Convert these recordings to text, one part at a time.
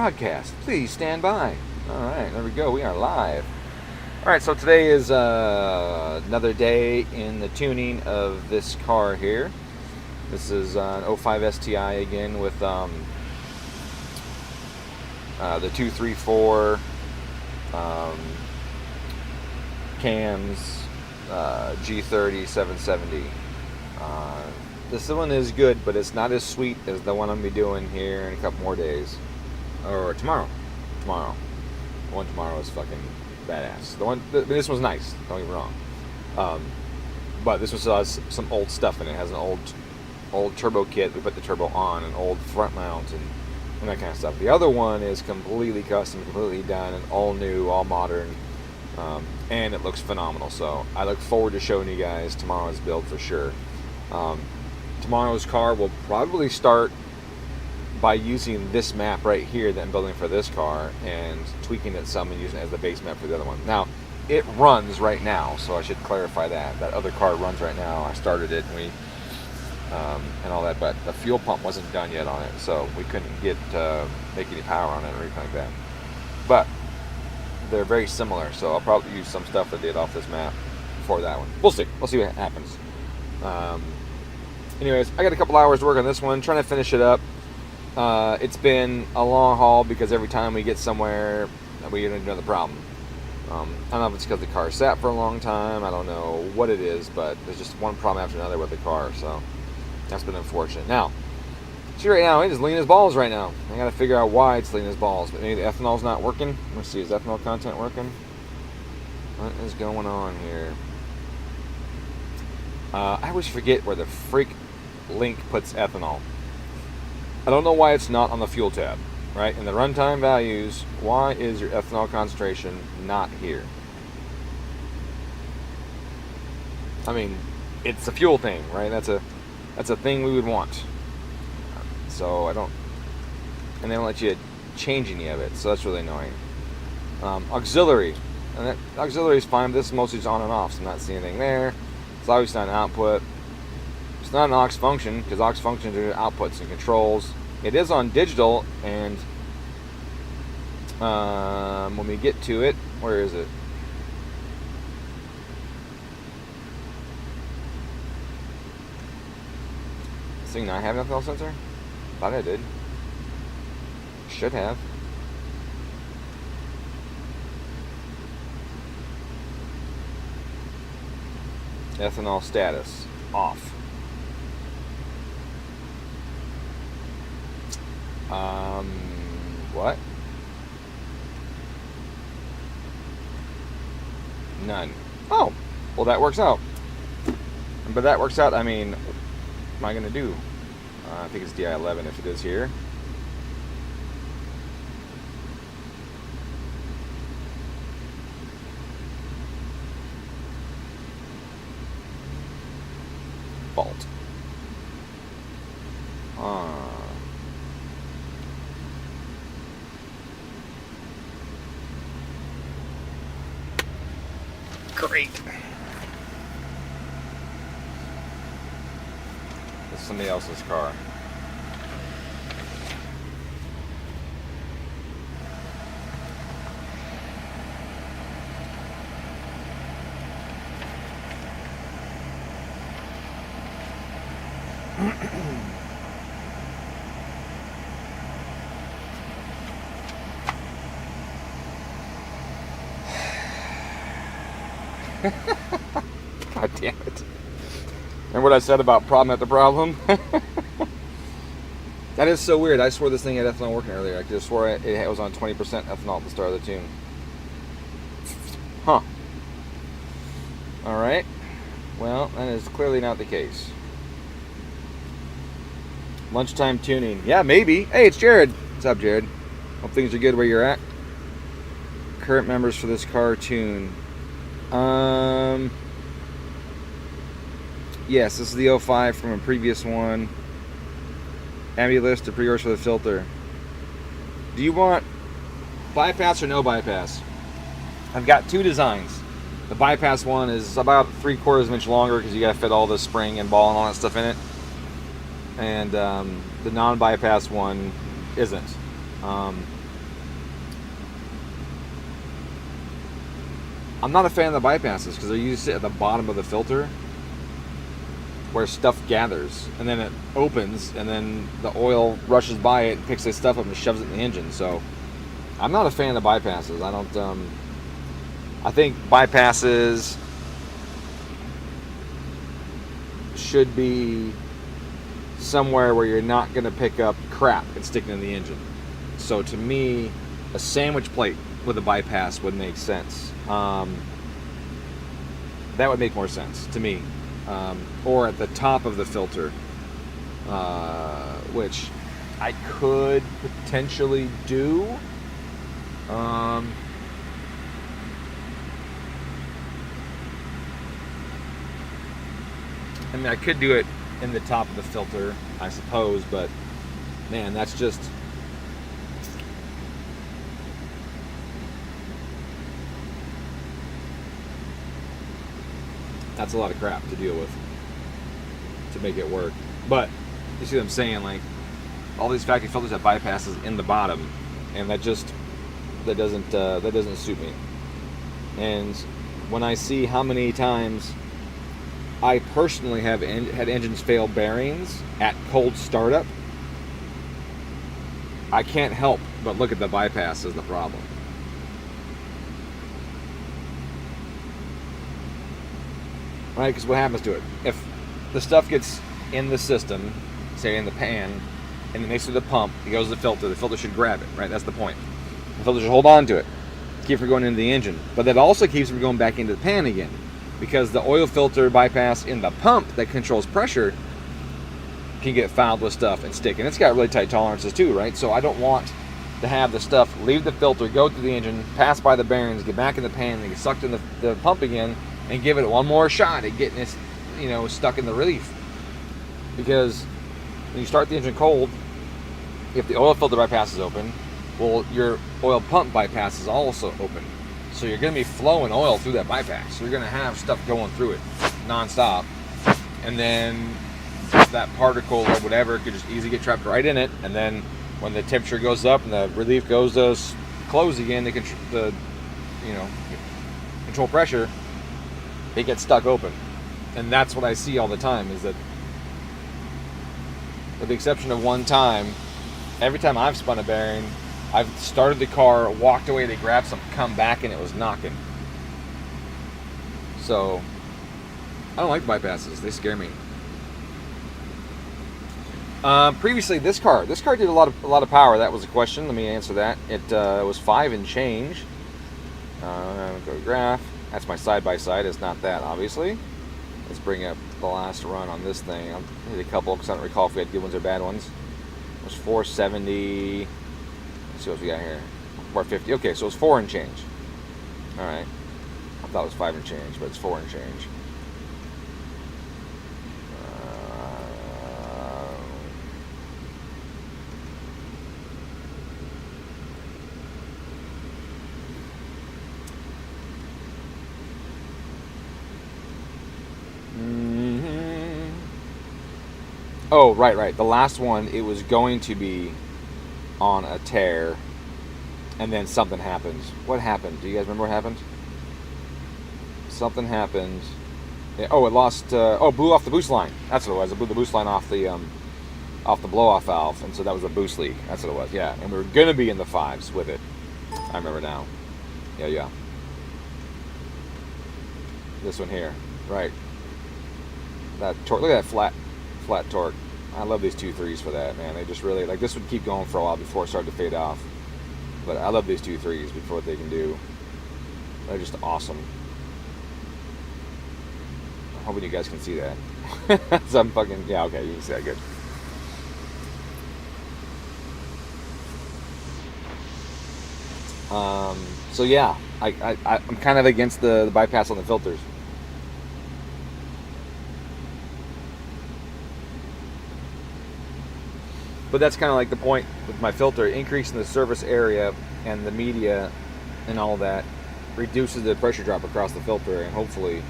broadcast. Please stand by. Alright, there we go. We are live. Alright, so today is another day in the tuning of this car here. This is an 05 STI again with the 234 cams, G30-770. This one is good, but it's not as sweet as the one I'm going to be doing here in a couple more days. Or tomorrow. The one tomorrow is fucking badass. This one's nice, don't get me wrong. But this one still has some old stuff in it. It has an old turbo kit. We put the turbo on, an old front mount, and that kind of stuff. The other one is completely custom, completely done, and all new, all modern. And it looks phenomenal. So I look forward to showing you guys tomorrow's build for sure. Tomorrow's car will probably start by using this map right here that I'm building for this car and tweaking it some and using it as the base map for the other one. Now, it runs right now, so I should clarify that. That other car runs right now. I started it and and all that, but the fuel pump wasn't done yet on it, so we couldn't make any power on it or anything like that. But they're very similar, so I'll probably use some stuff that did off this map for that one. We'll see. We'll see what happens. Anyways, I got a couple hours to work on this one, trying to finish it up. It's been a long haul because every time we get somewhere, we get into another problem. I don't know if it's because the car sat for a long time. I don't know what it is, but there's just one problem after another with the car, so that's been unfortunate. Now, see right now, it is lean as balls right now. I got to figure out why it's lean as balls, but maybe the ethanol's not working. Let's see, is ethanol content working? What is going on here? I always forget where the freak Link puts ethanol. I don't know why it's not on the fuel tab, right? In the runtime values, why is your ethanol concentration not here? I mean, it's a fuel thing, right? That's a thing we would want. So I don't, and they don't let you change any of it, so that's really annoying. Auxiliary, and that auxiliary is fine. This is mostly just on and off, so I'm not seeing anything there. It's obviously not an output. It's not an aux function, because aux functions are outputs and controls. It is on digital, and when we get to it, where is it? This thing not have an ethanol sensor? Thought I did. Should have. Ethanol status off. What? None. Oh, well that works out. But that works out, I mean, what am I going to do? I think it's DI11 if it is here. Fault. Great. This is somebody else's car. God damn it. Remember what I said about problem at the problem? That is so weird. I swore this thing had ethanol working earlier. I could have swore it was on 20% ethanol at the start of the tune. Huh. Alright. Well, that is clearly not the case. Lunchtime tuning. Yeah, maybe. Hey, it's Jared. What's up, Jared? Hope things are good where you're at. Current members for this car tune. Yes, this is the 05 from a previous one. Ambulist to pre-orders for the filter. Do you want bypass or no bypass? I've got two designs. The bypass one is about 3/4 of an inch longer because you got to fit all the spring and ball and all that stuff in it. And the non-bypass one isn't. I'm not a fan of the bypasses because they usually sit at the bottom of the filter where stuff gathers, and then it opens, and then the oil rushes by it and picks this stuff up and shoves it in the engine. So I'm not a fan of bypasses. I don't. I think bypasses should be somewhere where you're not going to pick up crap and stick it in the engine. So to me, a sandwich plate with a bypass would make sense. That would make more sense to me. Or at the top of the filter, which I could potentially do. I mean, I could do it in the top of the filter, I suppose, but man, that's just... that's a lot of crap to deal with to make it work. But you see what I'm saying? Like, all these factory filters have bypasses in the bottom, and that doesn't suit me. And when I see how many times I personally have had engines fail bearings at cold startup, I can't help but look at the bypass as the problem. Right? Because what happens to it? If the stuff gets in the system, say in the pan, and it makes it to the pump, it goes to the filter should grab it, right? That's the point. The filter should hold on to it, keep it from going into the engine. But that also keeps it from going back into the pan again, because the oil filter bypass in the pump that controls pressure can get fouled with stuff and stick. And it's got really tight tolerances too, right? So I don't want to have the stuff leave the filter, go through the engine, pass by the bearings, get back in the pan, and get sucked in the pump again, and give it one more shot at getting it, stuck in the relief. Because when you start the engine cold, if the oil filter bypass is open, well, your oil pump bypass is also open. So you're going to be flowing oil through that bypass. So you're going to have stuff going through it nonstop. And then that particle or whatever could just easily get trapped right in it. And then when the temperature goes up and the relief goes to close again, to control pressure, it gets stuck open. And that's what I see all the time, is that, with the exception of one time, every time I've spun a bearing, I've started the car, walked away to grab something, come back, and it was knocking. So I don't like bypasses. They scare me. Previously, this car did a lot of power. That was a question. Let me answer that. It was 5 and change. Go to graph. That's my side-by-side. It's not that, obviously. Let's bring up the last run on this thing. I'll hit a couple because I don't recall if we had good ones or bad ones. It was 470. Let's see what we got here. 450. Okay, so it's 4 and change. All right. I thought it was 5 and change, but it's 4 and change. Oh, right. The last one, it was going to be on a tear, and then something happened. What happened? Do you guys remember what happened? Something happened. Yeah, it lost. Blew off the boost line. That's what it was. It blew the boost line off the blow-off valve, and so that was a boost leak. That's what it was. Yeah, and we were gonna be in the 5s with it. I remember now. Yeah. This one here, right? That torque. Look at that flat torque. I love these 2.3s for that, man. They just really, like, this would keep going for a while before it started to fade off. But I love these 2.3s for what they can do. They're just awesome. I'm hoping you guys can see that. So I'm fucking, yeah, okay, you can see that good. So yeah, I'm kind of against the bypass on the filters. But that's kind of like the point with my filter. Increasing the surface area and the media and all that reduces the pressure drop across the filter, and hopefully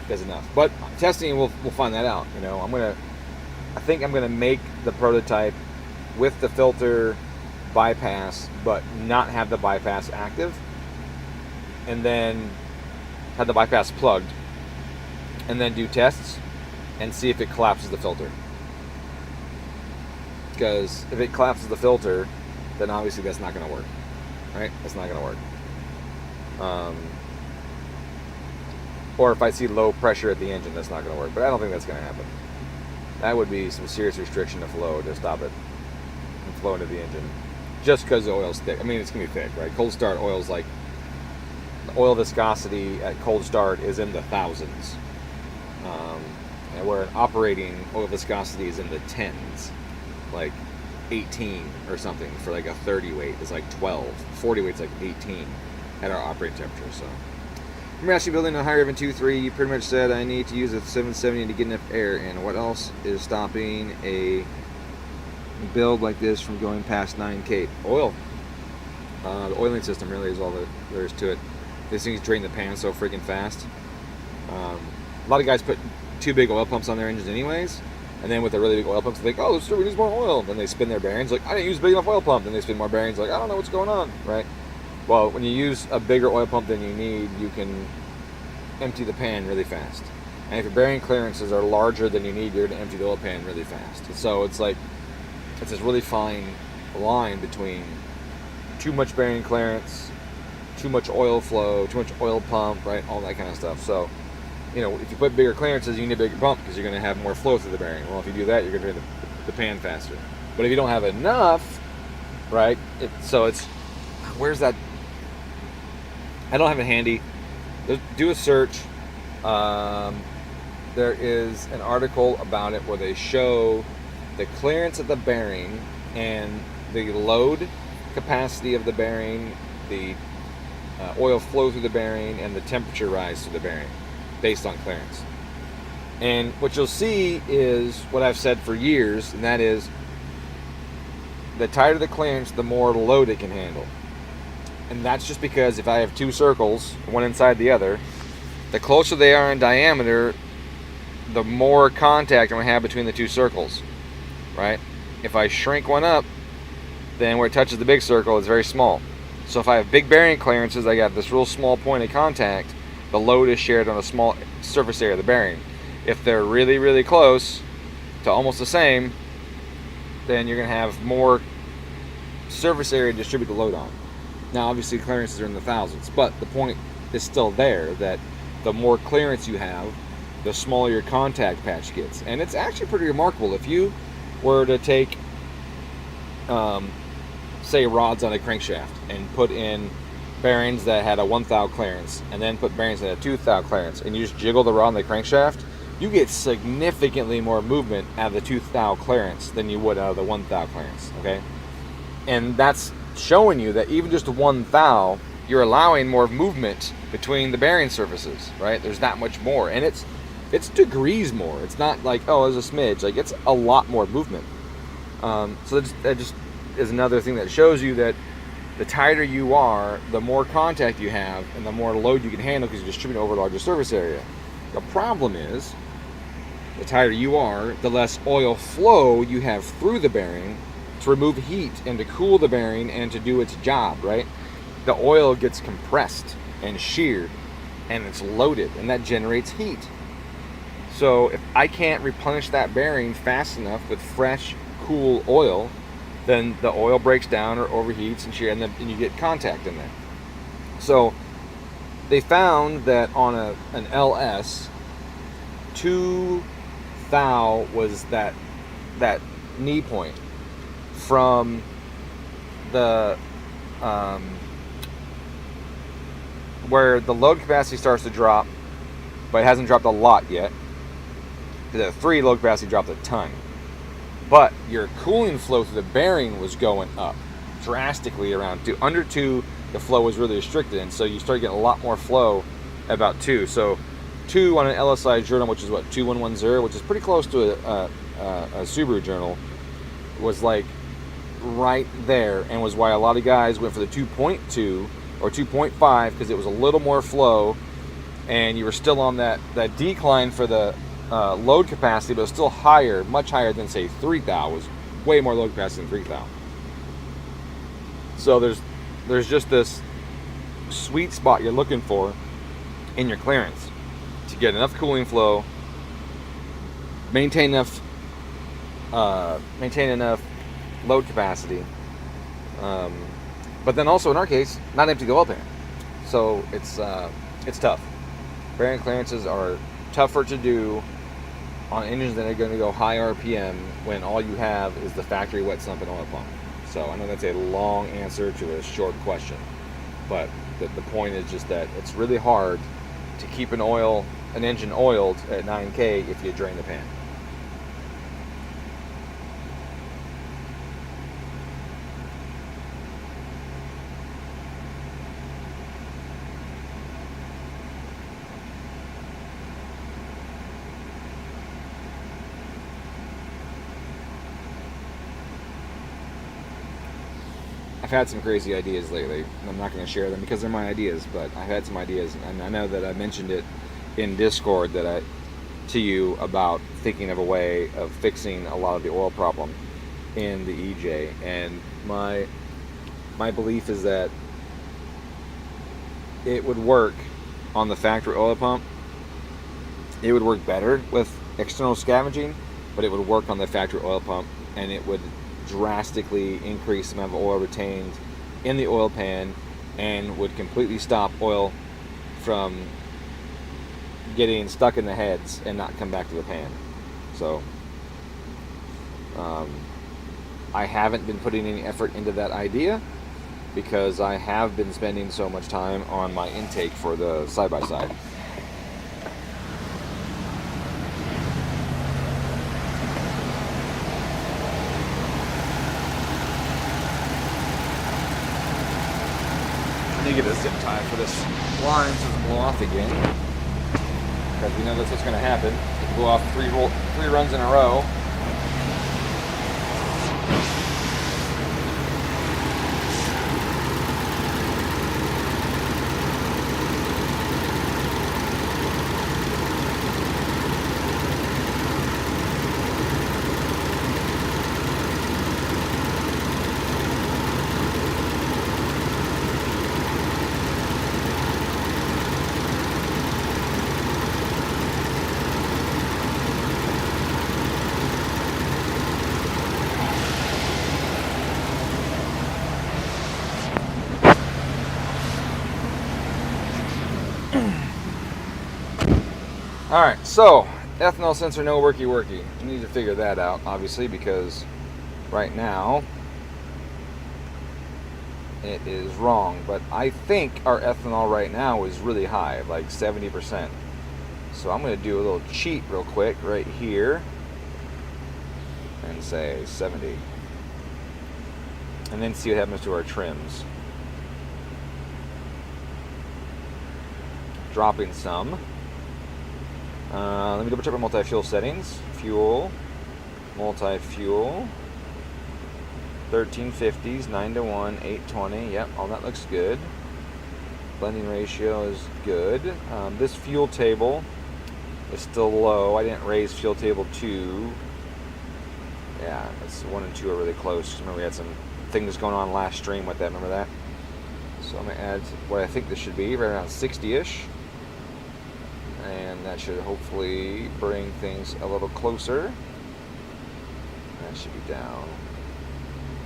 does enough. But testing, we'll find that out. I think I'm gonna make the prototype with the filter bypass, but not have the bypass active, and then have the bypass plugged, and then do tests and see if it collapses the filter. Because if it collapses the filter, then obviously that's not going to work, right? That's not going to work. Or if I see low pressure at the engine, that's not going to work. But I don't think that's going to happen. That would be some serious restriction of flow to stop it from flowing to the engine. Just because the oil's thick. I mean, it's going to be thick, right? Cold start oil's like, the oil viscosity at cold start is in the thousands. And where an operating oil viscosity is in the tens. Like 18 or something for like a 30 weight is like 12. 40 weight's like 18 at our operating temperature. So I'm actually building a higher than 2.3. You pretty much said I need to use a 770 to get enough air in. What else is stopping a build like this from going past 9K? Oil. The oiling system really is all that there is to it. These things drain the pan so freaking fast. A lot of guys put too big oil pumps on their engines anyways, and then with the really big oil pumps they think, oh, this needs more oil. Then they spin their bearings like, I didn't use a big enough oil pump. Then they spin more bearings like, I don't know what's going on, right? Well, when you use a bigger oil pump than you need, you can empty the pan really fast. And if your bearing clearances are larger than you need, you're going to empty the oil pan really fast. So it's like, it's this really fine line between too much bearing clearance, too much oil flow, too much oil pump, right? All that kind of stuff. So, you know, if you put bigger clearances, you need a bigger pump because you're going to have more flow through the bearing. Well, if you do that, you're going to drain the pan faster. But if you don't have enough, right? So it's, where's that? I don't have it handy. Do a search. There is an article about it where they show the clearance of the bearing and the load capacity of the bearing, the oil flow through the bearing, and the temperature rise through the bearing based on clearance. And what you'll see is what I've said for years, and that is the tighter the clearance, the more load it can handle. And that's just because if I have two circles, one inside the other, the closer they are in diameter, the more contact I'm going to have between the two circles, right? If I shrink one up, then where it touches the big circle, it's very small. So if I have big bearing clearances, I got this real small point of contact, the load is shared on a small surface area of the bearing. If they're really, really close to almost the same, then you're going to have more surface area to distribute the load on. Now, obviously, clearances are in the thousands, but the point is still there that the more clearance you have, the smaller your contact patch gets. And it's actually pretty remarkable. If you were to take, say, rods on a crankshaft and put in bearings that had a 1 thou clearance, and then put bearings that had a 2 thou clearance, and you just jiggle the rod on the crankshaft, you get significantly more movement out of the 2 thou clearance than you would out of the 1 thou clearance, okay? And that's showing you that even just 1 thou, you're allowing more movement between the bearing surfaces, right? There's that much more, and it's degrees more. It's not like, oh, there's a smidge. Like, it's a lot more movement. So that just is another thing that shows you that the tighter you are, the more contact you have, and the more load you can handle because you distribute over a larger surface area. The problem is, the tighter you are, the less oil flow you have through the bearing to remove heat and to cool the bearing and to do its job, right? The oil gets compressed and sheared and it's loaded, and that generates heat. So if I can't replenish that bearing fast enough with fresh, cool oil, then the oil breaks down or overheats and shear, and you get contact in there. So they found that on an LS, 2 thou was that knee point from the where the load capacity starts to drop, but it hasn't dropped a lot yet. The 3 load capacity dropped a ton, but your cooling flow through the bearing was going up drastically around 2. Under 2, the flow was really restricted, and so you start getting a lot more flow at about 2. So 2 on an LSI journal, which is what, 2110, which is pretty close to a Subaru journal, was like right there, and was why a lot of guys went for the 2.2 or 2.5 because it was a little more flow, and you were still on that decline for the load capacity, but it was still higher, much higher than say 3 thou. Was way more load capacity than 3 thou. So there's just this sweet spot you're looking for in your clearance to get enough cooling flow, maintain enough load capacity, but then also in our case, not empty the oil pan. So it's tough. Bearing clearances are tougher to do on engines that are going to go high RPM when all you have is the factory wet sump and oil pump. So I know that's a long answer to a short question, but the point is just that it's really hard to keep an engine oiled at 9K if you drain the pan. I've had some crazy ideas lately, and I'm not going to share them because they're my ideas, but I've had some ideas, and I know that I mentioned it in Discord to you about thinking of a way of fixing a lot of the oil problem in the EJ, and my belief is that it would work on the factory oil pump. It would work better with external scavenging, but it would work on the factory oil pump, and it would drastically increase the amount of oil retained in the oil pan and would completely stop oil from getting stuck in the heads and not come back to the pan. So I haven't been putting any effort into that idea because I have been spending so much time on my intake for the side-by-side. Get a zip tie for this line so it doesn't blow off again, because we know that's what's going to happen. It blow off three runs in a row. Alright, so ethanol sensor no worky. You need to figure that out, obviously, because right now it is wrong. But I think our ethanol right now is really high, like 70%. So I'm going to do a little cheat real quick right here and say 70. And then see what happens to our trims. Dropping some. Let me double check my multi-fuel settings. Fuel, multi-fuel, 1350s, 9:1, 820. Yep, all that looks good. Blending ratio is good. This fuel table is still low. I didn't raise fuel table 2. Yeah, it's 1 and 2 are really close. Remember we had some things going on last stream with that. Remember that? So I'm going to add what I think this should be, right around 60-ish. And that should hopefully bring things a little closer. That should be down.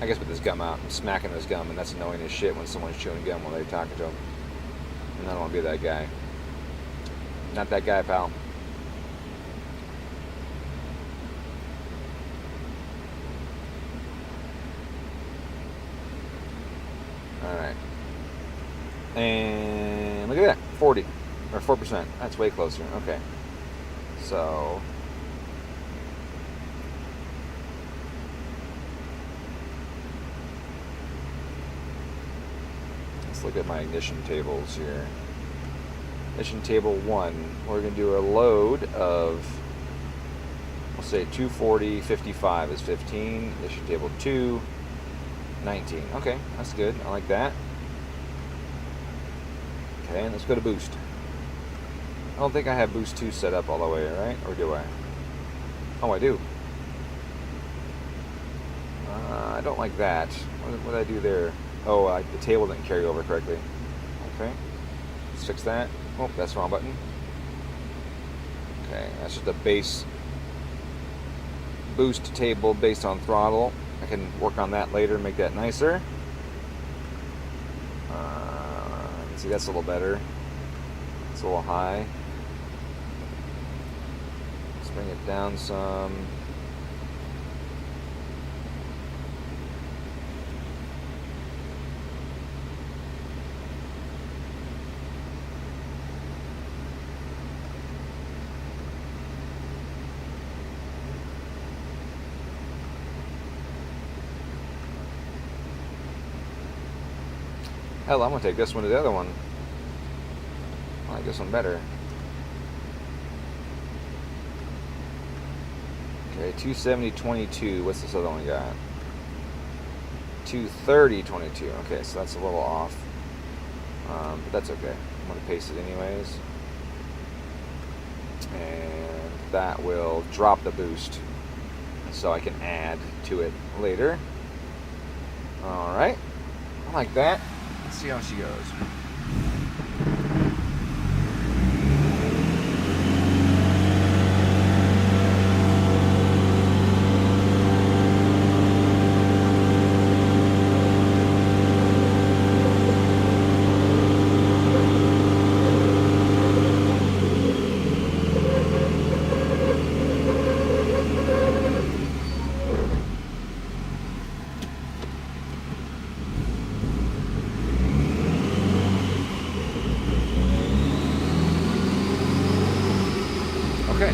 I guess with this gum out, I'm smacking this gum, and that's annoying as shit when someone's chewing gum while they're talking to them. And I don't want to be that guy. Not that guy, pal. Alright. And look at that, 40. Or 4%. That's way closer. Okay. So let's look at my ignition tables here. Ignition table 1. We're going to do a load of, we'll say 240, 55 is 15. Ignition table 2, 19. Okay, that's good. I like that. Okay, and let's go to boost. I don't think I have boost 2 set up all the way, right? Or do I? Oh, I do. I don't like that. What did I do there? Oh, the table didn't carry over correctly. Okay. Let's fix that. Oh, that's the wrong button. Okay, that's just a base boost table based on throttle. I can work on that later and make that nicer. See, that's a little better. It's a little high. Let's bring it down some. Hell, I'm going to take this one to the other one. I like this one better. Okay, 270-22. What's this other one got? 230-22. Okay, so that's a little off. But that's okay. I'm going to paste it anyways. And that will drop the boost, so I can add to it later. Alright. I like that. Let's see how she goes. Okay.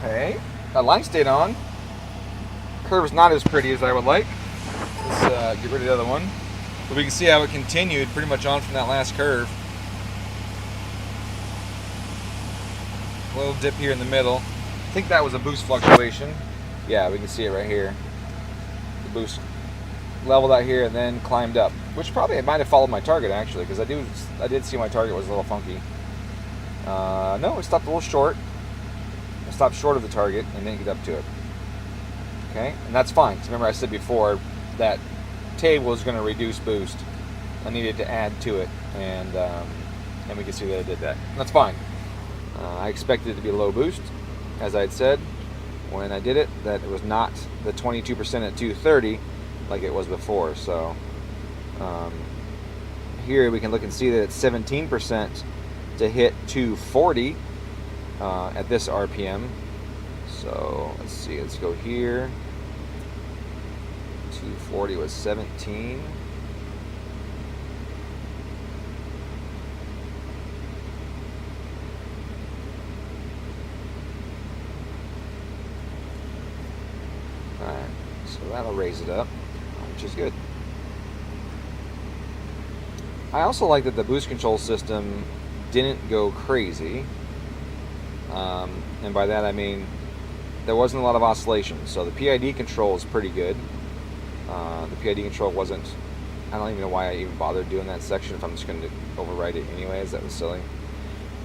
Okay, that line stayed on. Curve's not as pretty as I would like. Let's get rid of the other one. But we can see how it continued pretty much on from that last curve. A little dip here in the middle. I think that was a boost fluctuation. Yeah, we can see it right here. The boost leveled out here and then climbed up, which probably might have followed my target actually, because I did see my target was a little funky. No, it stopped a little short. I stopped short of the target and didn't get up to it. Okay, and that's fine. Because remember I said before that table was going to reduce boost. I needed to add to it, and we can see that I did that. And that's fine. I expected it to be a low boost, as I had said when I did it, that it was not the 22% at 230 like it was before. So here we can look and see that it's 17% to hit 240 at this RPM. So let's see, let's go here. 240 was 17. Alright, so that'll raise it up, which is good. I also like that the boost control system didn't go crazy. And by that I mean there wasn't a lot of oscillation. So the PID control is pretty good. The PID control wasn't, I don't even know why I even bothered doing that section if I'm just going to override it anyways. That was silly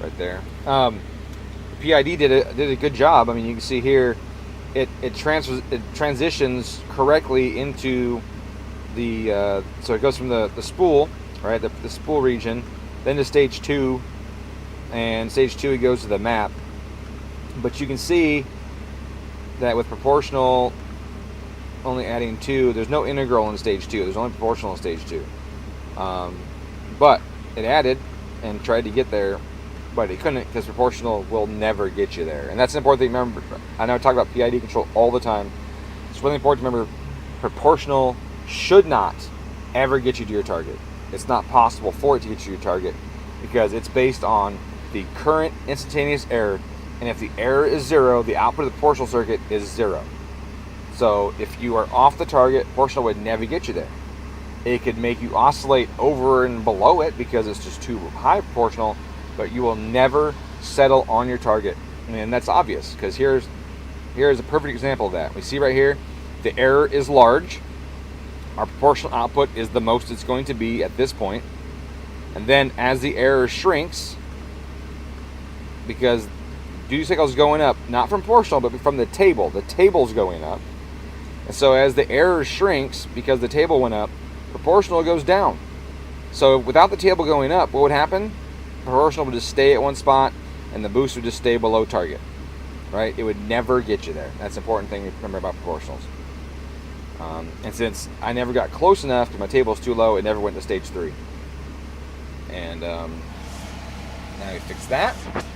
right there. The PID did a good job. I mean, you can see here it transitions correctly into the so it goes from the spool, right, the spool region, then to stage 2, and stage 2 it goes to the map. But you can see that with proportional only adding 2, there's no integral in stage 2, there's only proportional in stage 2. But it added and tried to get there, but it couldn't, because proportional will never get you there. And that's an important thing to remember. I know I talk about PID control all the time. It's really important to remember proportional should not ever get you to your target. It's not possible for it to get you to your target because it's based on the current instantaneous error, and if the error is 0, the output of the proportional circuit is 0. So if you are off the target, proportional would never get you there. It could make you oscillate over and below it because it's just too high proportional, but you will never settle on your target. And that's obvious because here's a perfect example of that. We see right here, the error is large. Our proportional output is the most it's going to be at this point. And then as the error shrinks, because duty cycle is going up, not from proportional, but from the table's going up. And so as the error shrinks, because the table went up, proportional goes down. So without the table going up, what would happen? Proportional would just stay at one spot, and the boost would just stay below target. Right? It would never get you there. That's an important thing to remember about proportionals. And since I never got close enough because my table is too low, it never went to stage 3. And now we fix that.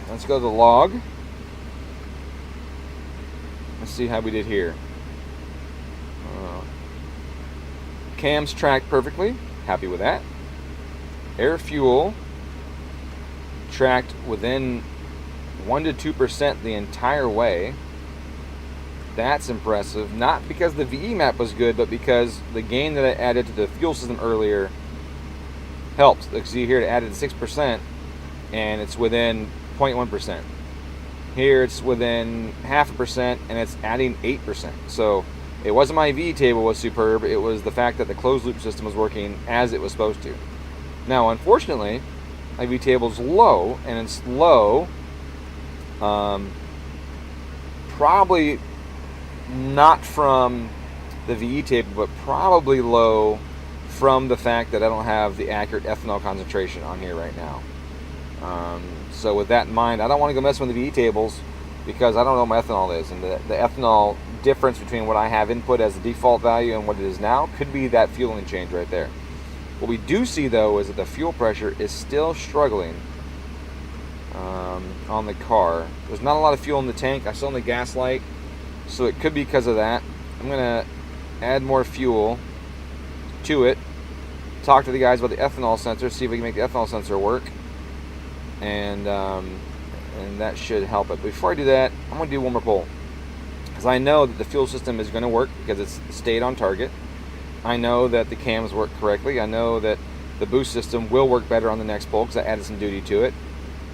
Let's go to the log. Let's see how we did here. Cams tracked perfectly. Happy with that. Air fuel tracked within 1 to 2% the entire way. That's impressive. Not because the VE map was good, but because the gain that I added to the fuel system earlier helped. Like, see here, it added 6%, and it's within 0.1%. Here, it's within 0.5%, and it's adding 8%. So it wasn't my VE table was superb. It was the fact that the closed loop system was working as it was supposed to. Now, unfortunately, my VE table is low, and it's low. Probably not from the VE table, but probably low from the fact that I don't have the accurate ethanol concentration on here right now. So with that in mind, I don't want to go mess with the VE tables because I don't know what my ethanol is, and the ethanol difference between what I have input as the default value and what it is now could be that fueling change right there. What we do see though is that the fuel pressure is still struggling on the car. There's not a lot of fuel in the tank. I still in the gas light, so it could be because of that. I'm gonna add more fuel to it, talk to the guys about the ethanol sensor, see if we can make the ethanol sensor work, and that should help it. But before I do that, I'm gonna do one more poll, because I know that the fuel system is going to work because it's stayed on target. I know that the cams work correctly. I know that the boost system will work better on the next poll because I added some duty to it.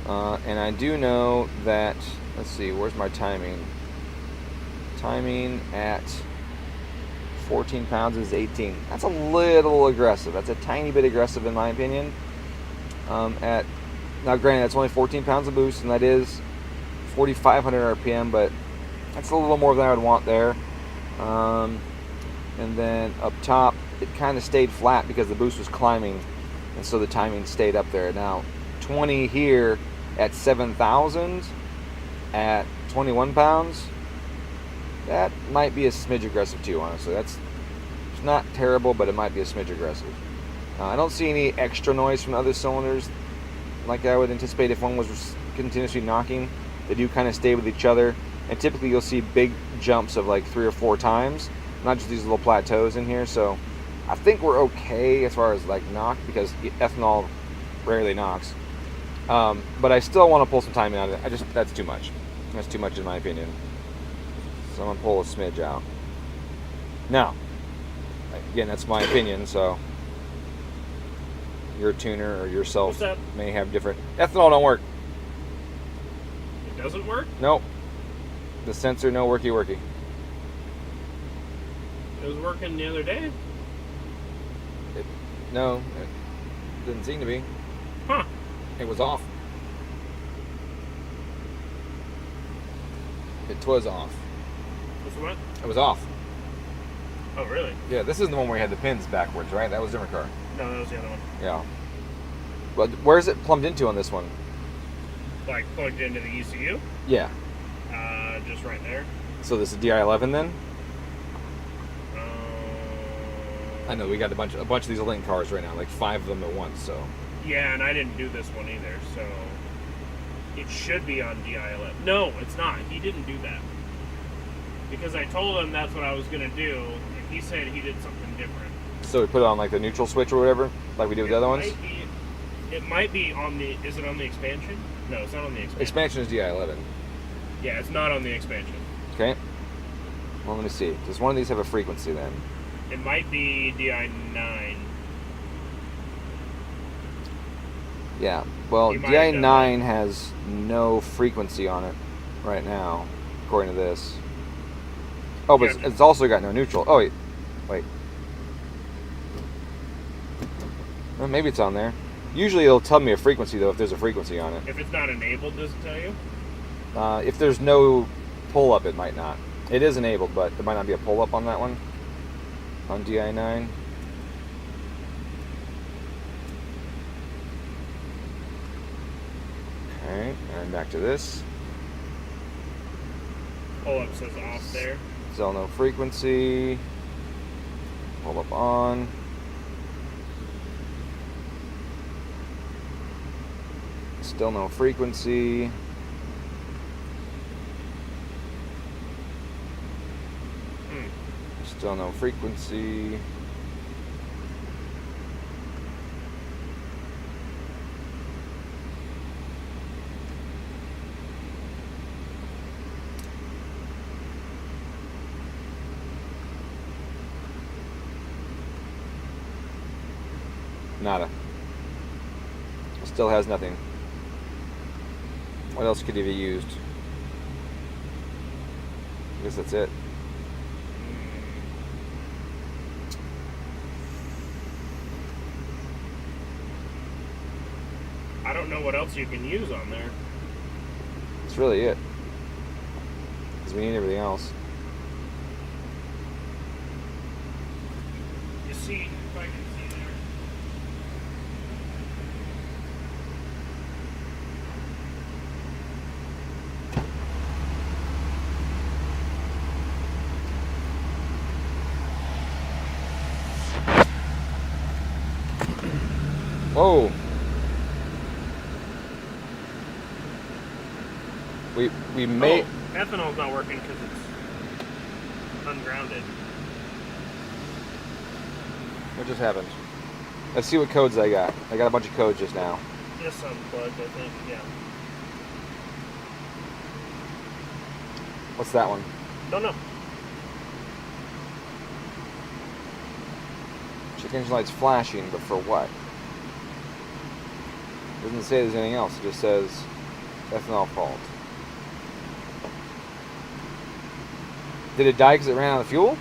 And I do know that, let's see, where's my timing? Timing at 14 pounds is 18. That's a little aggressive. That's a tiny bit aggressive in my opinion. Now granted, that's only 14 pounds of boost, and that is 4,500 RPM, but that's a little more than I would want there. And then up top, it kind of stayed flat because the boost was climbing, and so the timing stayed up there. Now, 20 here at 7,000 at 21 pounds, that might be a smidge aggressive too, honestly. It's not terrible, but it might be a smidge aggressive. I don't see any extra noise from other cylinders like I would anticipate if one was continuously knocking. They do kind of stay with each other, and typically you'll see big jumps of like 3 or 4 times, not just these little plateaus in here. So I think we're okay as far as like knock, because ethanol rarely knocks. But I still want to pull some timing out of it. That's too much. That's too much in my opinion. So I'm gonna pull a smidge out. Now, again, that's my opinion, so your tuner or yourself may have different. Ethanol don't work. It doesn't work? Nope. The sensor, no worky. It was working the other day. No, it didn't seem to be. Huh. It was off. It was off. Was what? It was off. Oh, really? Yeah, this is the one where you had the pins backwards, right? That was a different car. No, that was the other one. Yeah. But where is it plumbed into on this one? Like plugged into the ECU? Yeah. Just right there. So this is DI11 then? I know we got a bunch of these Link cars right now, like 5 of them at once. So. Yeah, and I didn't do this one either, so it should be on DI11. No, it's not. He didn't do that. Because I told him that's what I was gonna do, and he said he did something different. So we put it on like the neutral switch or whatever, like we did with the other ones? It might be on the... Is it on the expansion? No, it's not on the expansion. Expansion is DI11. Yeah, it's not on the expansion. Okay. Well, let me see. Does one of these have a frequency then? It might be DI9. Yeah. Well, You might have done DI9 has no frequency on it right now, according to this. Oh, but Yeah. it's also got no neutral. Oh, wait. Wait. Well, maybe it's on there. Usually it'll tell me a frequency, though, if there's a frequency on it. If it's not enabled, does it tell you? If there's no pull-up, it might not. It is enabled, but there might not be a pull-up on that one. On DI9. Okay, and back to this. Pull-up says off there. Still no frequency. Pull-up on. Still no frequency. Still no frequency. Nada. Still has nothing. What else could he have used? I guess that's it. I don't know what else you can use on there. That's really it. Because we need everything else. You see, if I can see there. Whoa! We may... Oh, ethanol's not working because it's ungrounded. What just happened? Let's see what codes I got. I got a bunch of codes just now. Just unplugged, I think, yeah. What's that one? Don't know. Check engine light's flashing, but for what? It doesn't say there's anything else. It just says ethanol fault. Did it die because it ran out of fuel?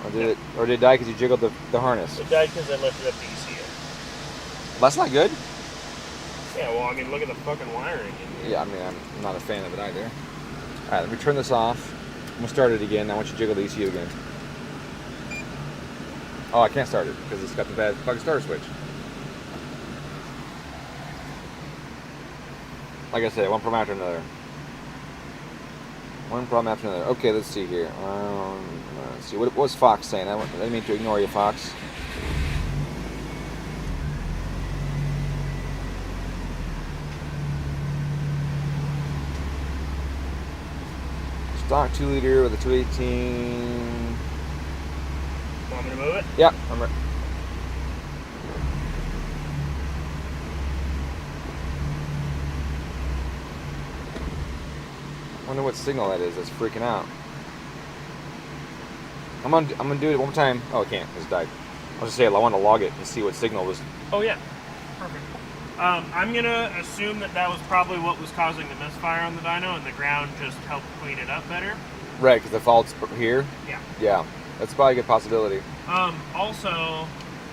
Or did it die because you jiggled the harness? It died because I lifted up the ECU. Well, that's not good. Yeah, well, I mean, look at the fucking wiring in here. Yeah, I mean, I'm not a fan of it either. Alright, let me turn this off. I'm going to start it again. I want you to jiggle the ECU again. Oh, I can't start it because it's got the bad fucking starter switch. Like I said, one problem after another. One problem after another. Okay, let's see here. Let's see. What was Fox saying? I didn't mean to ignore you, Fox. Stock 2 liter with a 218. Want me to move it? Yeah, I'm ready. Wonder what signal that is that's freaking out. I'm gonna do it one more time. Oh, I can't. It's died. I was just saying I want to log it and see what signal was. Oh, yeah. Perfect. I'm going to assume that was probably what was causing the misfire on the dyno, and the ground just helped clean it up better. Right, because the fault's here. Yeah. Yeah, that's probably a good possibility. Also,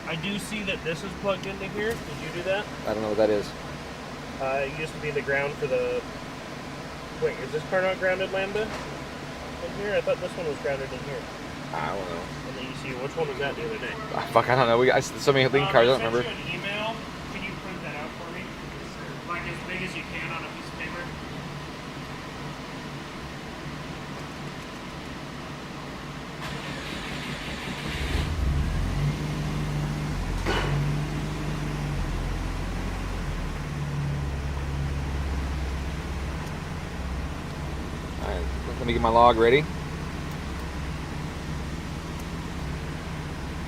I do see that this is plugged into here. Did you do that? I don't know what that is. It used to be the ground for the... Wait, is this car not grounded, Lambda? In here? I thought this one was grounded in here. I don't know. And then you see, which one was that the other day? Fuck, I don't know. We got so many Link cars. I don't remember. I sent you an email. Can you print that out for me? Like as big as you can on a piece of paper. Let me get my log ready.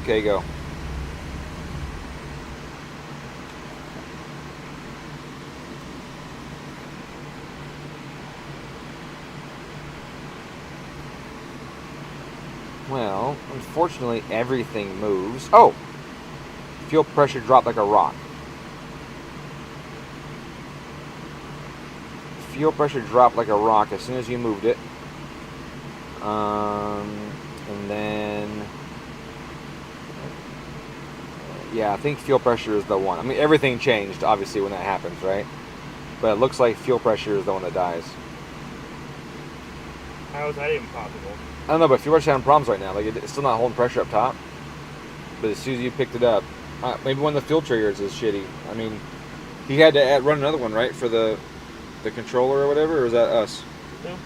Okay, go. Well, unfortunately, everything moves. Oh! Fuel pressure dropped like a rock. Fuel pressure dropped like a rock as soon as you moved it. And then... yeah, I think fuel pressure is the one. I mean, everything changed, obviously, when that happens, right? But it looks like fuel pressure is the one that dies. How is that even possible? I don't know, but fuel pressure having problems right now. Like, it's still not holding pressure up top. But as soon as you picked it up, maybe one of the fuel triggers is shitty. I mean, he had to run another one, right, for the controller or whatever, or is that us? No.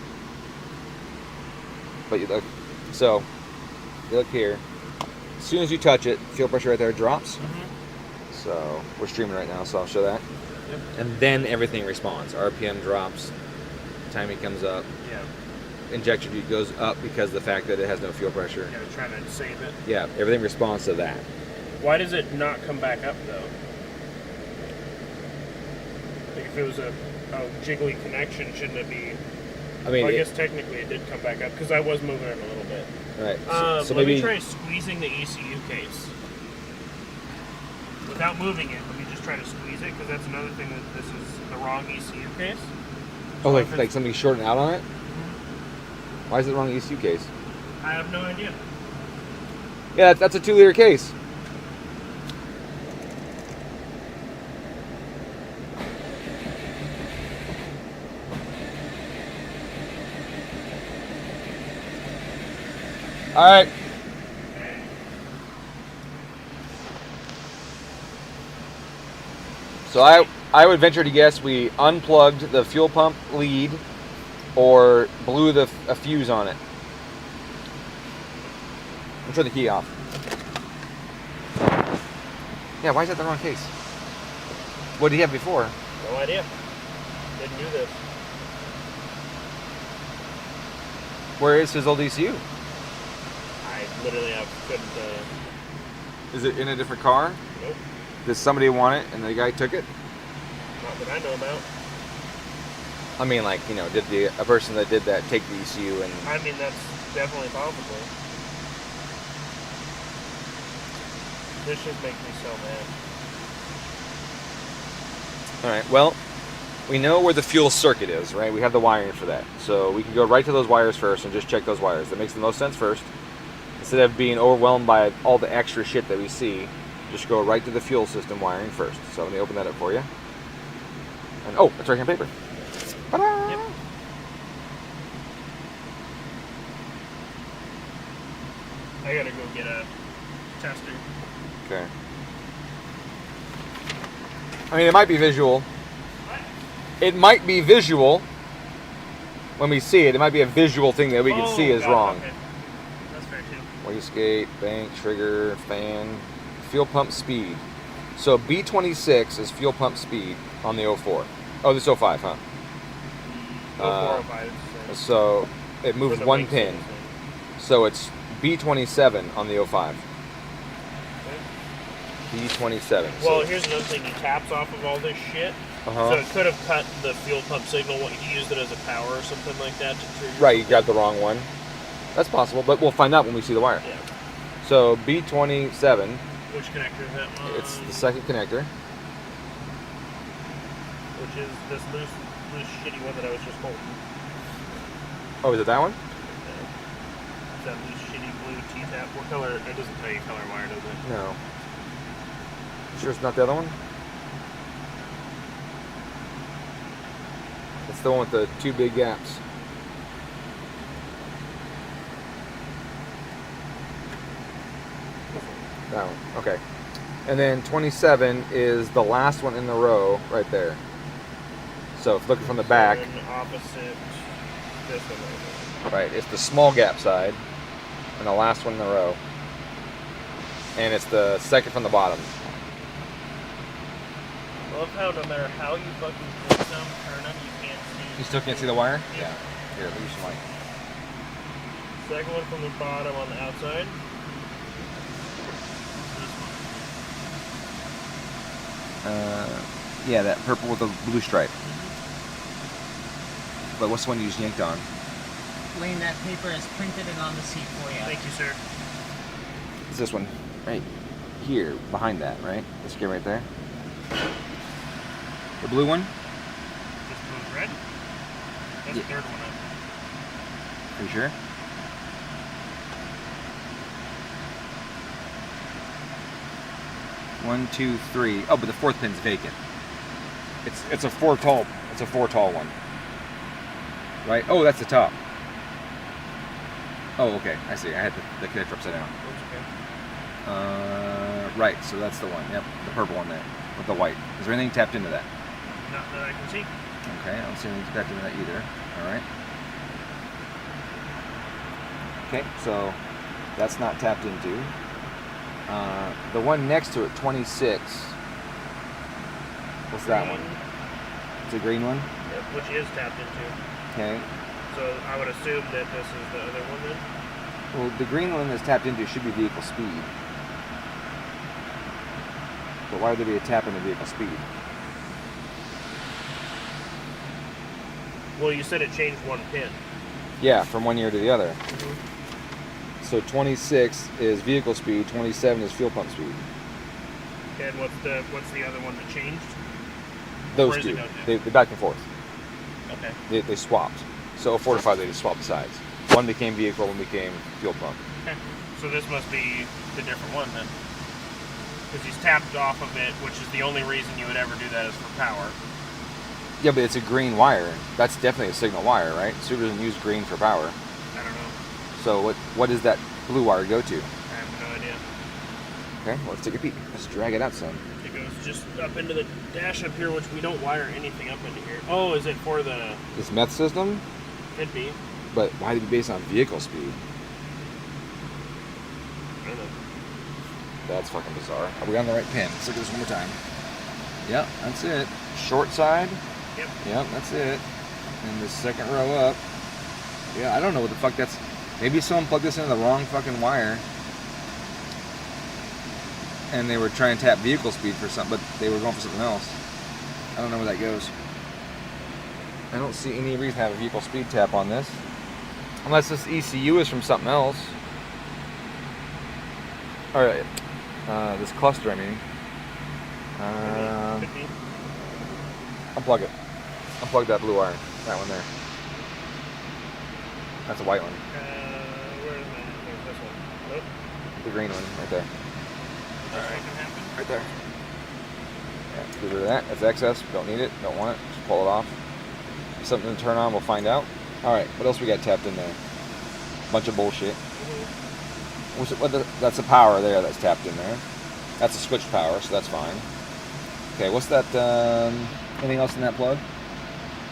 But you look, so you look here. As soon as you touch it, fuel pressure right there drops. Mm-hmm. So we're streaming right now, so I'll show that. Yep. And then everything responds. RPM drops, timing comes up. Yeah. Injection heat goes up because of the fact that it has no fuel pressure. Yeah, trying to save it. Yeah, everything responds to that. Why does it not come back up though? Like if it was a jiggly connection, shouldn't it be? I mean, well, I guess technically it did come back up because I was moving it a little bit. Right. So let maybe me try squeezing the ECU case without moving it. Let me just try to squeeze it because that's another thing that this is the wrong ECU case. oh, like something shorting out on it. Why is it the wrong ECU case? I have no idea. Yeah, that's a 2-liter case. All right. So I would venture to guess we unplugged the fuel pump lead or blew a fuse on it. I'm turning the key off. Yeah, why is that the wrong case? What did he have before? No idea. Didn't do this. Where is his old ECU? I literally couldn't. Is it in a different car? Nope. Did somebody want it and the guy took it? Not that I know about. I mean, like, you know, did a person that did that take the ECU and... I mean, that's definitely possible. This just makes me so mad. Alright, well, we know where the fuel circuit is, right? We have the wiring for that. So we can go right to those wires first and just check those wires. That makes the most sense first. Instead of being overwhelmed by all the extra shit that we see, just go right to the fuel system wiring first. So let me open that up for you. And oh, it's right here on paper. Ta-da! Yep. I gotta go get a tester. Okay. I mean, it might be visual. What? It might be visual when we see it. It might be a visual thing that we can see is wrong. Okay. That's fair too. Wastegate, bank, trigger, fan, fuel pump speed. So B26 is fuel pump speed on the 04. Oh, this 05, huh? 0405. So it moves one pin. So it's B27 on the 05. B27. Well, here's another thing. He taps off of all this shit. Uh-huh. So it could have cut the fuel pump signal. He used it as a power or something like that to trigger. Right, you grabbed the wrong one. That's possible, but we'll find out when we see the wire. Yeah. So B27. Which connector is that one? It's the second connector. Which is this loose, shitty one that I was just holding. Oh, is it that one? It's that loose, shitty blue T-tap. What color? It doesn't tell you color wire, does it? No. Sure it's not the other one? It's the one with the two big gaps. That one. Okay. And then 27 is the last one in the row right there. So if looking from the back. And opposite this one. Right. It's the small gap side. And the last one in the row. And it's the second from the bottom. I love how no matter how you fucking flip them, turn them, you can't see. You still can't see the wire? Yeah. Here, let me use some light. Second one from the bottom on the outside. Yeah, that purple with the blue stripe. But what's the one you just yanked on? Lane, that paper is printed and on the seat for you. Thank you, sir. It's this one, right here, behind that, right? This guy right there. The blue one? This blue's red? That's the third one up. Are you sure? One, two, three. Oh, but the fourth pin's vacant. It's a four tall one. Right? Oh, that's the top. Oh, okay. I see. I had the connector upside down. Okay. Right. So that's the one. Yep, the purple one there with the white. Is there anything tapped into that? Not that I can see. Okay, I don't see anything tapped into that either. All right. Okay, so that's not tapped into. The one next to it, 26. What's that one? It's a green one? Yep, which is tapped into. Okay. So I would assume that this is the other one then? Well, the green one that's tapped into should be vehicle speed. But why would there be a tap into vehicle speed? Well, you said it changed one pin. Yeah, from one year to the other. So 26 is vehicle speed, 27 is fuel pump speed. And what's the other one that changed? Those Where does it two. go to? They back and forth. Okay. They swapped. So 4 to 5 they just swapped the sides. One became vehicle, one became fuel pump. Okay. So this must be the different one then. Because he's tapped off of it, which is the only reason you would ever do that is for power. Yeah, but it's a green wire. That's definitely a signal wire, right? Subaru doesn't use green for power. I don't know. So what does that blue wire go to? I have no idea. Okay, well, let's take a peek. Let's drag it out some. It goes just up into the dash up here, which we don't wire anything up into here. Oh, is it for the... This meth system? Could be. But why did it be based on vehicle speed? I don't know. That's fucking bizarre. Are we on the right pin? Let's look at this one more time. Yep, that's it. Short side? Yep. Yep, that's it. And the second row up. Yeah, I don't know what the fuck that's... Maybe someone plugged this into the wrong fucking wire. And they were trying to tap vehicle speed for something, but they were going for something else. I don't know where that goes. I don't see any reason to have a vehicle speed tap on this. Unless this ECU is from something else. Alright. This cluster, I mean. Could be. Unplug it. Unplug that blue wire. That one there. That's a white one. Where is that? There's this one. Nope. The green one, right there. Alright. Can happen. Right there. Yeah, get rid of that. That's excess. Don't need it. Don't want it. Just pull it off. If something to turn on, we'll find out. Alright, what else we got tapped in there? Bunch of bullshit. That's the power there that's tapped in there. That's a switch power, so that's fine. Okay, what's that? Anything else in that plug?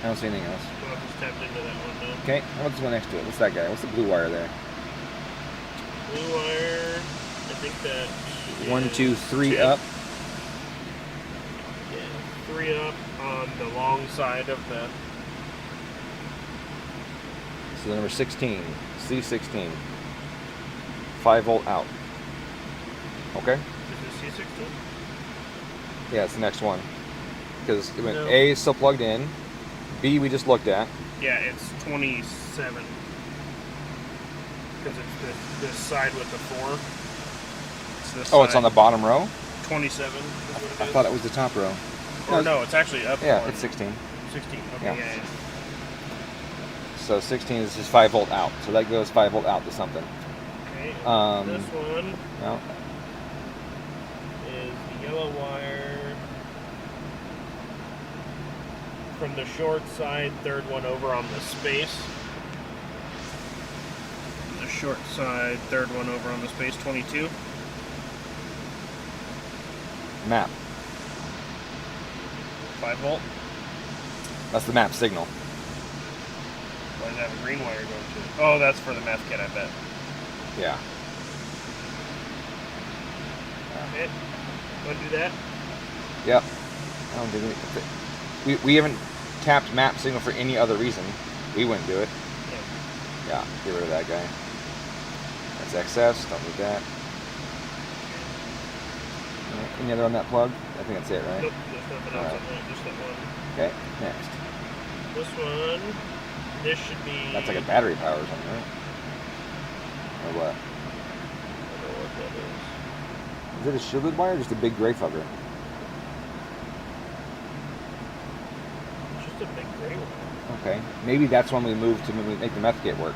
I don't see anything else. Well, just tapped into that one now. Okay, how about this one next to it? What's that guy? What's the blue wire there? Blue wire, I think that... 1, 2, 3 two. up. Yeah, 3 up on the long side of the... So the number 16, C16. 5 volt out. Okay? Is this C16? Yeah, it's the next one. Because No. A is still plugged in. B we just looked at. Yeah, it's 27. Because it's this side with the 4. It's this Oh, side. it's on the bottom row? 27 is what it is. I thought it was the top row. Or no, it's actually up Yeah, one. it's 16. 16, okay, Yeah. yeah. So 16 is just 5 volt out. So that goes 5 volt out to something. Okay, Um, this one No? is the yellow wire from the short side, third one over on the space. The short side, third one over on the space, 22. Map. 5 volt. That's the map signal. Why does it have a green wire going to it? Oh, that's for the meth kit, I bet. Yeah. Okay. Want to do that? Yep. I don't think we haven't tapped map signal for any other reason. We wouldn't do it. Yeah. Yeah, get rid of that guy. That's excess. Don't need that. Any other on that plug? I think that's it, right? Nope, there's nothing else on that, just that one. Okay, next. This one, this should be... That's like a battery power or something, right? Or what? I don't know what that is. Is it a shielded wire or just a big gray fucker? Just a big gray one. Okay, maybe that's when we move to make the meth kit work.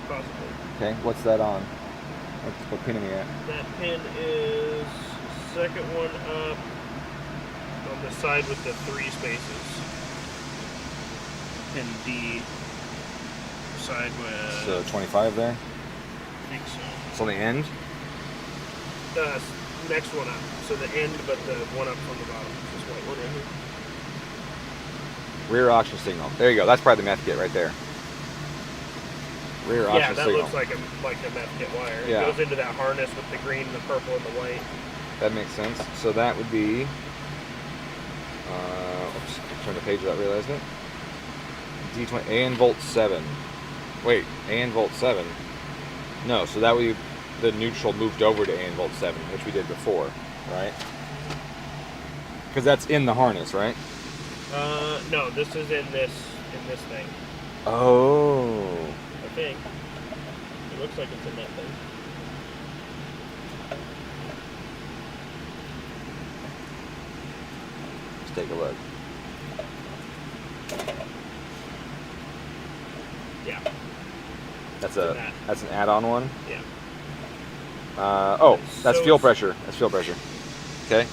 Possibly. Okay, what's that on? What pin are we at? That pin is second one up on the side with the 3 spaces. Pin D. Side with... So 25 there? I think so. It's on the end? Next one up. So the end, but the one up from the bottom. This white one right here. Rear oxygen signal. There you go. That's probably the meth kit right there. Rear oxygen Yeah, that signal. looks like a meth kit wire. Yeah. It goes into that harness with the green, the purple, and the white. That makes sense. So that would be... oops, turn the page without realizing it. D20, AN volt 7. Wait, AN volt 7? No, so that would be the neutral moved over to AN volt 7, which we did before, right? Because that's in the harness, right? No, this is in this thing. Oh. I think. It looks like it's in that thing. Let's take a look. Yeah. That's It's that's an add-on one. Yeah. Oh, that's So fuel it's- pressure. That's fuel pressure. Okay,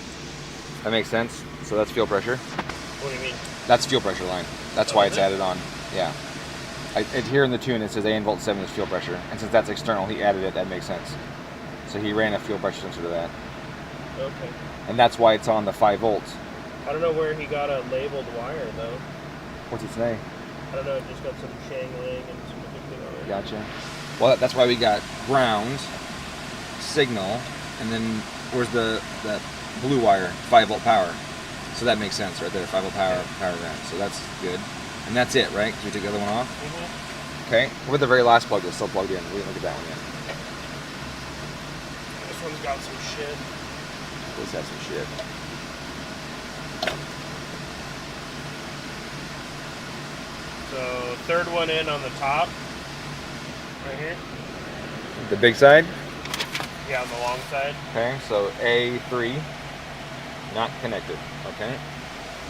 that makes sense. So that's fuel pressure. What do you mean? That's fuel pressure line. That's Oh, why is it's it? added on. Yeah. Here in the tune it says AN volt 7 is fuel pressure, and since that's external, he added it. That makes sense. So he ran a fuel pressure sensor to that, Okay. and that's why it's on the 5 volts. I don't know where he got a labeled wire though. What's it say? I don't know. It just got some shangling and some other thing on it. Gotcha. Well, that's why we got ground, signal, and then where's the blue wire, 5 volt power. So that makes sense right there, 5 volt power, power ground. So that's good. And that's it, right? Because we took the other one off? Mm-hmm. Okay. What about the very last plug that's still plugged in? We didn't look at that one yet. This one's got some shit. This has some shit. So third one in on the top, right here. The big side? Yeah, on the long side. Okay, so A3, not connected. Okay.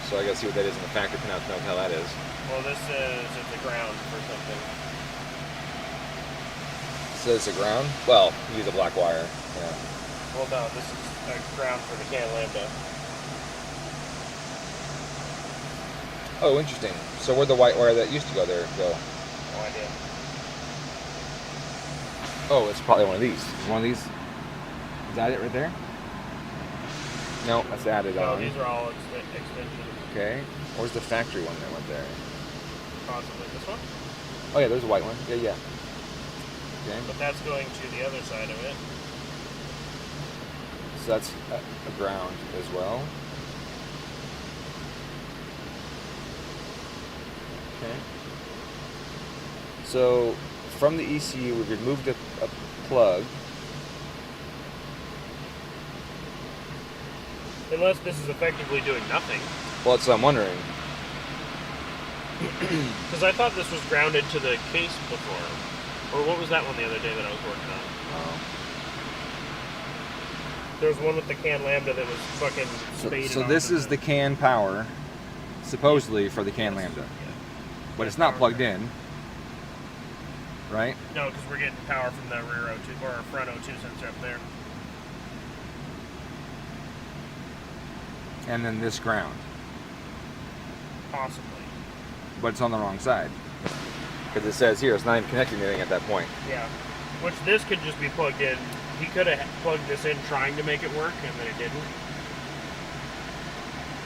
So I gotta see what that is in the factory pinout to know what the hell that is. Well, this is it's a ground for something. So it's a ground? Well, use a black wire. Yeah. Well, no, this is a ground for the can lambda. Oh, interesting. So where'd the white wire that used to go there go? No idea. Oh, it's probably one of these. Is one of these? Is that it right there? No, that's added No, on. these are all extensions. Okay. Where's the factory one that went there? Possibly this one. Oh yeah, there's a white one. Yeah, yeah. Okay. But that's going to the other side of it. So that's a ground as well. Okay. So from the ECU, we've removed a plug. Unless this is effectively doing nothing. Well, that's what I'm wondering. Because I thought this was grounded to the case before. Or what was that one the other day that I was working on? Oh. There was one with the can lambda that was fucking spaded So this onto is the can power, supposedly for the can lambda, Yeah. but it's not plugged in, right? No, because we're getting power from the rear O2 or front O2 sensor up there. And then this ground, Possibly. but it's on the wrong side because it says here it's not even connecting to anything at that point. Yeah. Which this could just be plugged in. He could have plugged this in trying to make it work, and then it didn't.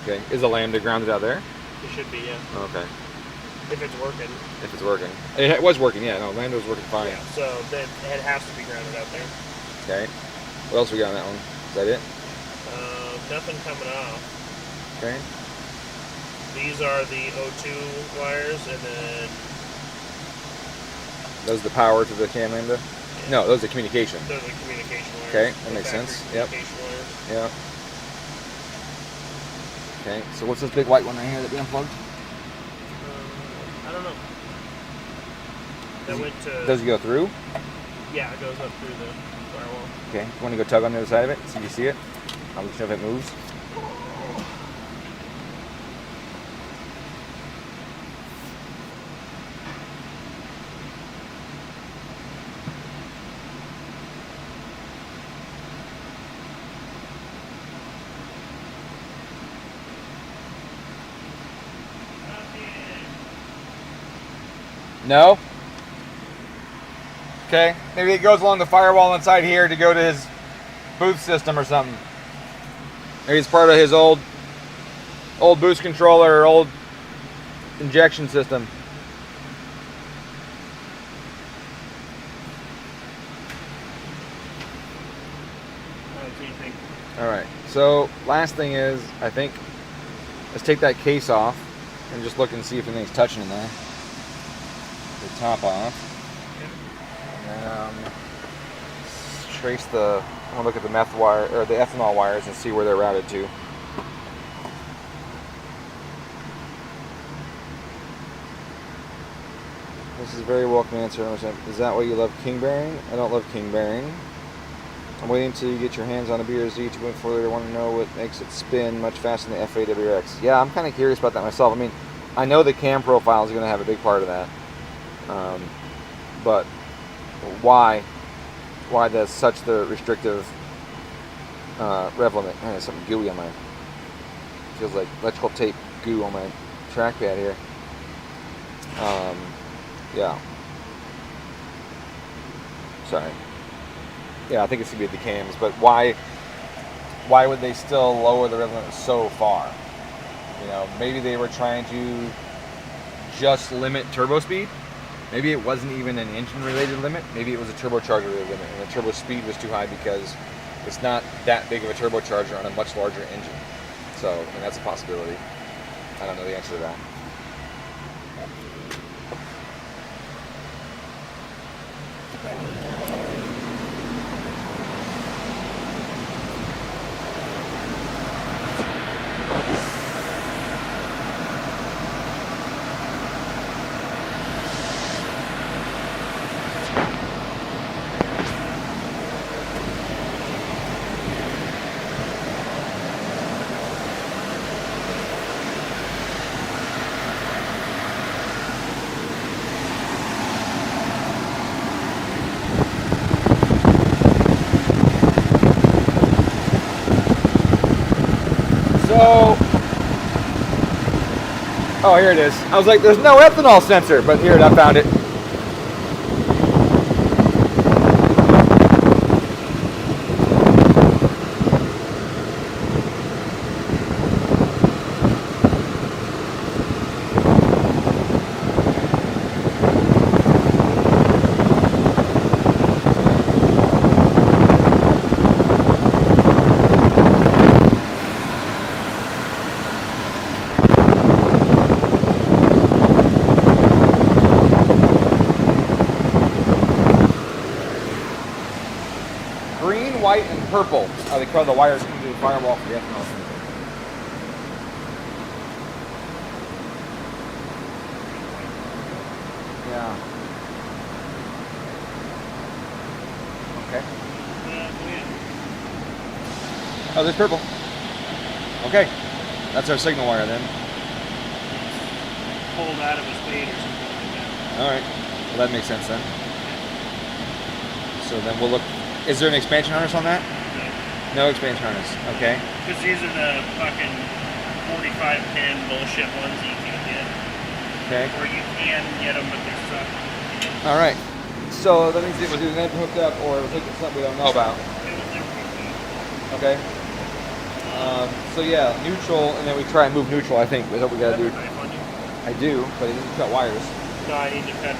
Okay, is the lambda grounded out there? It should be, yeah. Okay, If it's working. if it's working, it was working. Yeah, no, lambda was working fine. Yeah. So then it has to be grounded out there. Okay, what else we got on that one? Is that it? Nothing coming off. Okay, These are the O2 wires, and then those the power to the can lambda. yeah. No, those are communication. Those are communication wires. Okay, that The makes factory sense. Yep. communication wires. Yeah. Okay, so what's this big white one right here that we unplugged? I don't know. That went to... Does it go through? Yeah, it goes up through the firewall. Okay, you want to go tug on the other side of it? See if you see it? I'll let you know if it moves. No? Okay, maybe it goes along the firewall inside here to go to his boost system or something. Maybe it's part of his old boost controller or old injection system. Alright, so last thing is, I think, let's take that case off and just look and see if anything's touching in there. The top off. And trace the, I want to look at the meth wire, or the ethanol wires and see where they're routed to. This is a very welcome answer. Is that why you love King Bearing? I don't love King Bearing. I'm waiting until you get your hands on a BRZ 2.4 liter. I want to know what makes it spin much faster than the FAWX. Yeah, I'm kind of curious about that myself. I mean, I know the cam profile is going to have a big part of that. But why that's such the restrictive rev limit? Man, there's something gooey on my, feels like electrical tape goo on my trackpad here. Yeah. Sorry. Yeah, I think it's gonna be the cams, but why would they still lower the rev limit so far? You know, maybe they were trying to just limit turbo speed. Maybe it wasn't even an engine-related limit. Maybe it was a turbocharger-related limit, and the turbo speed was too high because it's not that big of a turbocharger on a much larger engine. So, I mean, that's a possibility. I don't know the answer to that. Oh, here it is. I was like, there's no ethanol sensor, but here, I found it. White and purple are the color the wires come to the firewall for the ethanol sensor. Yeah. Okay. Oh, there's purple. Okay. That's our signal wire then. Pulled out of his fade or something like that. Alright. Well, that makes sense then. So then we'll look. Is there an expansion harness on that? No expansion harness. Okay. Because these are the fucking 45-pin bullshit ones that you can't get. Okay. Or you can get them, but they suck. All right. So that means it was either never hooked up or it was hooked up to something we don't know about. It was never hooked up. Okay. So yeah, neutral, and then we try and move neutral. I think is what we gotta do. Knife on you? I do, but I need to cut wires. No, I need to cut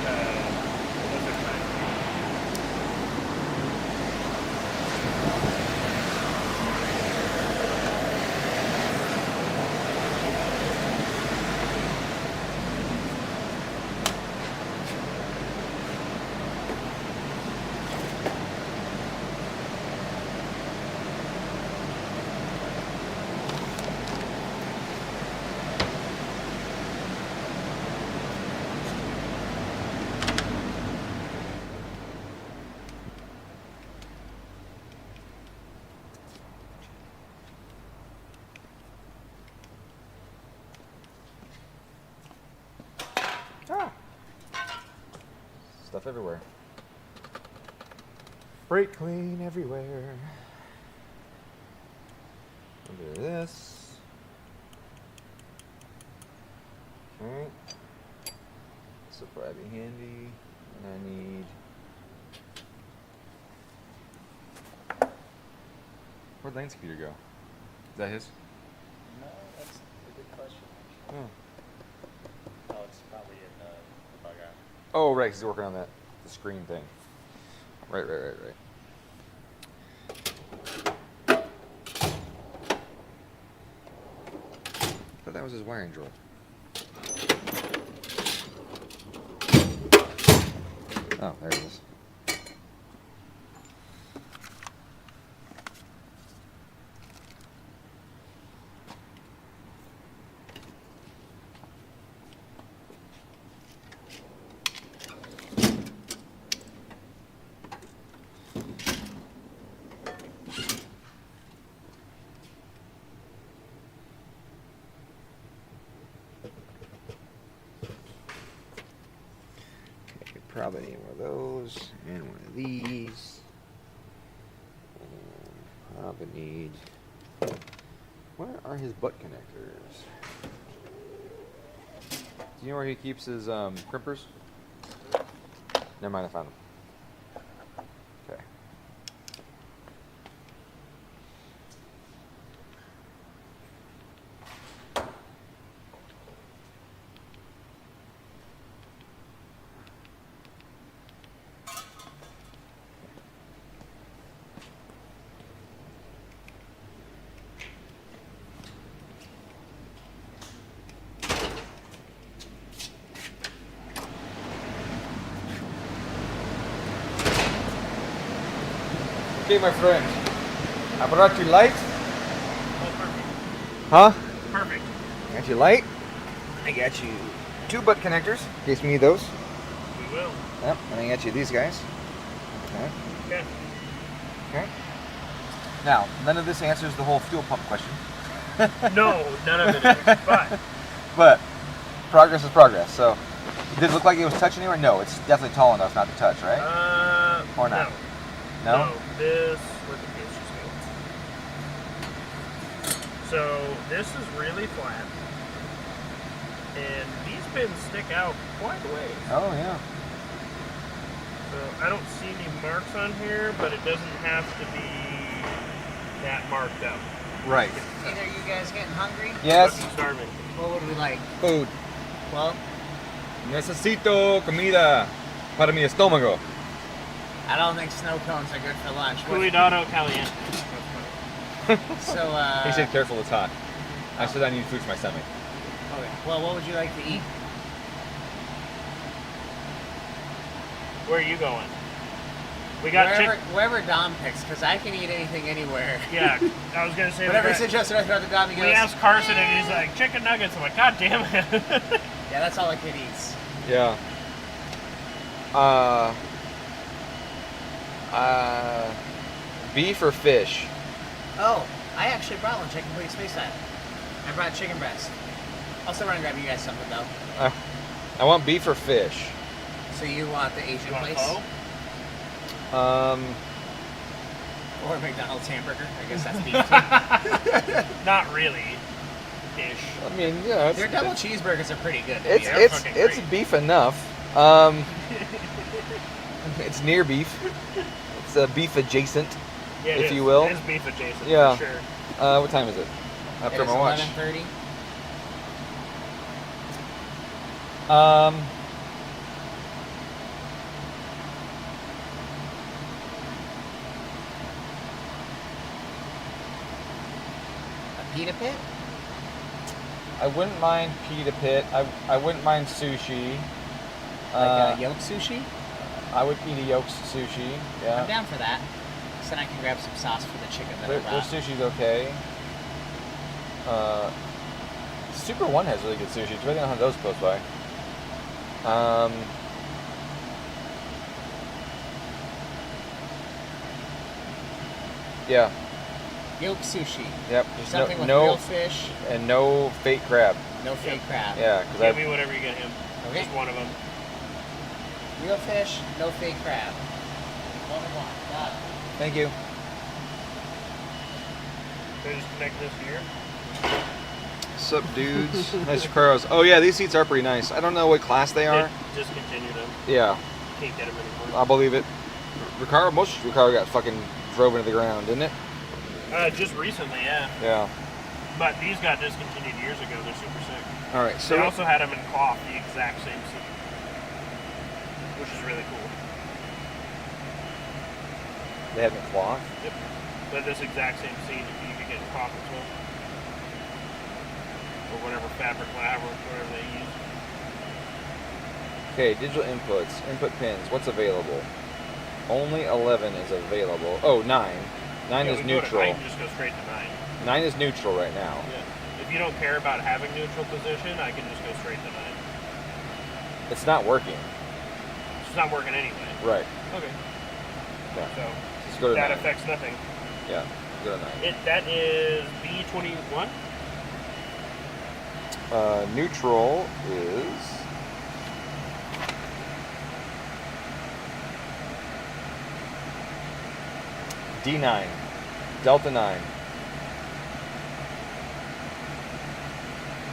Stuff everywhere. Brake clean everywhere. Look at this. Okay. This will probably be handy. And I need. Where'd Lane's computer go? Is that his? No, that's a good question. Oh. Oh, it's probably in the bug out. Oh, right, 'cause he's working on that the screen thing. Right. Thought that was his wiring drill. Oh, there it is. Probably need one of those and one of these. And probably need. Where are his butt connectors? Do you know where he keeps his crimpers? Never mind, I found them. Okay. Okay, my friend. I brought you light. Oh, perfect. Huh? Perfect. I got you light. I got you 2 butt connectors, in case we need those. We will. Yep, and I got you these guys. Okay. Okay. Okay. Now, none of this answers the whole fuel pump question. No, none of it is. But progress is progress. So, did it look like it was touching anywhere? No, it's definitely tall enough not to touch, right? Or not? No. This. Where the pins just go? So this is really flat, and these pins stick out quite a ways. Oh yeah. So I don't see any marks on here, but it doesn't have to be that marked up. Right. Either you guys getting hungry? Yes. I'm starving. What would we like? Food. Well, Necesito comida para mi estómago. I don't think snow cones are good for lunch. Cuidado caliente. So, He said careful, it's hot. I said I need food for my stomach. okay. Well, what would you like to eat? Where are you going? We got wherever Dom picks, because I can eat anything anywhere. Yeah, I was gonna say Whatever he suggested, I thought the Dom. He we goes, asked Carson and he's like, chicken nuggets. I'm like, God damn it. yeah, that's all a kid eats. Yeah. Beef or fish? Oh, I actually brought one chicken complete space time. I brought chicken breast. I'll still run and grab you guys something though. I want beef or fish. So you want the Asian You want place? pho? Or McDonald's hamburger? I guess that's beef too. Not really. Ish. I mean, yeah, Their double cheeseburgers are pretty good. it's beef enough. It's near beef. It's beef adjacent, Yeah, if you will. It is beef adjacent, Yeah. for sure. What time is it? It After is my watch. 11:30. A pita pit? I wouldn't mind pita pit. I wouldn't mind sushi. Like a yolk sushi? I would eat a yolk sushi. Yeah. I'm down for that. So then I can grab some sauce for the chicken that I Their brought. sushi's okay. Super One has really good sushi. It's really don't have those close by. Yeah. Yolk sushi. Yep. Just Something with no real fish. and no fake crab. No fake crab. Yeah, because Give me whatever you get him. Okay. Just one of them. Real fish, no fake crab. 1 and 1. Got it. Thank you. So just connect this here. Sup, dudes? Nice Caros. Oh yeah, these seats are pretty nice. I don't know what class they are. Discontinued them. Yeah, Can't get them anymore. I believe it. Recaro, most Recaro got fucking drove into the ground, didn't it? Just recently, yeah. Yeah. But these got discontinued years ago. They're super sick. All right, so They also had them in cloth, the exact same seat, which is really cool. they have it in cloth. Yep. But this exact same seat, you could get in cloth as well. Or whatever fabric lab or whatever they use. Okay, digital inputs, input pins. What's available? Only 11 is available. Oh, 9. 9 is neutral. I can just go straight to 9. 9 is neutral right now. Yeah. If you don't care about having neutral position, I can just go straight to 9. It's not working. It's not working anyway. Right. Okay. Yeah. So Let's go to that 9. affects nothing. Yeah. Go to 9. That is B21. Neutral is D9. Delta 9.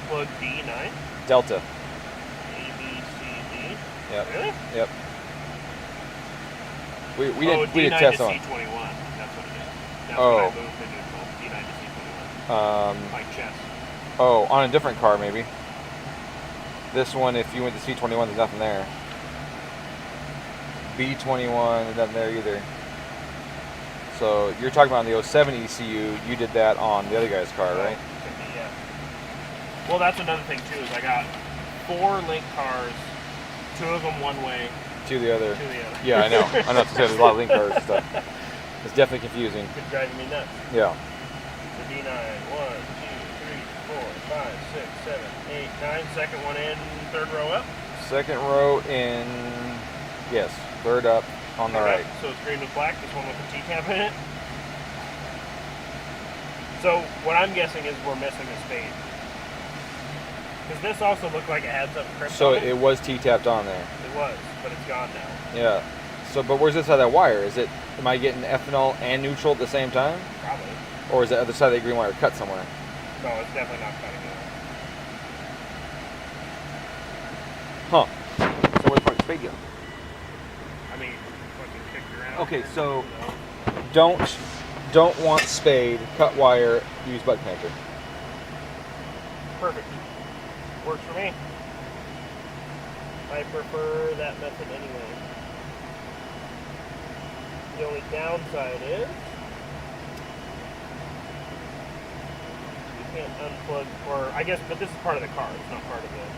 Plug D9. Delta. A, B, C, D. Yep. Really? Yep. We Oh, did we did D9 test to on. C21. That's what it is. That's Oh. what I moved to neutral. D9 to C21. Like chess. Oh, on a different car maybe. This one, if you went to C21, there's nothing there. B21, there's nothing there either. So you're talking about the 07 ECU. You did that on the other guy's car, right? Could be, yeah. Well, that's another thing too. Is I got 4 Link cars, 2 of them one way, To the other. to the other. Yeah, I know. I know. There's a lot of link cars and stuff. It's definitely confusing. It's driving me nuts. Yeah. The D9, 1, 2, 3, 4, 5, 6, 7, 8, 9. Second one in, third row up. Second row in. Yes. Third up on the Okay, right. So it's green with black. This one with the T-cap in it. So what I'm guessing is we're missing a spade. Because this also looked like it had something crimped So on it. it was T-tapped on there. It was, but it's gone now. Yeah. So, but where's this side of that wire? Is it? Am I getting ethanol and neutral at the same time, Probably. or is the other side of the green wire cut somewhere? No, it's definitely not cutting it. Huh. So where's part spade go? I mean, fucking kicked around. Okay, so You know? don't want spade, cut wire, use butt connector. Perfect. Works for me. I prefer that method anyway. The only downside is you can't unplug, or I guess, but this is part of the car. It's not part of it.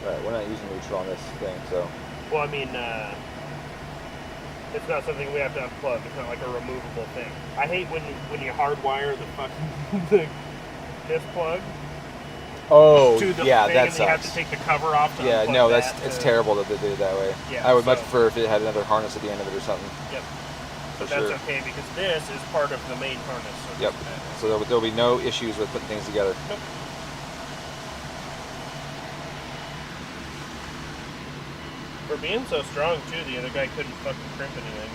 Right, we're not using neutral on this thing, so. Well, I mean, it's not something we have to unplug. It's not like a removable thing. I hate when you hardwire the fucking this plug Oh, to the yeah, thing, that and you have to sucks. take the cover off. To Yeah, unplug no, that it's to- terrible that they did it that way. Yeah, I would much so- prefer if it had another harness at the end of it or something. Yep. For But that's sure. okay because this is part of the main harness. So it Yep. doesn't matter. So there'll be no issues with putting things together. Nope. For being so strong too, the other guy couldn't fucking crimp anything.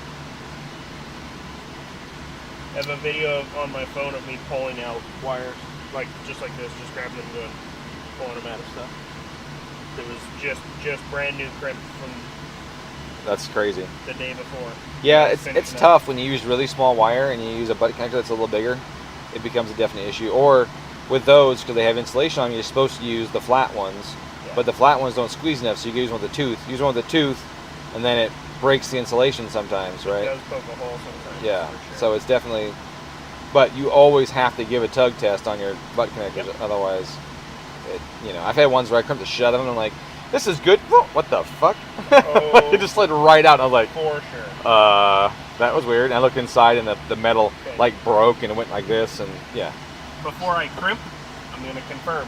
I have a video on my phone of me pulling out wires, like just like this, just grabbing them and going, pulling them out of stuff. It was just brand new crimp from That's crazy. the day before. Yeah, Just it's finishing up. tough when you use really small wire and you use a butt connector that's a little bigger. It becomes a definite issue. Or with those, because they have insulation on them, you're supposed to use the flat ones. Yeah. But the flat ones don't squeeze enough, so you can use one with the tooth. Use one with the tooth, and then it breaks the insulation sometimes, It right? does poke a hole sometimes. Yeah. for sure. So it's definitely. But you always have to give a tug test on your butt connectors, Yep. otherwise, I've had ones where I crimped the shit out of them, and I'm like, this is good. Whoa, what the fuck? Oh. It just slid right out. And I was like, For sure. that was weird. And I looked inside, and the metal Okay. like broke, and it went like this, and yeah. Before I crimp, I'm gonna confirm.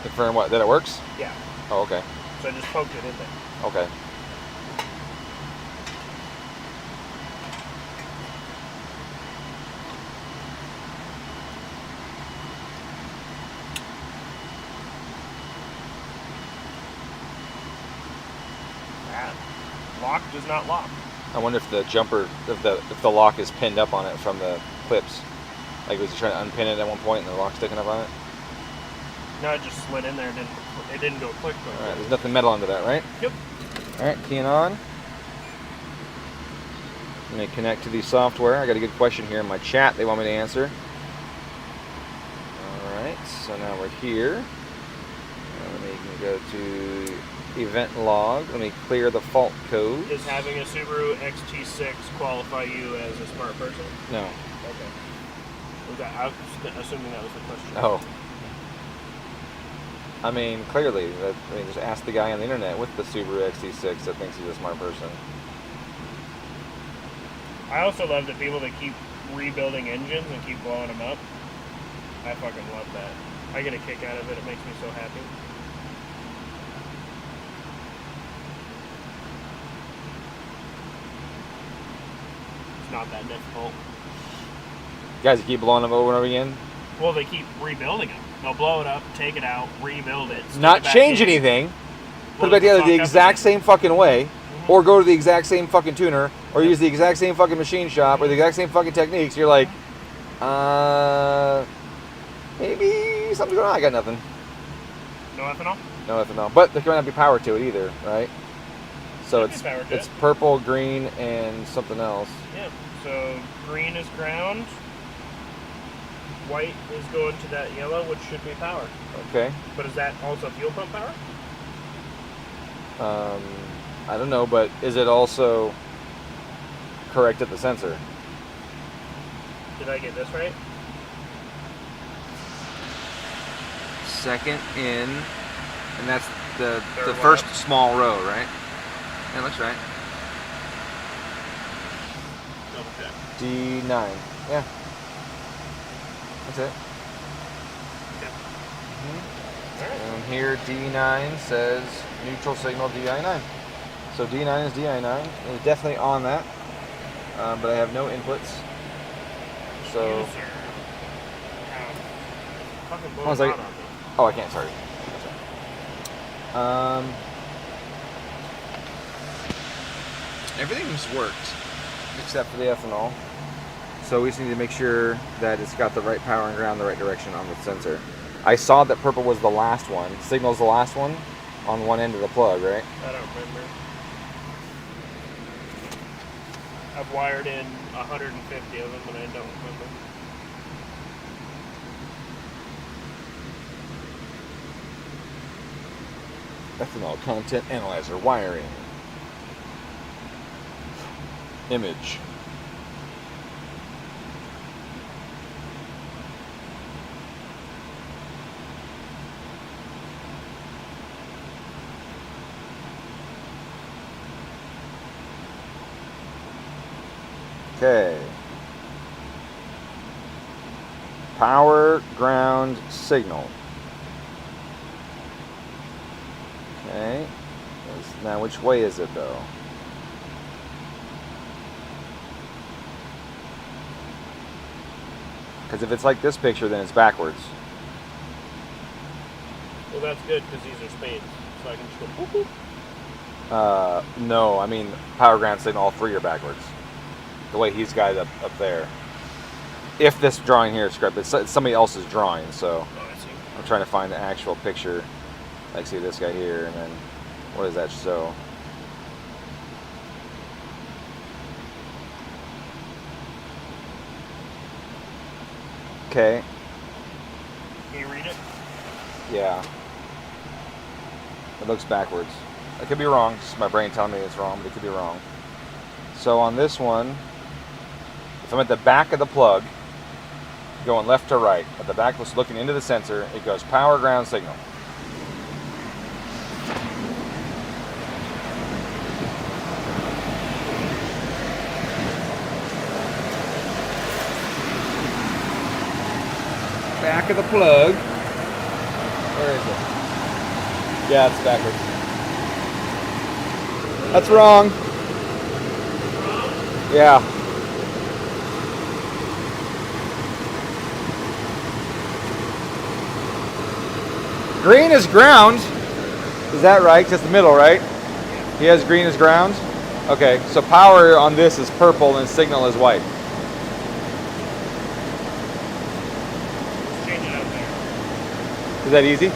Confirm what that it works. Yeah. Oh, okay. So I just poked it in there. Okay. Lock does not lock. I wonder if the jumper, if the lock is pinned up on it from the clips. Like, was he trying to unpin it at one point and the lock's sticking up on it? No, it just slid in there. It didn't go click. All right, there's nothing metal under that, right? Yep. All right, keying on. Let me connect to the software. I got a good question here in my chat they want me to answer. All right, so now we're here. Let me go to event log. Let me clear the fault code. Is having a Subaru XT6 qualify you as a smart person? No. Okay. I was assuming that was the question. Oh. I mean, clearly, just ask the guy on the internet with the Subaru XT6 that thinks he's a smart person. I also love the people that keep rebuilding engines and keep blowing them up. I fucking love that. I get a kick out of it. It makes me so happy. It's not that difficult. Guys keep blowing them over and over again? Well, they keep rebuilding them. They'll blow it up, take it out, rebuild it. Not change anything. Put it back together the exact same fucking way. Or go to the exact same fucking tuner, or use the exact same fucking machine shop, or the exact same fucking techniques. You're like, maybe something's going on. I got nothing. No ethanol? No ethanol. But there cannot be power to it either, right? So it's purple, green, and something else. Yeah. So green is ground. White is going to that yellow, which should be power. Okay. But is that also fuel pump power? I don't know, but is it also correct at the sensor? Did I get this right? Second in, and that's the Third first up. small row, right? Yeah, looks right. Double check. D9. Yeah. That's it. Okay. Mm-hmm. All right. And here D9 says neutral signal DI9. So D9 is DI9. It's definitely on that, but I have no inputs. So. User. Fucking blow Hold on a it second. out on me. Oh, I can't start it. Everything's worked except for the ethanol. So we just need to make sure that it's got the right power and ground the right direction on the sensor. I saw that purple was the last one. Signal's the last one on one end of the plug, right? I don't remember. I've wired in 150 of them and I don't remember. Ethanol content analyzer wiring. Image. Okay. Power ground signal. Okay. Now which way is it though? Because if it's like this picture, then it's backwards. Well, that's good because these are spades, so I can just go boop boop. No, I mean power ground signal, all three are backwards. The way he's got it up there. If this drawing here is correct, it's somebody else's drawing, so Oh, I see. I'm trying to find the actual picture. Like, see this guy here, and then what does that show? Okay, Can you read it? yeah. It looks backwards. I could be wrong. It's my brain telling me it's wrong, but it could be wrong. So on this one, if I'm at the back of the plug, going left to right, at the back, looking into the sensor, it goes power ground signal. Back of the plug. Where is it? Yeah, it's backwards. That's wrong. Yeah. Green is ground. Is that right? Just the middle, right? He has green as ground. Okay, so power on this is purple and signal is white. Let's change it up there. Is that easy?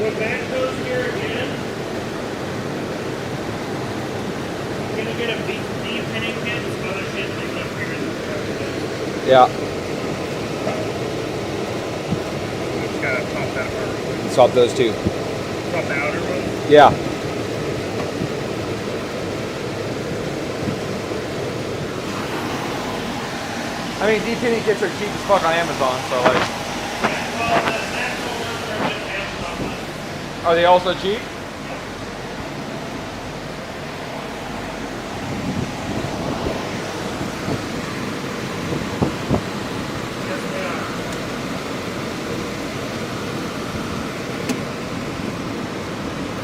When that goes here again, I'm gonna get a de-pinning kit and some other shit that I'm figuring out. Yeah. Just gotta pop that apart. Swap those two. Pop the outer one. Yeah. I mean, de-pinning kits are cheap as fuck on Amazon, so like. Well, the national ones are just Amazon ones. Are they also cheap? Yes, they are.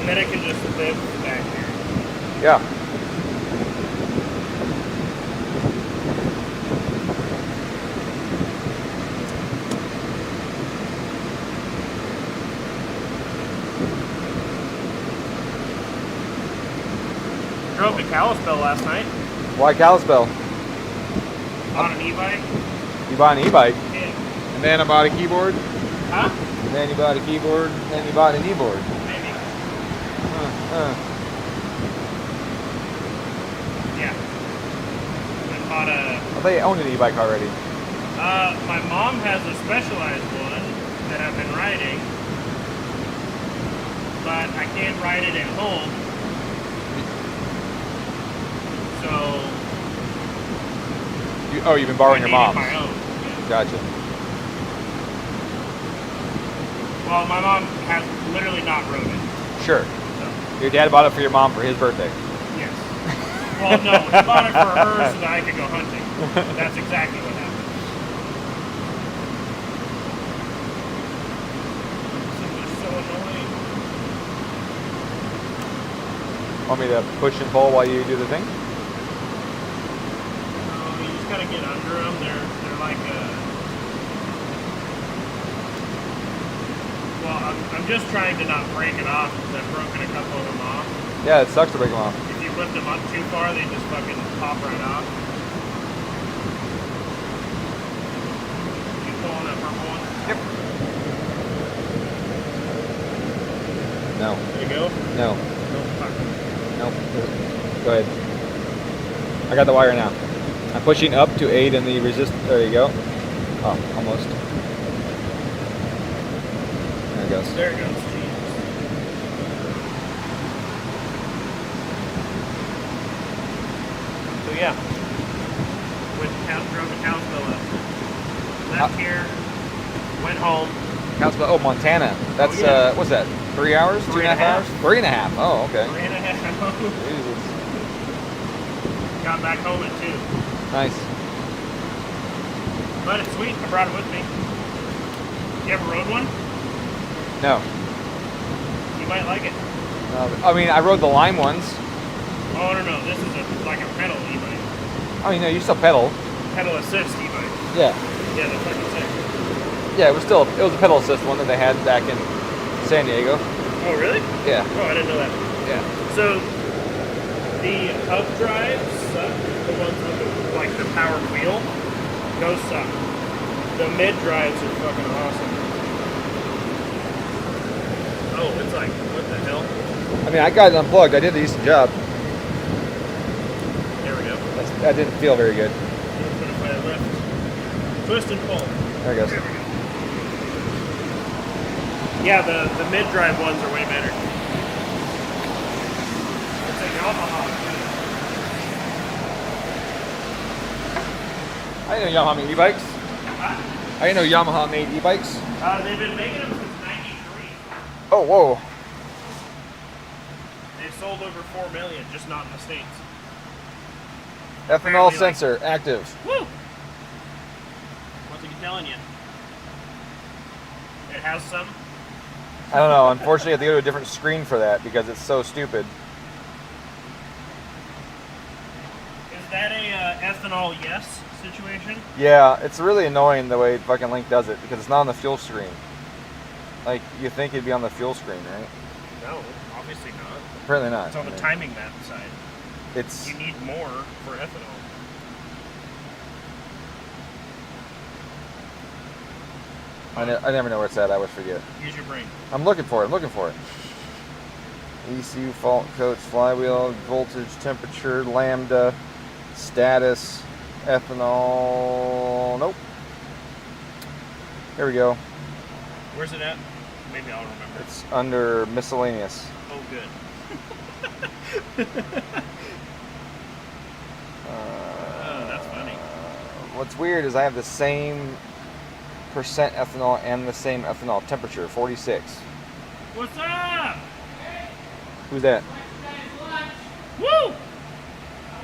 And then I can just live back here. Yeah. Drove to Kalispell last night Why Kalispell? on an e-bike. You bought an e-bike, Yeah. and then I bought a keyboard, Huh? and then you bought a keyboard, and then you bought an e-board. Maybe. Yeah. I bought a. I thought you owned an e-bike already. My mom has a specialized one that I've been riding, but I can't ride it at home. So You've been borrowing I your needed mom's. my own. Yeah. Gotcha. Well, my mom has literally not rode it. Sure. So, Your dad bought it for your mom for his birthday. yes. Well, no, he bought it for her so that I could go hunting. That's exactly what happened. This is so annoying. Want me to push and pull while you do the thing? You just gotta get under them. They're like well, I'm just trying to not break it off because I've broken a couple of them off. Yeah, it sucks to break them off. If you lift them up too far, they just fucking pop right off. You pulling that purple one? Yep. No. There you go. No. No, fuck. Nope. Go ahead. I got the wire now. I'm pushing up to aid in the resist. There you go. Oh, almost. There it goes. There it goes. Jesus. So yeah, drove to Kalispell left here, went home. Kalispell, oh, Montana. That's, Oh, yeah. what's that? 3 hours? 2.5 hours? 3.5. Oh, okay. 3.5 hours. Jesus. Got back home at 2. Nice. But it's sweet. I brought it with me. You ever rode one? No. You might like it. I mean, I rode the Lime ones. Oh no, this is like a pedal e-bike. Oh, you know, you still pedal. Pedal assist e-bike. Yeah. Yeah, they're fucking sick. Yeah, it was a pedal assist one that they had back in San Diego. Oh really? Yeah. Oh, I didn't know that. Yeah. So the hub drives suck. The ones with the powered wheel, those suck. The mid drives are fucking awesome. Oh, it's like, what the hell? I mean, I got it unplugged. I did a decent job. There we go. That didn't feel very good. What if I lift? Twist and pull. There it goes. There we go. Yeah, the mid drive ones are way better. It's a Yamaha. I didn't know Yamaha made e-bikes. I didn't know Yamaha made e-bikes. They've been making them since '93. Oh, whoa. They've sold over 4 million, just not in the States. Ethanol Apparently, sensor active. Woo! What's he telling you? It has some. I don't know. Unfortunately, I have to go to a different screen for that because it's so stupid. Is that a ethanol yes situation? Yeah, it's really annoying the way fucking Link does it because it's not on the fuel screen. Like, you think it'd be on the fuel screen, right? No, obviously not. Apparently not. It's on the timing map side. It's... You need more for ethanol. I never know where it's at. I always forget. Use your brain. I'm looking for it. ECU, fault codes, flywheel, voltage, temperature, lambda, status, ethanol. Nope. Here we go. Where's it at? Maybe I'll remember. It's under miscellaneous. Oh, good. Oh, that's funny. What's weird is I have the same percent ethanol and the same ethanol temperature, 46. What's up? Who's that? Woo! I would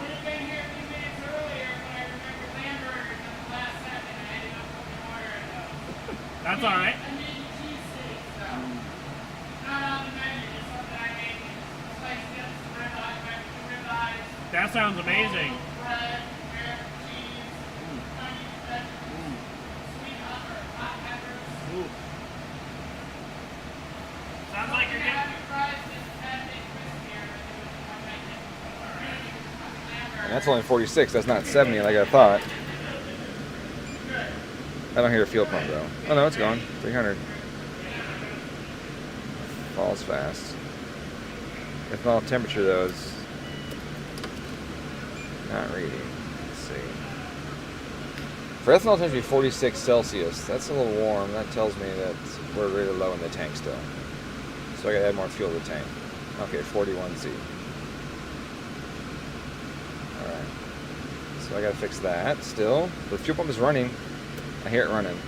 have been here a few minutes earlier, but I remembered hamburgers in the last second and I ended up fucking ordering those. That's alright. I made the cheese sticks, though. Not on the menu, just something I made. Sliced dips, ribeyes. That sounds amazing. Bread, cheese, onions, vegetables, sweet hot peppers. Ooh. Sounds like you're getting... And that's only 46. That's not 70 like I thought. I don't hear a fuel pump though. Oh no, it's gone. 300. Falls fast. Ethanol temperature though is not reading. Let's see. For ethanol temperature to be 46 Celsius, that's a little warm. That tells me that we're really low in the tank still. So I gotta add more fuel to the tank. Okay, 41Z. Alright. So I gotta fix that still. The fuel pump is running. I hear it running.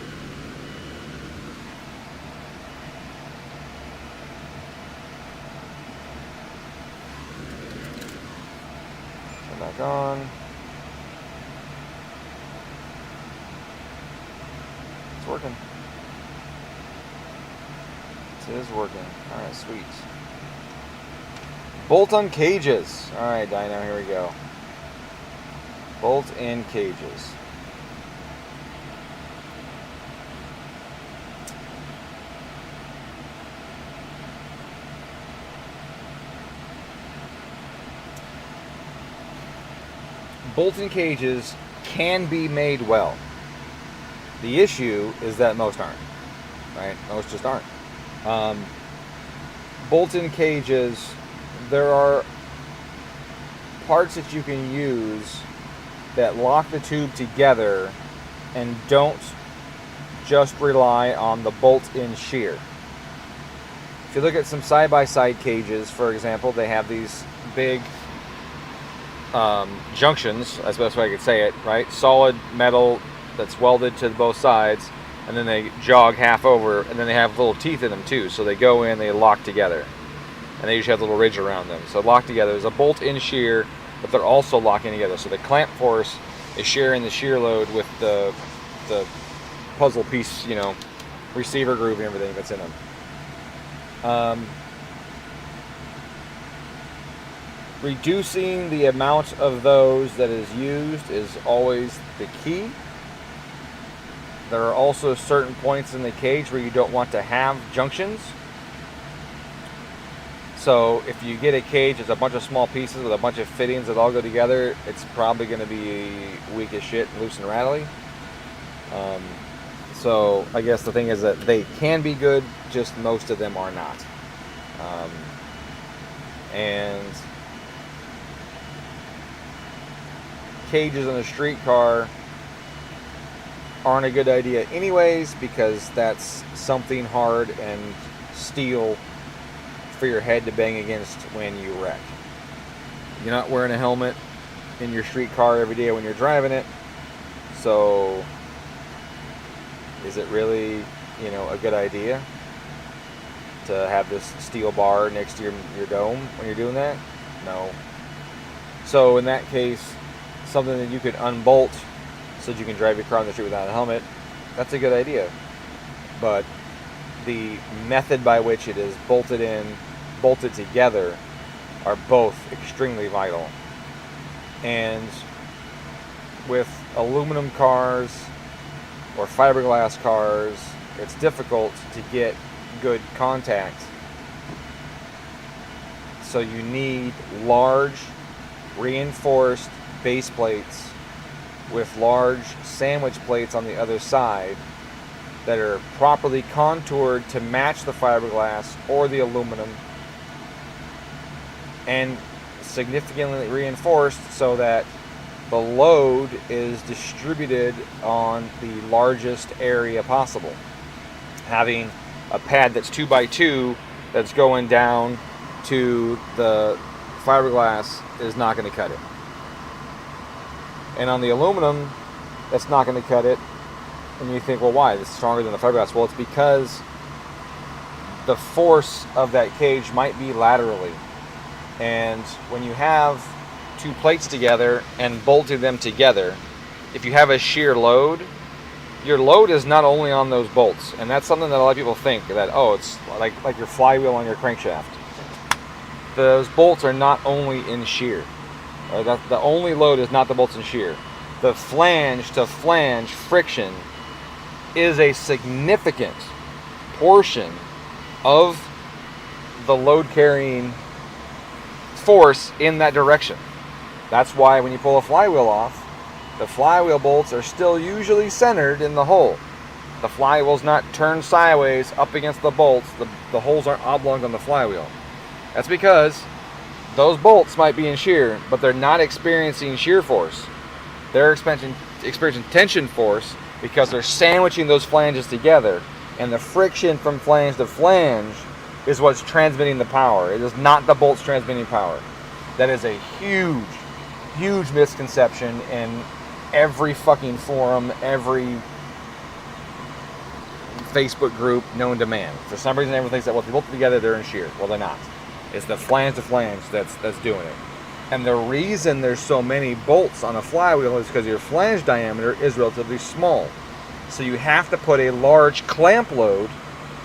Turn back on. It's working. It is working. Alright, sweet. Bolt-on cages. Alright, Dyno, here we go. Bolt-in cages. Bolt-in cages can be made well. The issue is that most aren't. Right? Most just aren't. Bolt-in cages, there are parts that you can use that lock the tube together and don't just rely on the bolt-in shear. If you look at some side-by-side cages, for example, they have these big junctions, that's the best way I could say it, right? Solid metal that's welded to both sides, and then they jog half over, and then they have little teeth in them too, so they go in, they lock together, and they usually have a little ridge around them. So lock together. There's a bolt-in shear, but they're also locking together. So the clamp force is sharing the shear load with the puzzle piece, you know, receiver groove and everything that's in them. Reducing the amount of those that is used is always the key. There are also certain points in the cage where you don't want to have junctions. So if you get a cage that's a bunch of small pieces with a bunch of fittings that all go together, it's probably going to be weak as shit, loose and rattly. So I guess the thing is that they can be good, just most of them are not. And cages on a streetcar aren't a good idea anyways, because that's something hard and steel for your head to bang against when you wreck. You're not wearing a helmet in your streetcar every day when you're driving it, so is it really, you know, a good idea to have this steel bar next to your dome when you're doing that? No. So in that case, something that you could unbolt so that you can drive your car on the street without a helmet, that's a good idea. But the method by which it is bolted together are both extremely vital. And with aluminum cars or fiberglass cars, it's difficult to get good contact. So you need large reinforced base plates with large sandwich plates on the other side that are properly contoured to match the fiberglass or the aluminum, and significantly reinforced so that the load is distributed on the largest area possible. Having a pad that's 2x2 that's going down to the fiberglass is not going to cut it. And on the aluminum, that's not going to cut it. And you think, well, why? It's stronger than the fiberglass. Well, it's because the force of that cage might be laterally. And when you have two plates together and bolted them together, if you have a shear load, your load is not only on those bolts. And that's something that a lot of people think, that, oh, it's like your flywheel on your crankshaft. Those bolts are not only in shear. Or the only load is not the bolts in shear. The flange to flange friction is a significant portion of the load carrying force in that direction. That's why when you pull a flywheel off, the flywheel bolts are still usually centered in the hole. The flywheel's not turned sideways up against the bolts. The holes aren't oblong on the flywheel. That's because those bolts might be in shear, but they're not experiencing shear force. They're experiencing tension force because they're sandwiching those flanges together, and the friction from flange to flange is what's transmitting the power. It is not the bolts transmitting power. That is a huge, huge misconception in every fucking forum, every Facebook group known to man. For some reason, everyone thinks that, well, if they bolt together, they're in shear. Well, they're not. It's the flange to flange that's doing it. And the reason there's so many bolts on a flywheel is because your flange diameter is relatively small. So you have to put a large clamp load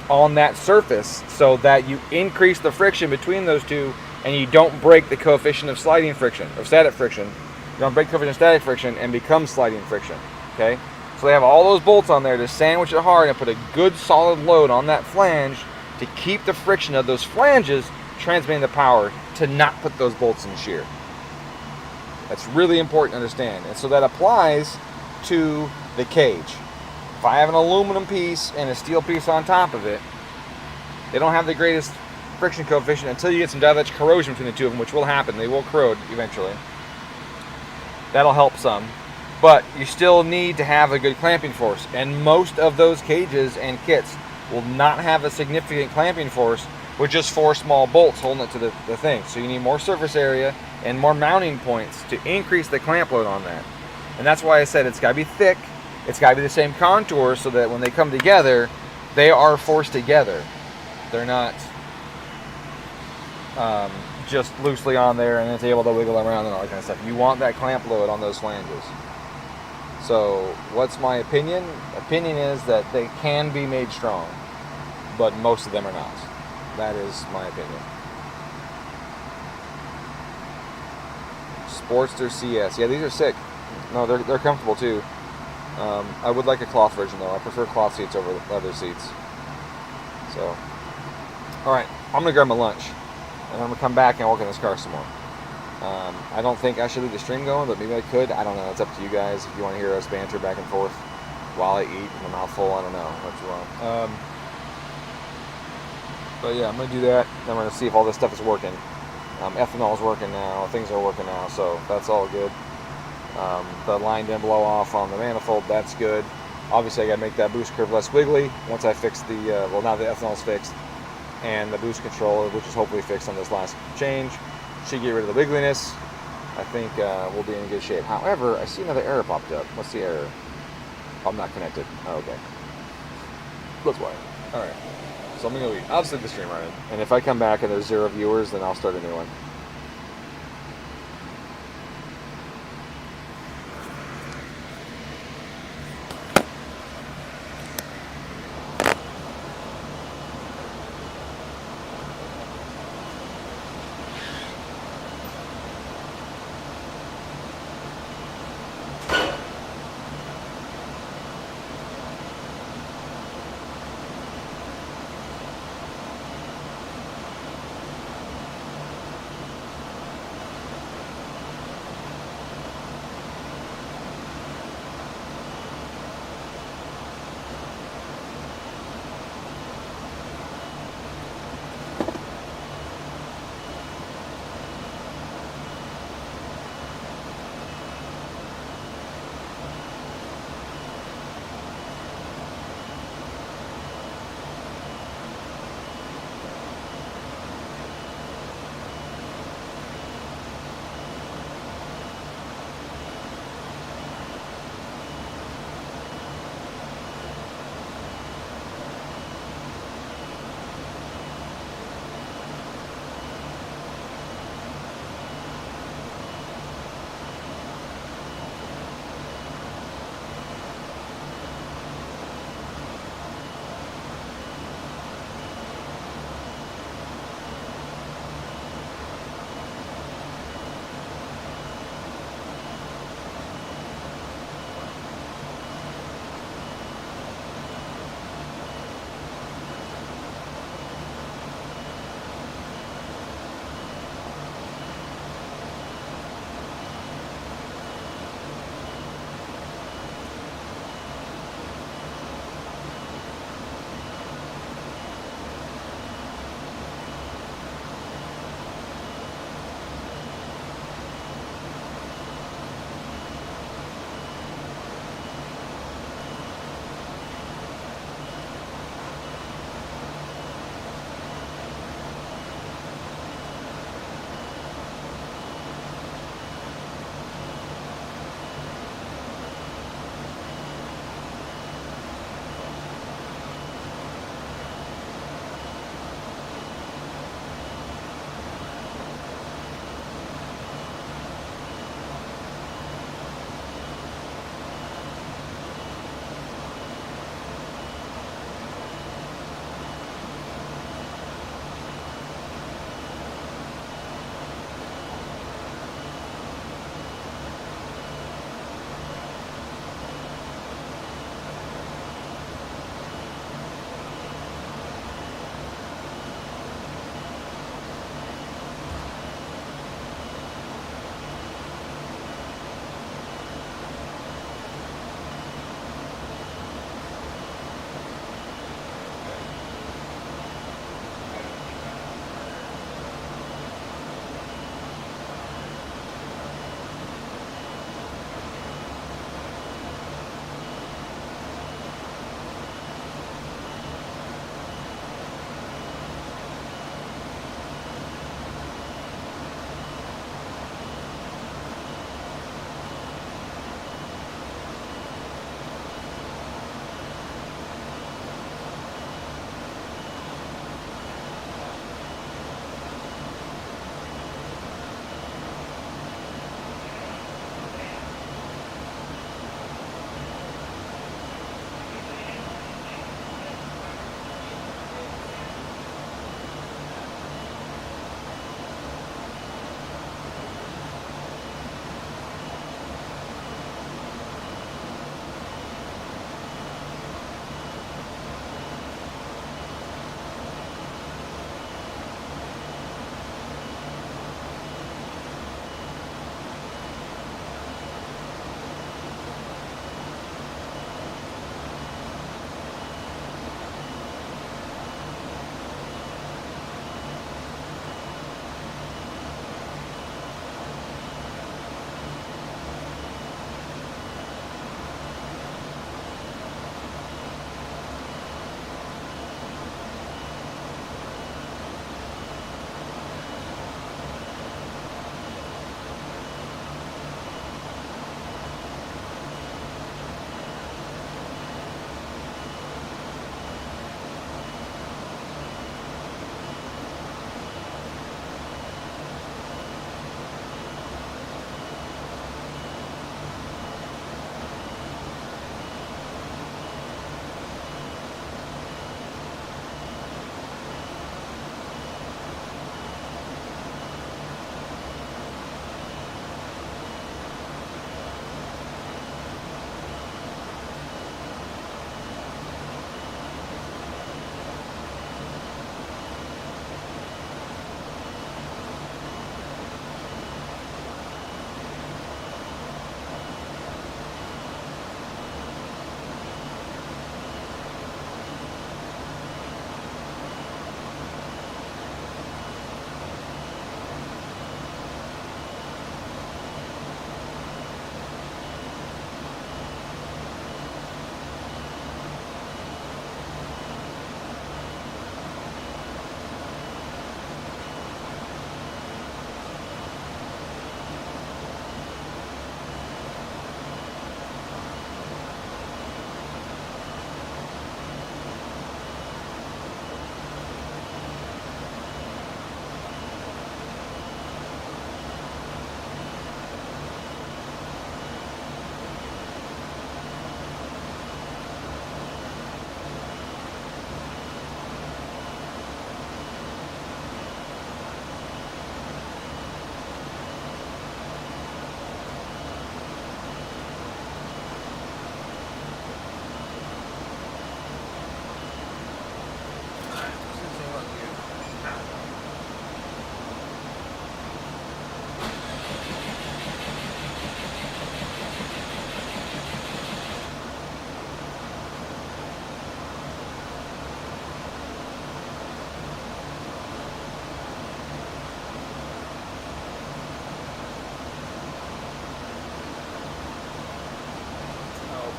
on that surface so that you increase the friction between those two and you don't break the coefficient of sliding friction, or static friction. You don't break the coefficient of static friction and become sliding friction, okay? So they have all those bolts on there to sandwich it hard and put a good solid load on that flange to keep the friction of those flanges transmitting the power to not put those bolts in shear. That's really important to understand. And so that applies to the cage. If I have an aluminum piece and a steel piece on top of it, they don't have the greatest friction coefficient until you get some dielectric corrosion between the two of them, which will happen. They will corrode eventually. That'll help some. But you still need to have a good clamping force. And most of those cages and kits will not have a significant clamping force with just 4 small bolts holding it to the thing. So you need more surface area and more mounting points to increase the clamp load on that. And that's why I said it's got to be thick. It's got to be the same contour so that when they come together, they are forced together. They're not just loosely on there and it's able to wiggle around and all that kind of stuff. You want that clamp load on those flanges. So what's my opinion? Opinion is that they can be made strong, but most of them are not. That is my opinion. Sportster CS. Yeah, these are sick. No, they're comfortable too. I would like a cloth version though. I prefer cloth seats over leather seats. So, alright, I'm gonna grab my lunch. And I'm gonna come back and work on this car some more. I don't think I should leave the stream going, but maybe I could. I don't know. It's up to you guys if you want to hear us banter back and forth while I eat and I'm mouthful. I don't know what you want. But yeah, I'm gonna do that. Then we're gonna see if all this stuff is working. Ethanol is working now. Things are working now, so that's all good. The line didn't blow off on the manifold. That's good. Obviously, I gotta make that boost curve less wiggly once I fix the. Well, now the ethanol's fixed, and the boost control, which is hopefully fixed on this last change, should get rid of the wiggliness. I think we'll be in good shape. However, I see another error popped up. What's the error? I'm not connected. Oh, okay. That's why. All right. So I'm gonna go eat. I'll just leave the stream running, and if I come back and there's 0 viewers, then I'll start a new one.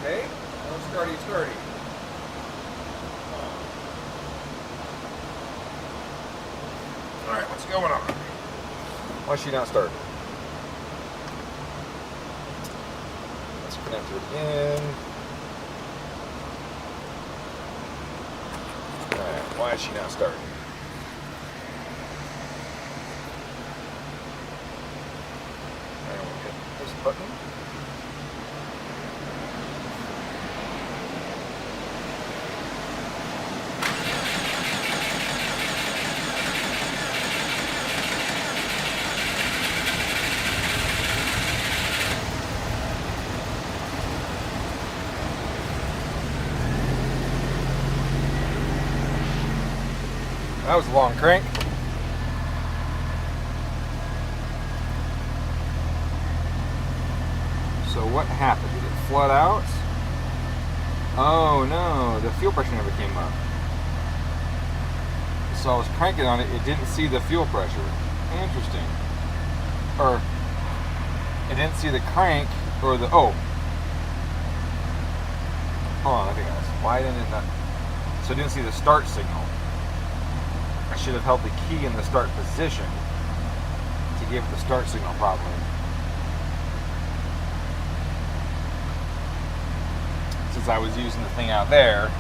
Okay, no starty. Alright, what's going on? Why is she not starting? Let's connect her again. Alright, why is she not starting? I don't hit this button. That was a long crank. So what happened? Did it flood out? Oh no, the fuel pressure never came up. So I was cranking on it, it didn't see the fuel pressure. Interesting. Or, it didn't see the crank, or the, oh. Hold on, I think that's, why didn't it not? So it didn't see the start signal. I should have held the key in the start position to give the start signal properly. Since I was using the thing out there,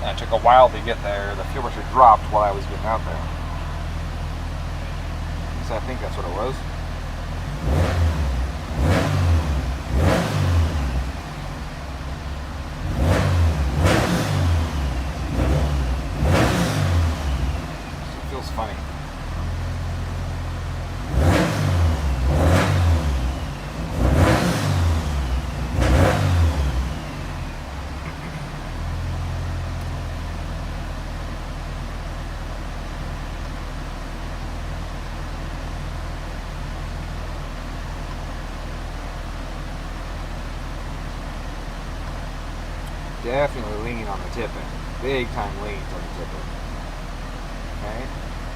and it took a while to get there, the fuel pressure dropped while I was getting out there. So I think that's what it was. Funny. Definitely leaning on the tipping. Big time leans on the tipping. Okay.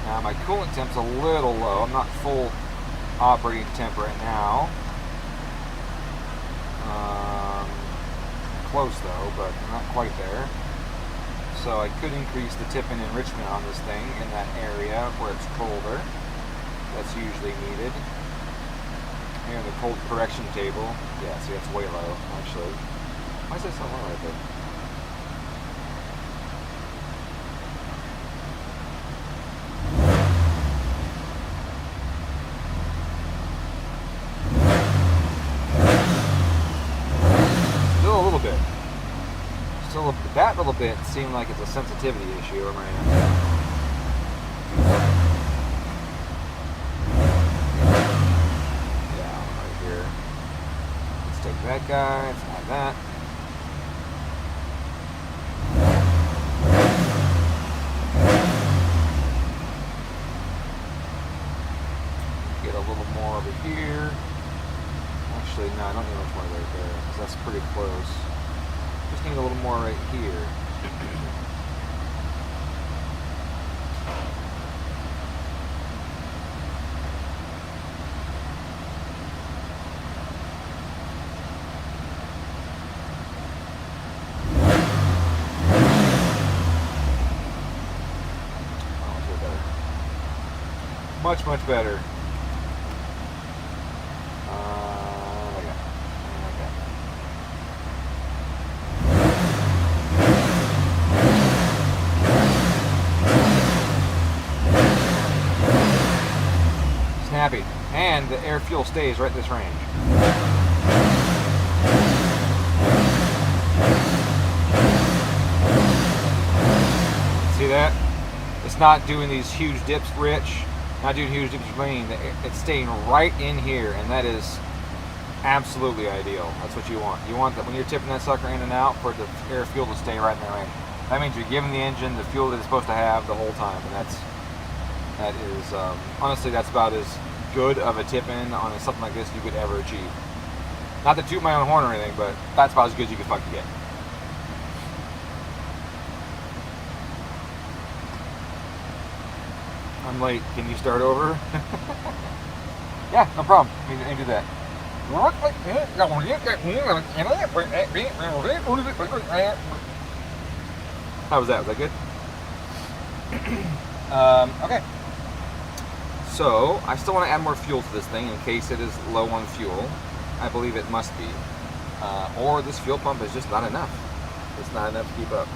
Now my coolant temp's a little low. I'm not full operating temp right now. Close though, but not quite there. So I could increase the tip and enrichment on this thing in that area where it's colder. That's usually needed. Here in the cold correction table. Yeah, see that's way low actually. Why is that so low right there? That little bit seemed like it's a sensitivity issue. Am I? Yeah, right here. Let's take that guy. Let's add that. Get a little more over here. Actually, no, I don't need much more right there because that's pretty close. Just need a little more right here. Much, much better. Snappy. And the air fuel stays right in this range. See that? It's not doing these huge dips rich. Not doing huge dips green. It's staying right in here, and that is absolutely ideal. That's what you want. You want that when you're tipping that sucker in and out for the air fuel to stay right in there. That means you're giving the engine the fuel that it's supposed to have the whole time, and that is honestly that's about as good of a tip-in on something like this you could ever achieve. Not to toot my own horn or anything, but that's about as good as you could fucking get. I'm late. Can you start over? Yeah, no problem. Let me do that. How was that? Was that good? Okay. So, I still want to add more fuel to this thing in case it is low on fuel. I believe it must be. Or this fuel pump is just not enough. It's not enough to keep up.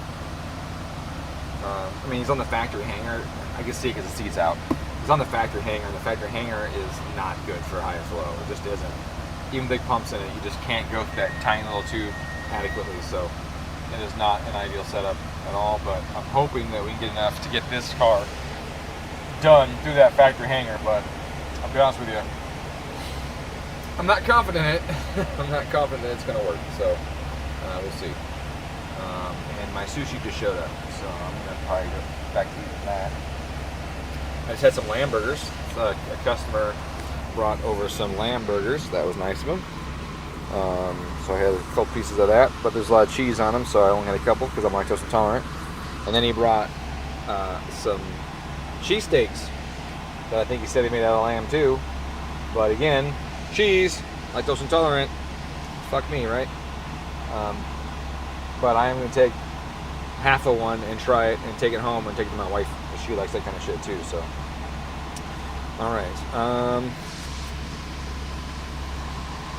I mean, he's on the factory hanger. I can see it because the seat's out. He's on the factory hanger, and the factory hanger is not good for high flow. It just isn't. Even big pumps in it, you just can't go through that tiny little tube adequately. So it is not an ideal setup at all, but I'm hoping that we can get enough to get this car done through that factory hanger. But I'll be honest with you, I'm not confident in it. I'm not confident that it's going to work, so we'll see. And my sushi just showed up, so I'm going to probably go back to eating that. I just had some lamb burgers. A customer brought over some lamb burgers. That was nice of him. So I had a couple pieces of that, but there's a lot of cheese on them, so I only had a couple because I'm lactose intolerant. And then he brought some cheesesteaks that I think he said he made out of lamb too. But again, cheese, lactose intolerant. Fuck me, right? But I am going to take half of one and try it and take it home and take it to my wife. She likes that kind of shit too, so. Alright.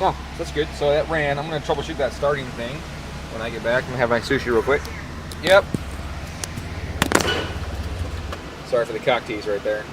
Yeah, that's good. So that ran. I'm going to troubleshoot that starting thing when I get back. I'm going to have my sushi real quick. Yep. Sorry for the cock tease right there.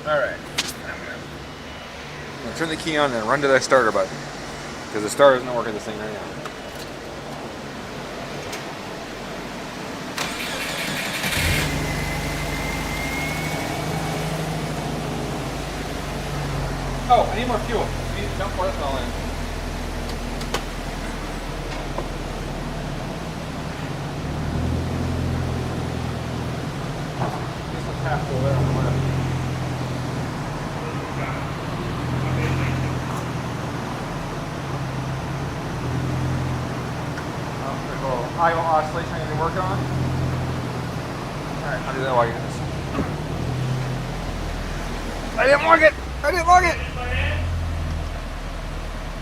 Alright. I'm gonna turn the key on and run to that starter button. Because the starter isn't working this thing right now. Oh, I need more fuel. We need to dump more ethanol in. This is half full there on the left. Idle oscillation I need to work on. Alright, I'll do that while you're doing this. I didn't lock it! I didn't lock it!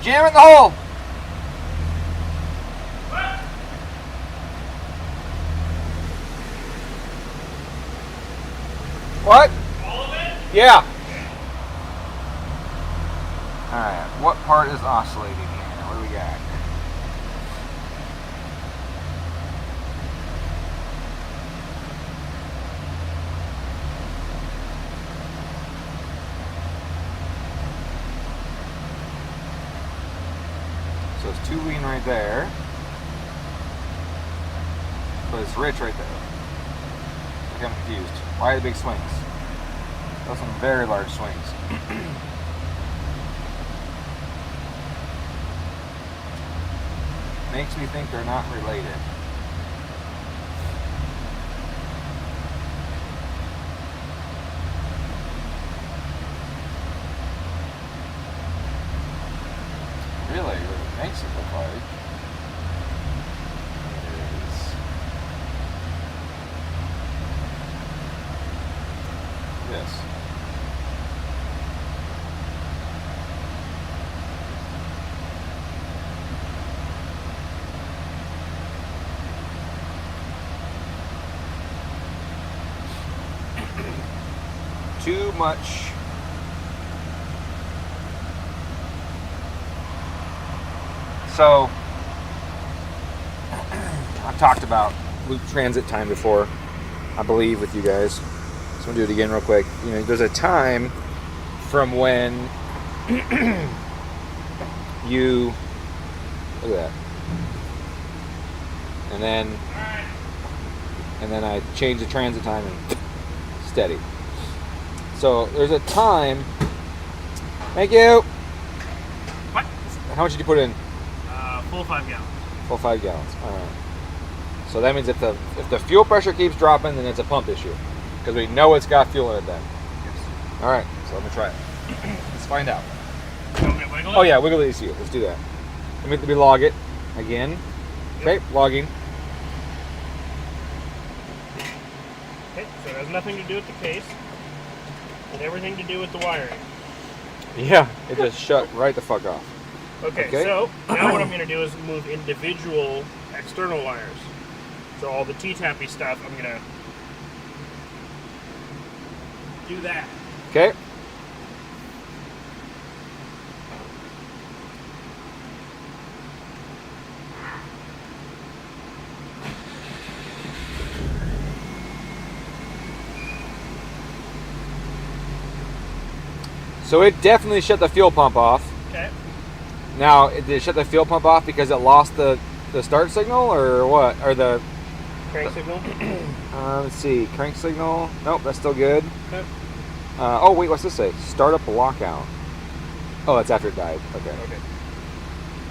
Jam it in the hole! What? All of it? Yeah. Alright, what part is oscillating here? What do we got? So it's 2 lean right there. But it's rich right there. Okay, I'm confused. Why the big swings? Those are some very large swings. Makes me think they're not related. Really, what it makes it look like is this. Too much. So, I've talked about loop transit time before, I believe, with you guys. So I'm gonna do it again real quick. You know, there's a time from when you look at that, and then I change the transit time and steady. So there's a time. Thank you. What? How much did you put in? Full 5 gallons. Full 5 gallons. All right. So that means if the fuel pressure keeps dropping, then it's a pump issue, because we know it's got fuel in it then. Yes. All right. So let me try it. Let's find out. You want me to wiggle it? Oh yeah, wiggle the ECU. Let's do that. Let me log it again. Okay, Yep. logging. Okay, so it has nothing to do with the case, and everything to do with the wiring. Yeah, it just shut right the fuck off. Okay, Okay. so now what I'm going to do is move individual external wires. So all the T-tappy stuff, I'm going to do that. Okay. So it definitely shut the fuel pump off. Okay. Now, did it shut the fuel pump off because it lost the start signal, or what? Or the Crank signal. let's see, crank signal. Nope, that's still good. Okay. Oh wait, what's this say? Startup lockout. Oh, that's after it died. Okay. Okay.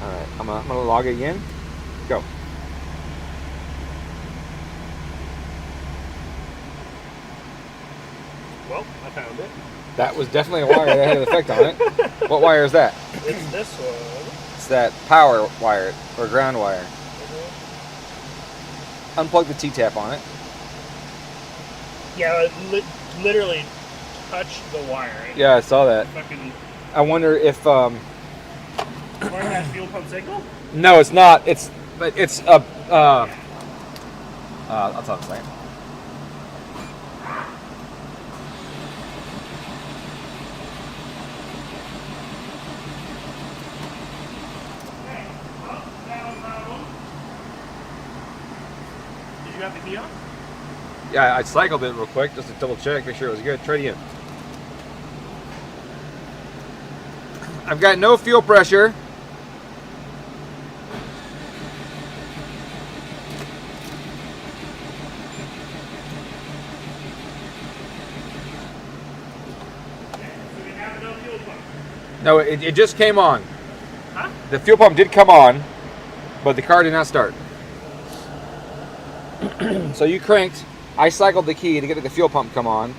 All right, I'm gonna log it again. Go. Well, I found it. That was definitely a wire that had an effect on it. What wire is that? It's this one. It's that power wire or ground wire. Unplug the T-tap on it. Yeah, it literally touched the wire. Yeah, I saw that. Fucking. I wonder if Wire has fuel pump signal? no, it's not. It's a I'll tell you in a second. Did you have the key on? Yeah, I cycled it real quick just to double check, make sure it was good. Try it again. I've got no fuel pressure. So we have no fuel pump. No, it just came on. Huh? The fuel pump did come on, but the car did not start. So you cranked. I cycled the key to get the fuel pump come on.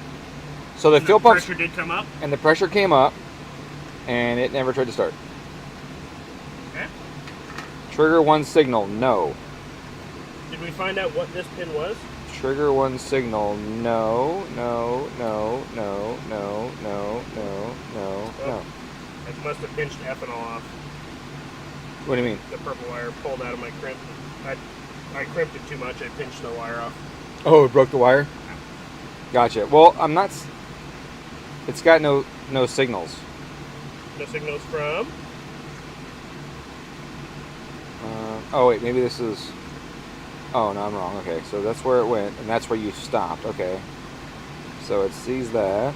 So the fuel pump pressure did come up. and the pressure came up, and it never tried to start. Okay. Trigger 1 signal, no. Did we find out what this pin was? Trigger 1 signal, no, no, no, no, no, no, no, no, no. I must have pinched ethanol off. What do you mean? The purple wire pulled out of my crimp. I crimped it too much. I pinched the wire off. Oh, it broke the wire? Gotcha. Well, I'm not... It's got no signals. No signals from? Oh, wait, maybe this is... Oh, no, I'm wrong. Okay, so that's where it went, and that's where you stopped. Okay. So it sees that.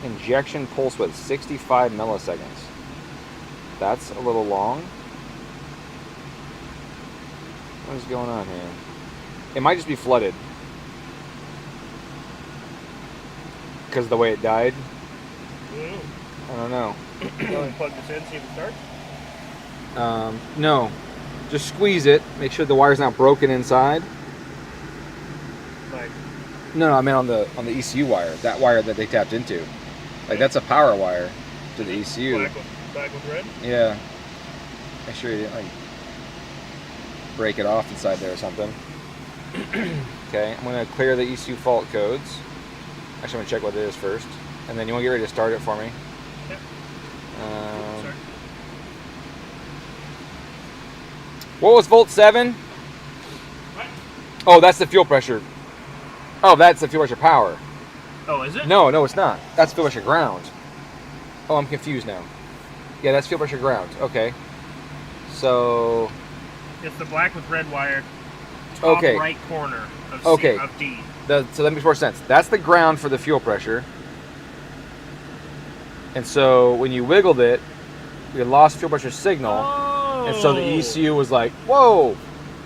Injection pulse width, 65 milliseconds. That's a little long. What is going on here? It might just be flooded. Because of the way it died. I don't know. You want to plug this in, see if it starts? No. Just squeeze it. Make sure the wire's not broken inside. Like, No, I meant on the ECU wire. That wire that they tapped into. Like, that's a power wire to the ECU. black with red? Yeah. Make sure you didn't, like, break it off inside there or something. Okay, I'm going to clear the ECU fault codes. Actually, I'm going to check what it is first. And then you want to get ready to start it for me? Yep. Um, what was volt 7? What? Oh, that's the fuel pressure. Oh, that's the fuel pressure power. Oh, is it? No, it's not. That's fuel pressure ground. Oh, I'm confused now. Yeah, that's fuel pressure ground. Okay. So... It's the black with red wire, top Okay. right corner of, Okay. of D. So that makes more sense. That's the ground for the fuel pressure. And so when you wiggled it, we lost fuel pressure signal. Oh. And so the ECU was like, whoa!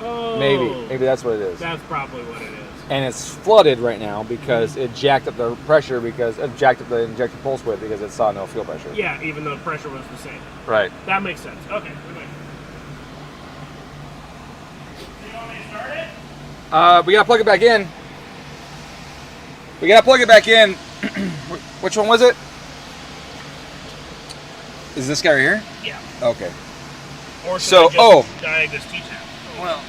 Oh. Maybe that's what it is. That's probably what it is. And it's flooded right now because it jacked up the pressure because it jacked up the injection pulse width because it saw no fuel pressure. Yeah, even though the pressure was the same. Right. That makes sense. Okay. We're good. You want me to start it? We gotta plug it back in. We gotta plug it back in. Which one was it? Is this guy right here? Yeah. Okay. Or should So, I just diag this T-tap? Well,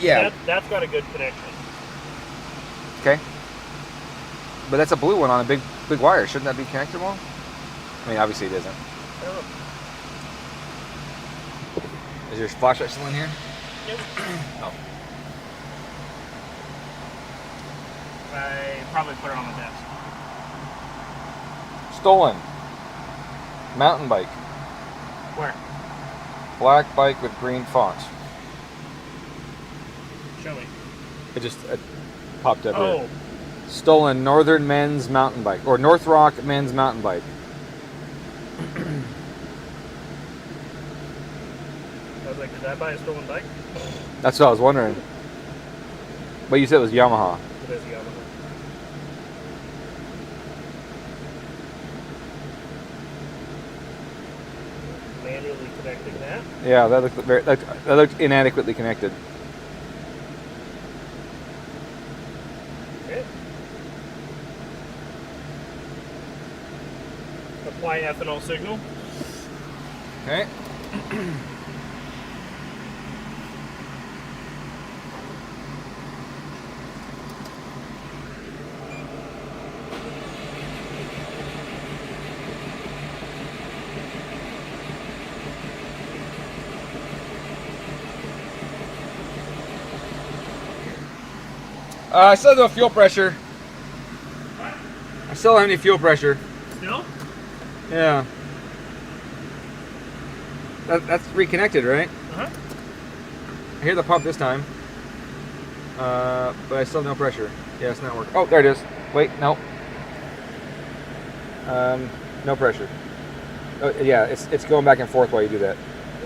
yeah. That's got a good connection. Okay. But that's a blue one on a big wire. Shouldn't that be connected well? I mean, obviously it isn't. Oh. Is your flashlight still in here? Yep. Oh. I probably put it on the desk. Stolen. Mountain bike. Where? Black bike with green font. Show me. It just popped up Oh. here. Stolen Northern Men's Mountain Bike. Or North Rock Men's Mountain Bike. I was like, did I buy a stolen bike? That's what I was wondering. But you said it was Yamaha. It is Yamaha. Manually connecting that. Yeah, that looked that looked inadequately connected. Okay. Apply ethanol signal. Okay. I still have no fuel pressure. I still don't have any fuel pressure. Still? Yeah. That's reconnected, right? Uh-huh. I hear the pump this time. But I still have no pressure. Yeah, it's not working. Oh, there it is. Wait, no. No pressure. Oh, yeah, it's going back and forth while you do that.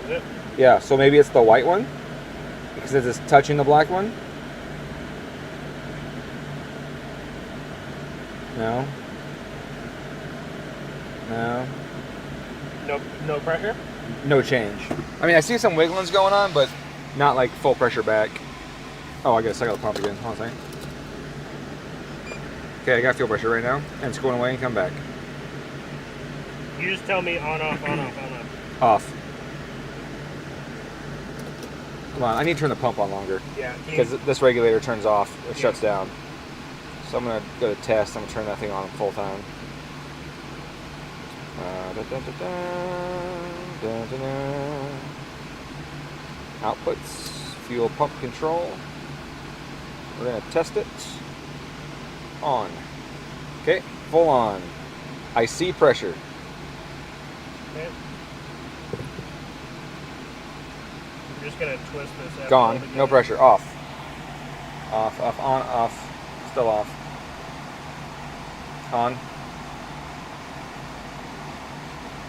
Is it? Yeah, so maybe it's the white one because it's touching the black one. No. No. No pressure? No change. I mean, I see some wigglings going on, but not like full pressure back. Oh, I guess I got the pump again. Hold on a second. Okay, I got fuel pressure right now, and it's going away and come back. You just tell me on, off, on, off, on, off. Off. Come on, I need to turn the pump on longer. Yeah. Because this regulator turns off, it shuts down. So I'm going to go to test, I'm going to turn that thing on full time. Outputs, fuel pump control. We're going to test it. On. Okay, full on. I see pressure. Okay. I'm just going to twist this out. Gone. No pressure. Off. Off, off, on, off. Still off. On.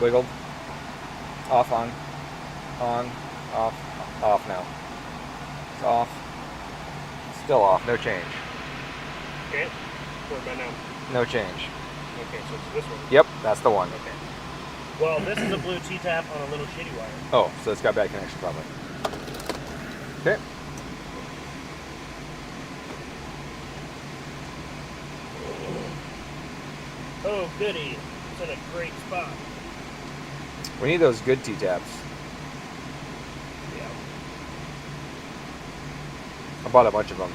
Wiggled. Off, on. On, off, off now. It's off. Still off. No change. Okay. What about now? No change. Okay, so it's this one. Yep, that's the one. Okay. Well, this is a blue T-tap on a little shitty wire. Oh, so it's got bad connection probably. Okay. Oh, goody. It's in a great spot. We need those good T-taps. Yeah. I bought a bunch of them.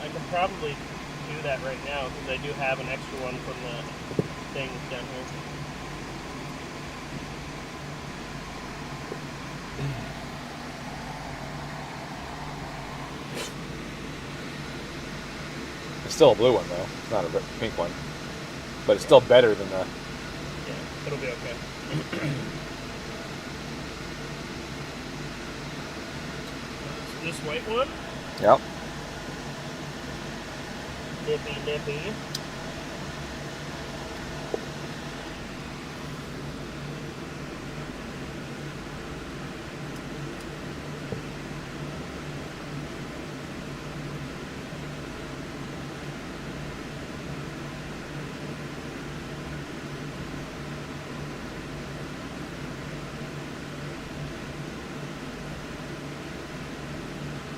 I could probably do that right now because I do have an extra one from the thing down here. It's still a blue one though. It's not a pink one. But it's still better than the... Yeah, it'll be okay. This white one? Yep. Nippy.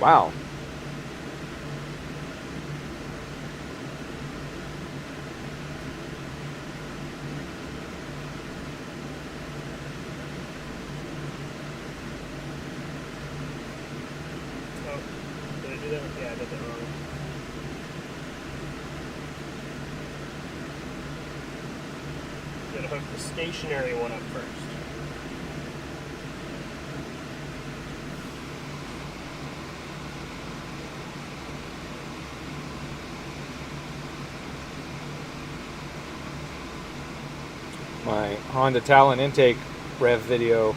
Wow. Oh, did I do that? Yeah, I did that wrong. Gotta hook the stationary one up first. My Honda Talon intake rev video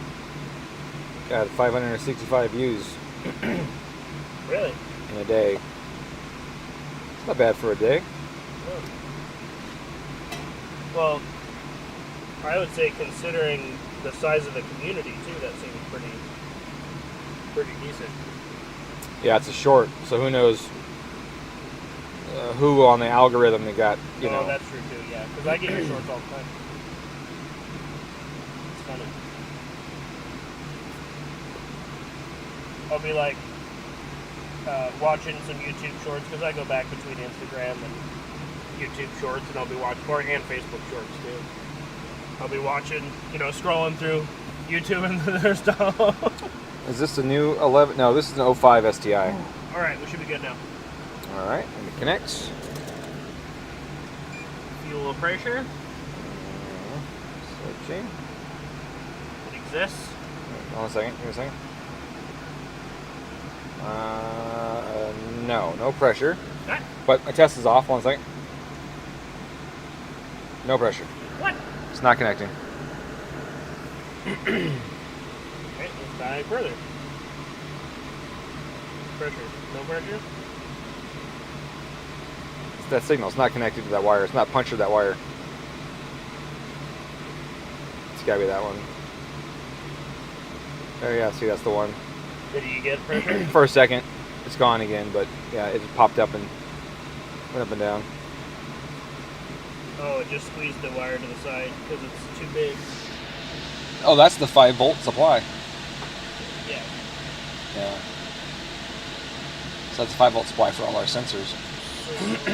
got 565 views Really? in a day. It's not bad for a day. Oh. Well, I would say considering the size of the community too, that seems pretty decent. Yeah, it's a short, so who knows who on the algorithm that got, you know. That's true too, yeah. Because I get your shorts all the time. It's funny. I'll be like watching some YouTube shorts because I go back between Instagram and YouTube shorts, and I'll be watching, and Facebook shorts too. I'll be watching, scrolling through YouTube and there's stuff. Is this a new 11? No, this is an 05 STI. All right, we should be good now. All right, let me connect. Fuel pressure. Searching. It exists. Hold on a second. Give me a second. No pressure. What? But my test is off. 1 second. No pressure. What? It's not connecting. Okay, let's dive further. Pressure. No pressure? It's that signal. It's not connected to that wire. It's not punctured that wire. It's gotta be that one. There, yeah, see, that's the one. Did you get pressure? For a second, it's gone again, but yeah, it just popped up and went up and down. Oh, it just squeezed the wire to the side because it's too big. Oh, that's the 5-volt supply. Yeah. Yeah. So that's a 5-volt supply for all our sensors. So, what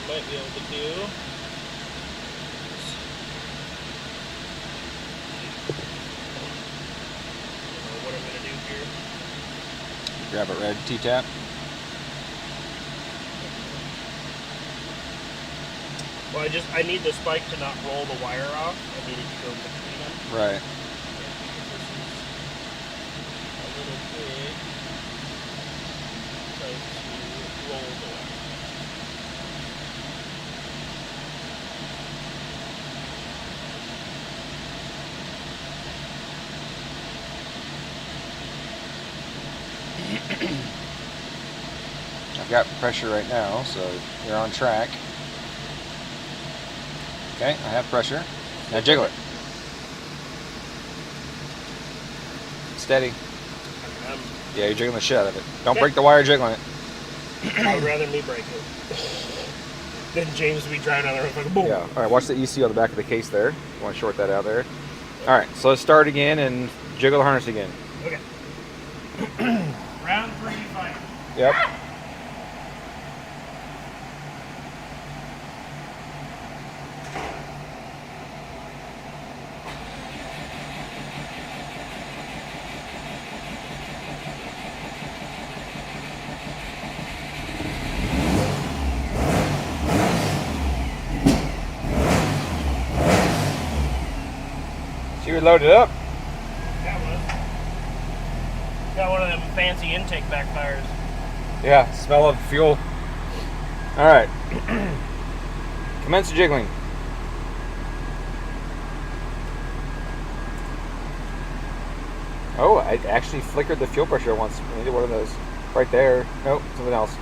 I might be able to do. What I'm gonna do here. Grab a red T-tap. Well, I need the spike to not roll the wire off. I need it to go between them. Right. Because this is a little big. Try to roll the wire. I've got pressure right now, so you're on track. Okay, I have pressure. Now jiggle it. Steady. Yeah, you're jiggling the shit out of it. Don't break the wire jiggling it. I would rather me break it than James be driving down the road like boom. Yeah. All right. Watch the EC on the back of the case there. You want to short that out there. All right. So let's start again and jiggle the harness again. Okay. Round 3, fight. Yep. So you're loaded up. That was. Got one of them fancy intake backfires. Yeah. Smell of fuel. All right. Commence jiggling. Oh, I actually flickered the fuel pressure once. I needed one of those. Right there. Nope, something else.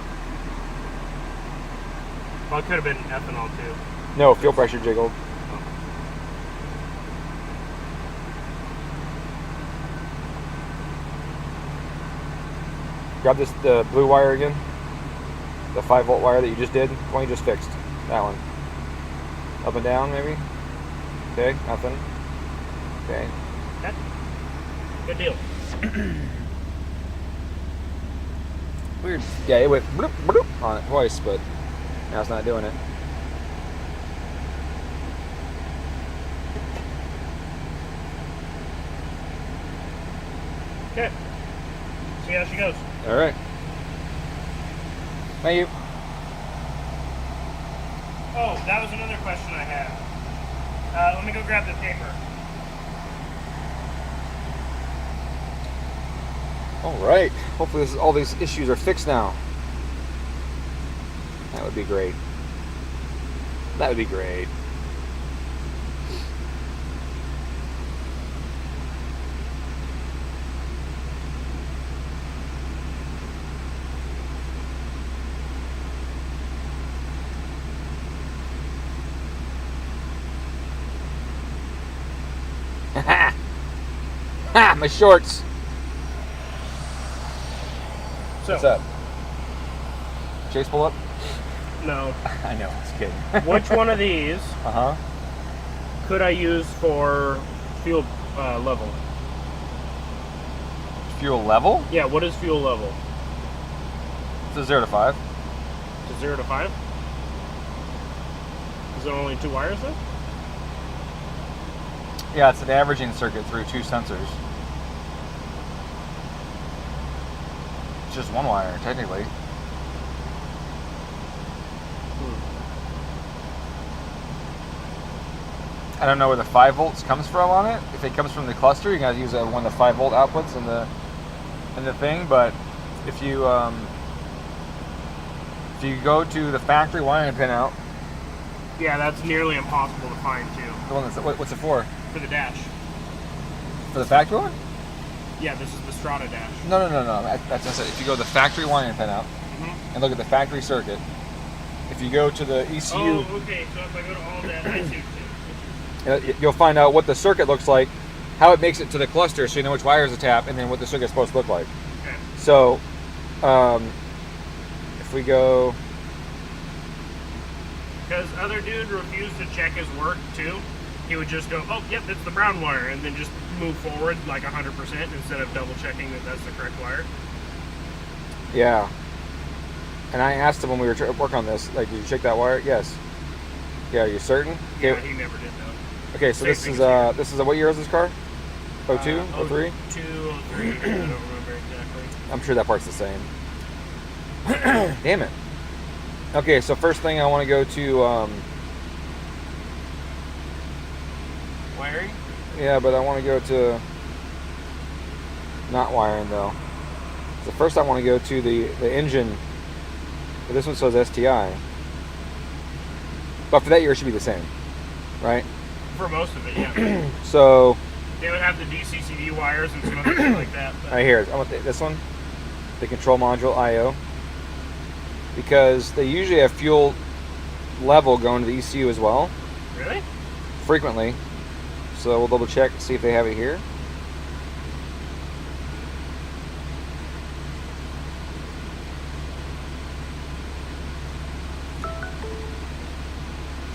Well, it could have been ethanol too. No, fuel pressure jiggled. Grab the blue wire again. The 5-volt wire that you just did. The one you just fixed. That one. Up and down, maybe? Okay, nothing. Okay. Okay. Good deal. Weird. Yeah, it went bloop, bloop on it twice, but now it's not doing it. Okay. See how she goes. All right. Thank you. Oh, that was another question I had. Let me go grab the paper. All right. Hopefully all these issues are fixed now. That would be great. That would be great. Ha! My shorts. So, What's up? Chase pull up? No. I know, it's kidding. Which one of these Uh-huh. could I use for fuel level? Fuel level? Yeah, what is fuel level? It's a 0 to 5. To 0 to 5? Is there only 2 wires then? Yeah, it's an averaging circuit through 2 sensors. It's just 1 wire, technically. I don't know where the 5 volts comes from on it. If it comes from the cluster, you gotta use one of the 5 volt outputs in the thing. But if you go to the factory wiring pin out, Yeah, that's nearly impossible to find too. the one that's what's it for? For the dash. For the factory one? Yeah, this is the Strata dash. No. That's what I said. If you go to the factory wiring pin out, and look at the factory circuit, if you go to the ECU, Oh, okay. So if I go to all that, I see what you're you'll find out what the circuit looks like, how it makes it to the cluster, so you know which wires to tap, and then what the circuit's supposed to look like. Okay. So, if we go, Because other dude refused to check his work too. He would just go, oh, yep, it's the brown wire, and then just move forward like 100% instead of double checking that that's the correct wire. yeah. And I asked him when we were working on this, like, did you check that wire? Yes. Yeah, are you certain? Okay. Yeah, he never did that. Okay, so this is what year is this car? 02? 03? 02, 03, I don't remember exactly. I'm sure that part's the same. Damn it. Okay, so first thing I want to go to, Wiring? yeah, but I want to go to, not wiring though. So first I want to go to the engine. This one says STI. But for that year, it should be the same, right? For most of it, yeah. So, They would have the DCCD wires and some other shit like that. But right here, I want this one, the control module IO, because they usually have fuel level going to the ECU as well, Really? frequently. So we'll double check and see if they have it here.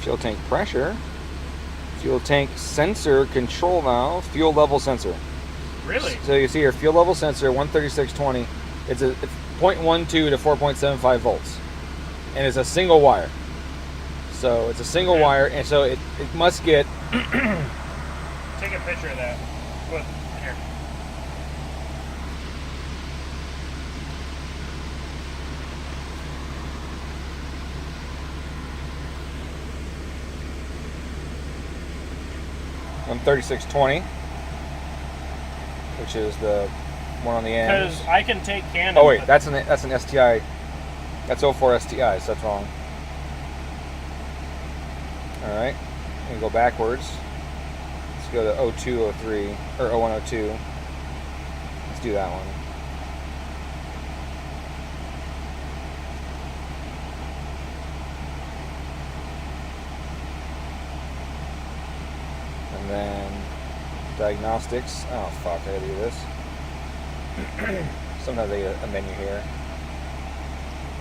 Fuel tank pressure, fuel tank sensor control valve, fuel level sensor. Really? So you see here, fuel level sensor 13620. It's 0.12 to 4.75 volts, and it's a single wire. So it's a single wire, and so it must get. Take a picture of that. Look, here. On 3620, which is the one on the end. Because I can take Canon. Oh wait, but- that's an STI. That's 04 STI, so that's wrong. All right, we go backwards. Let's go to 0203 or 0102. Let's do that one. And then diagnostics. Oh fuck, I gotta do this. Sometimes they get a menu here.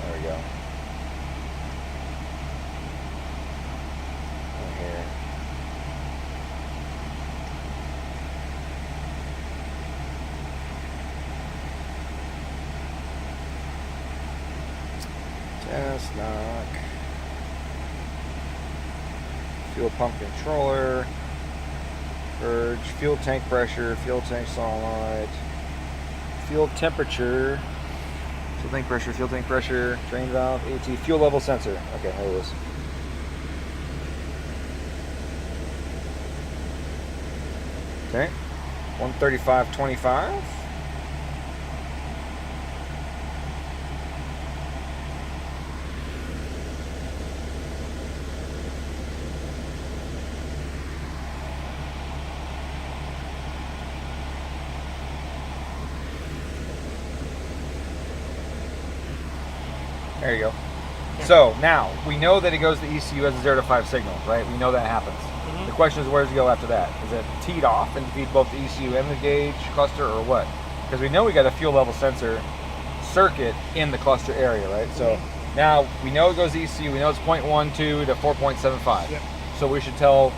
There we go. And here. Test knock. Fuel pump controller. Purge. Fuel tank pressure. Fuel tank solenoid. Fuel temperature. Fuel tank pressure. Drain valve. AT. Fuel level sensor. Okay, there it is. Okay. 135.25. There you go. So now we know that it goes to ECU as a 0 to 5 signal, right? We know that happens. Mhm. The question is, where does it go after that? Is it teed off and feed both the ECU and the gauge cluster, or what? Because we know we got a fuel level sensor circuit in the cluster area, right? So now we know it goes to ECU. We know it's 0.12 to 4.75. Yep. So we should tell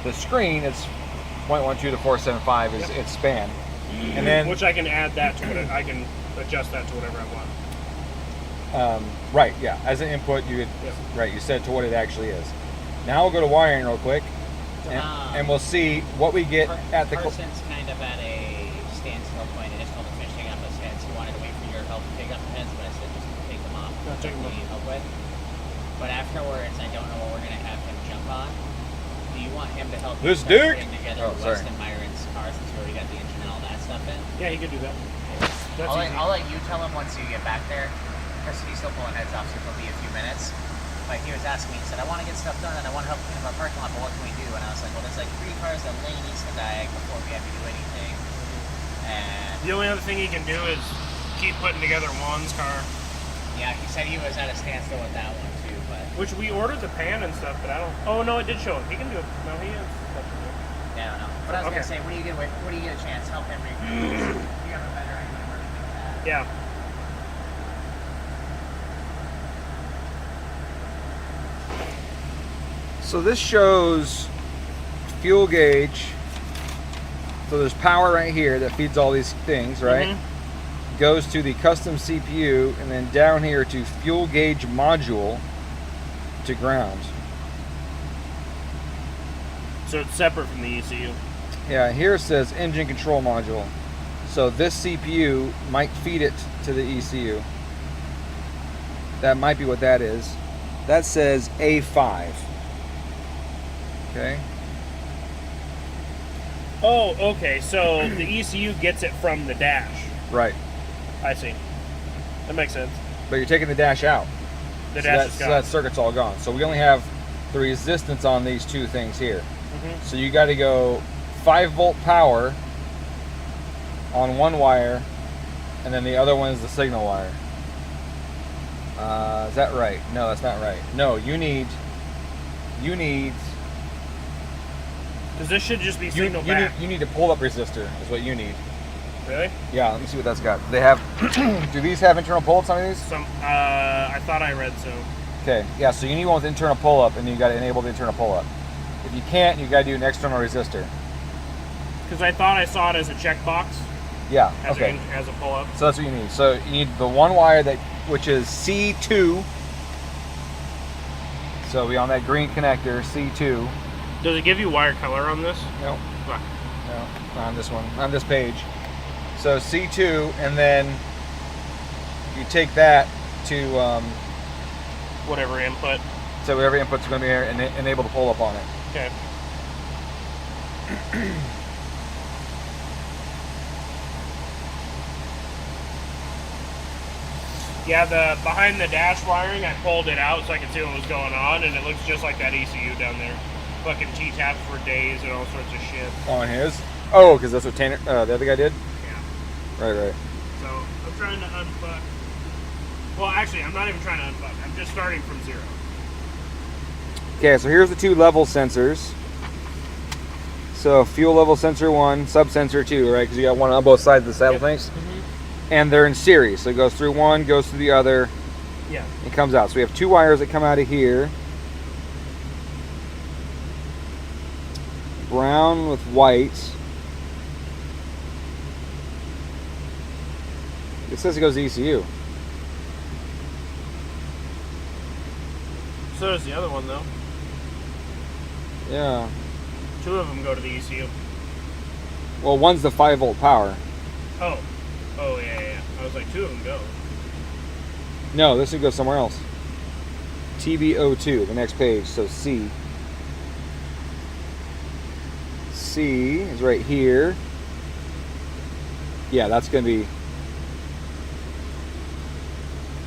the screen it's 0.12 to 4.75 is its span, and then Which I can add that to it. I can adjust that to whatever I want. right, yeah. As an input, you could, Yep. right, you set it to what it actually is. Now we'll go to wiring real quick, and we'll see what we get at the. Carson's kind of at a standstill point. I just told him finishing up his heads. He wanted to wait for your help to take up the heads, but I said just take them off. No, take them What off. you need help with. But afterwards, I don't know what we're gonna have him jump on. Do you want him to help you This start dude? putting together Oh, sorry. Weston Myron's car since you already got the engine and all that stuff in? Yeah, he could do that. That's easy. I'll let you tell him once you get back there. Because he's still pulling heads off, so it'll be a few minutes. But he was asking me, he said, I want to get stuff done and I want to help clean up our parking lot, but what can we do? And I was like, well, there's like 3 cars that Lane needs to diag before we have to do anything. And The only other thing he can do is keep putting together Juan's car. Yeah, he said he was at a standstill with that one too, but Which we ordered the pan and stuff, but I don't. Oh no, it did show up. He can do it. No, he has stuff to do. yeah, I don't know. But I was Okay. gonna say, when do you get a chance? Help him review this. You have a better idea where to do that. Yeah. So this shows fuel gauge. So there's power right here that feeds all these things, right? Mhm. Goes to the custom CPU, and then down here to fuel gauge module to ground. So it's separate from the ECU. Yeah, here it says engine control module. So this CPU might feed it to the ECU. That might be what that is. That says A5. Okay. Oh, okay. So the ECU gets it from the dash. Right. I see. That makes sense. But you're taking the dash out. The So dash that, is so gone. that circuit's all gone. So we only have the resistance on these two things here. Mhm. So you got to go 5-volt power on one wire, and then the other one is the signal wire. Is that right? No, that's not right. No, you need Because this should just be you signal need back. you need a pull-up resistor is what you need. Really? Yeah, let me see what that's got. They have. Do these have internal pull-ups on these? Some. I thought I read so. Okay, yeah. So you need one with internal pull-up, and you got to enable the internal pull-up. If you can't, you got to do an external resistor. Because I thought I saw it as a checkbox, Yeah. as Okay. as a pull-up. So that's what you need. So you need the one wire which is C2. So we on that green connector, C2. Does it give you wire color on this? No, Fuck. no, on this one, on this page. So C2, and then you take that to Whatever input. so whatever input's going to be here, and enable the pull up on it. Okay. Yeah, the behind the dash wiring, I pulled it out so I could see what was going on, and it looks just like that ECU down there. Fucking T-taps for days and all sorts of shit. On his? Oh, because that's what Tanner, the other guy did? Yeah. Right. So I'm trying to unfuck. Well, actually, I'm not even trying to unfuck. I'm just starting from zero. Okay, so here's the two level sensors. So fuel level sensor 1, sub sensor 2, right? Because you got one on both sides of the saddle Yep. tanks. And they're in series. So it goes through one, goes through the other, Yeah. it comes out. So we have two wires that come out of here. Brown with white. It says it goes to ECU. So does the other one, though. Yeah. Two of them go to the ECU. Well, one's the 5-volt power. Oh. Oh, yeah. I was like, two of them go. No, this would go somewhere else. TBO2, the next page. So C. C is right here. Yeah, that's going to be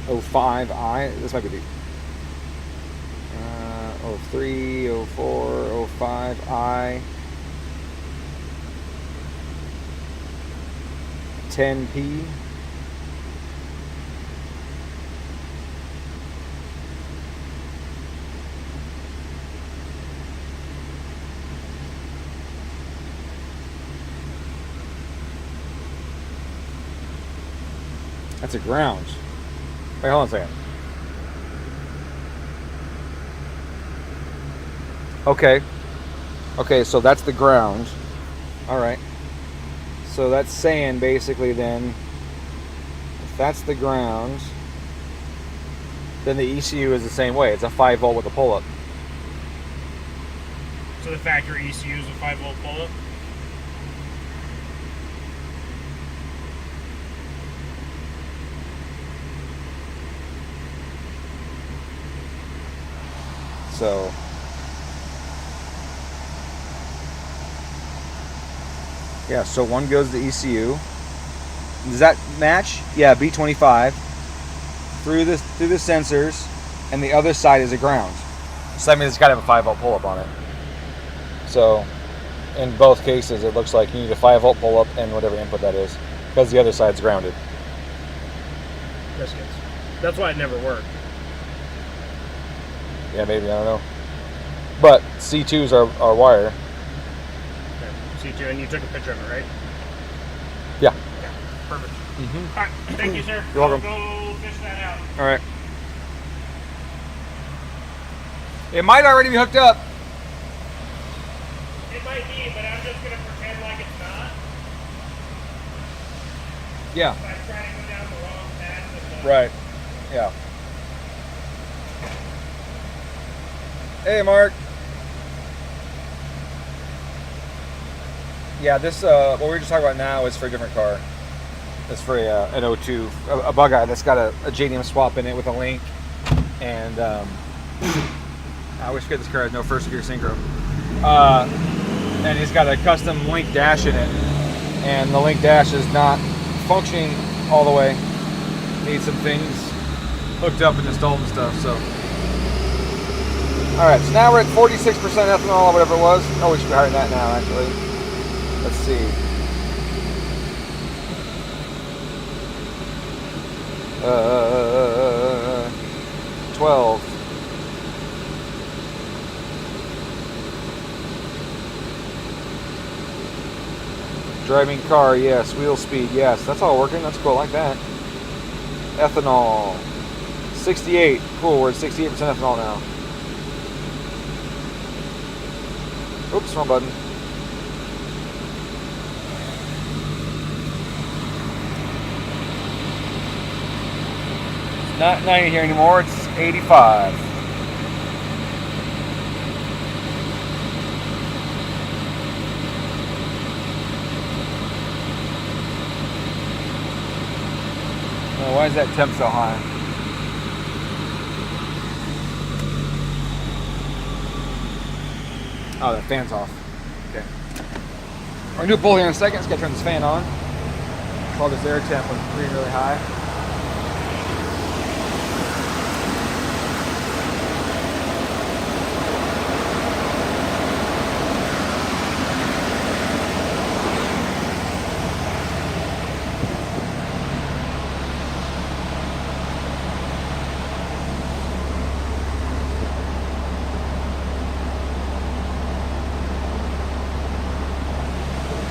05I. This might be the 03, 04, 05I. 10P. That's a ground. Wait, hold on a second. Okay, so that's the ground. All right. So that's saying basically then, if that's the ground, then the ECU is the same way. It's a 5-volt with a pull-up. So the factory ECU is a 5-volt pull-up? So yeah, so one goes to ECU. Does that match? Yeah, B25 through the sensors, and the other side is a ground. So that means it's got to have a 5-volt pull-up on it. So in both cases, it looks like you need a 5-volt pull-up and whatever input that is, because the other side's grounded. Biscuits. That's why it never worked. Yeah, maybe, I don't know. But C2s are wire. Okay. C2, and you took a picture of it, right? Yeah. Yeah. Perfect. Mm-hmm. All right. Thank you, sir. You're welcome. I'll go fish that out. All right. It might already be hooked up. It might be, but I'm just gonna pretend like it's not. Yeah. If I try to go down the wrong path. Right. Yeah. Hey, Mark. Yeah, this what we were just talking about now is for a different car. It's for an 02, a bug eye that's got a JDM swap in it with a Link, and I always forget this car has no first gear synchro. And he's got a custom Link dash in it, and the Link dash is not functioning all the way. Needs some things hooked up and installed and stuff. So, all right. So now we're at 46% ethanol or whatever it was. Oh, we should be higher than that now, actually. Let's see. 12. Driving car, yes. Wheel speed, yes. That's all working. That's cool. I like that. Ethanol. 68. Cool. We're at 68% ethanol now. Oops, wrong button. It's not 90 here anymore. It's 85. Why is that temp so high? Oh, that fan's off. Okay. We're gonna do a pull here in a second. Just gotta turn this fan on. While this air temp was really high.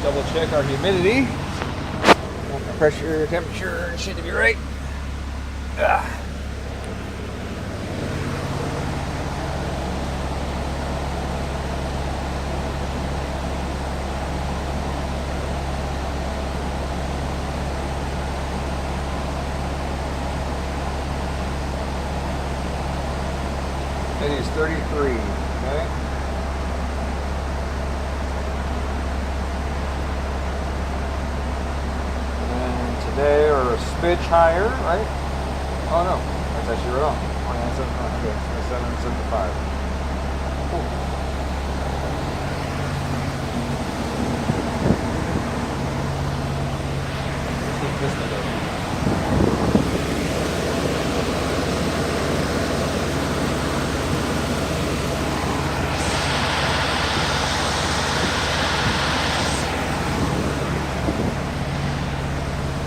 Double check our humidity. Want the pressure, temperature, shit to be right. Ah. It is 33, okay? Today or a smidge higher, right? Oh no, that's actually right on. 27.75. Cool. Keep this together.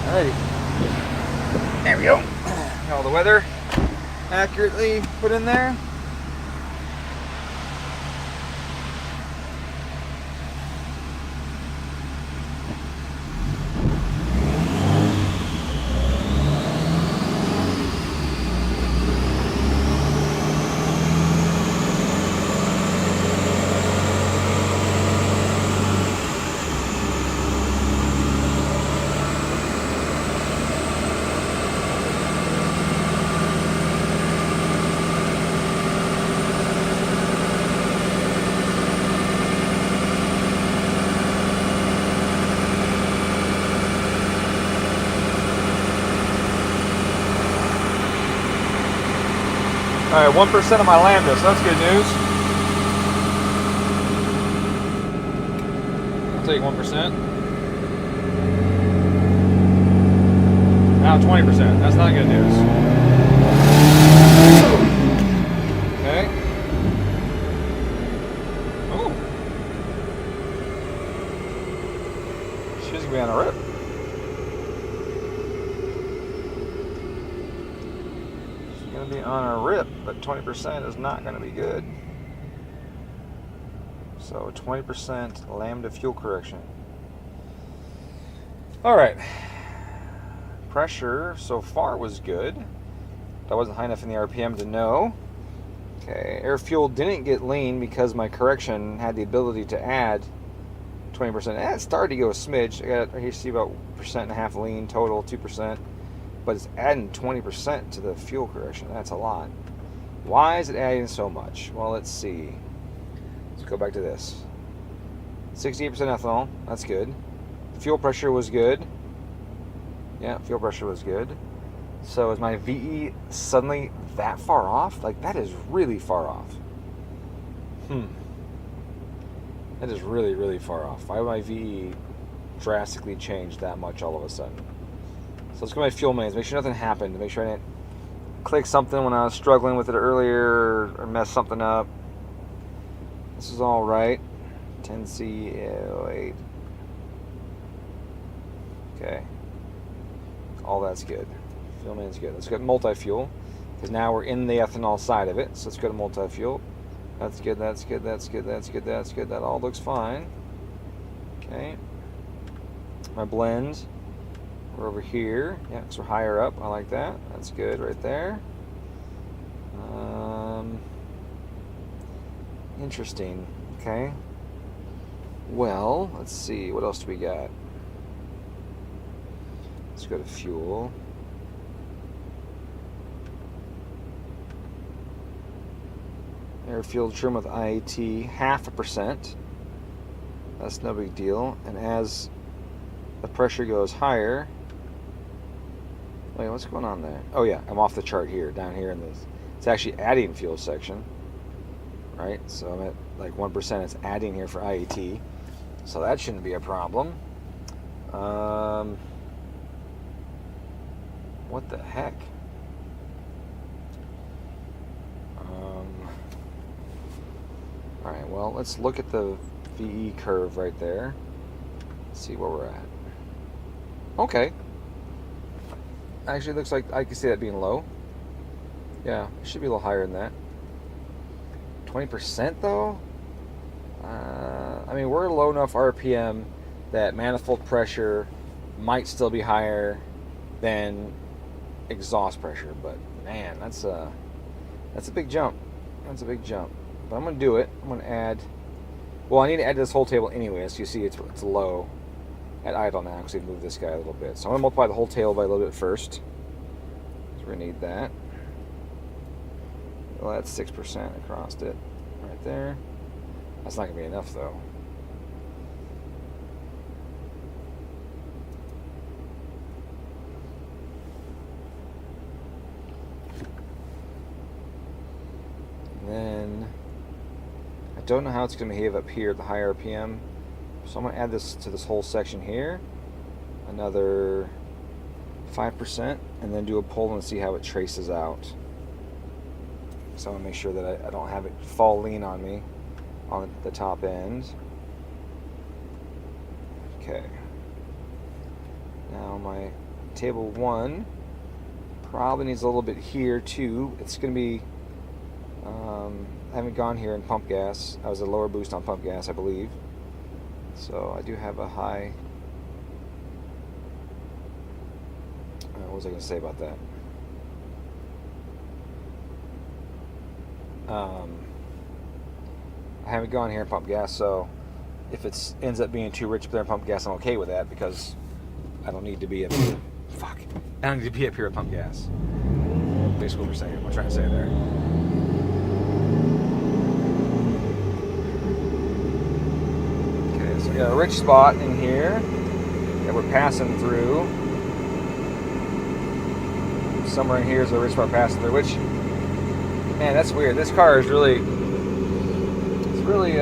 Alrighty. There we go. Got all the weather accurately put in there. All right, 1% of my Lambda, so that's good news. I'll take 1%. Now 20%, that's not good news. Okay. Oh. She's gonna be on a rip. going to be on a rip, but 20% is not going to be good. So 20% lambda fuel correction. All right. Pressure so far was good. That wasn't high enough in the RPM to know. Okay, air fuel didn't get lean because my correction had the ability to add 20%. It started to go a smidge. I got here, see about 1.5% lean total, 2%. But it's adding 20% to the fuel correction. That's a lot. Why is it adding so much? Well, let's see. Let's go back to this. 68% ethanol. That's good. Fuel pressure was good. Yeah, fuel pressure was good. So is my VE suddenly that far off? Like, that is really far off. That is really, really far off. Why would my VE drastically change that much all of a sudden? So let's go to my fuel mains. Make sure nothing happened. Make sure I didn't click something when I was struggling with it earlier or mess something up. This is all right. 10C08. Okay. All that's good. Fuel main's good. Let's go to multi-fuel, because now we're in the ethanol side of it. So let's go to multi-fuel. That's good, that's good, that's good, that's good, that's good. That all looks fine. Okay. My blends, we're over here. Yeah, because we're higher up. I like that. That's good right there. Interesting. Okay. Well, let's see. What else do we got? Let's go to fuel. Air fuel trim with IAT 0.5%. That's no big deal. And as the pressure goes higher, wait, what's going on there? Oh yeah, I'm off the chart here, down here in this. It's actually adding fuel section, right? So I'm at like 1%. It's adding here for IAT, so that shouldn't be a problem. What the heck? All right, well, let's look at the VE curve right there. See where we're at. Okay. Actually, it looks like I can see that being low. Yeah, it should be a little higher than that. 20% though? I mean, we're low enough RPM that manifold pressure might still be higher than exhaust pressure, but man, that's a big jump. That's a big jump. But I'm going to do it. I'm going to add... Well, I need to add to this whole table anyway. As you see, it's low at idle now because we moved this guy a little bit. So I'm going to multiply the whole table by a little bit first. So we're going to need that. Well, that's 6% across it right there. That's not going to be enough, though. And then... I don't know how it's going to behave up here at the high RPM, so I'm going to add this to this whole section here, another 5%, and then do a pull and see how it traces out. So I want to make sure that I don't have it fall lean on me on the top end. Okay. Now my table 1 probably needs a little bit here too. It's going to be... I haven't gone here in pump gas. I was a lower boost on pump gas, I believe. So I do have a high... what was I going to say about that? I haven't gone here in pump gas, so if it ends up being too rich up there in pump gas, I'm okay with that because I don't need to be up here. Fuck. I don't need to be up here at pump gas. Basically what we're saying. What I'm trying to say there. We got a rich spot in here that we're passing through. Somewhere in here is a rich spot passing through, which, man, that's weird. This car is really, it's really,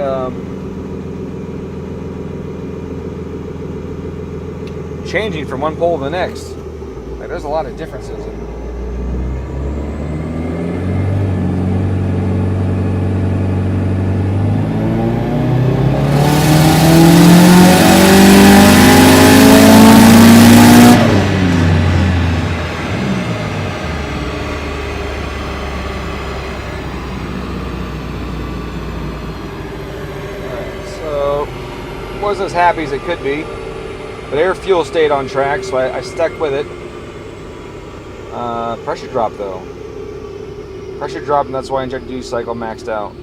changing from one pole to the next. Like, there's a lot of differences. wasn't as happy as it could be, but air fuel stayed on track, so I stuck with it. Pressure drop though. Pressure dropped, and that's why injected duty cycle maxed out.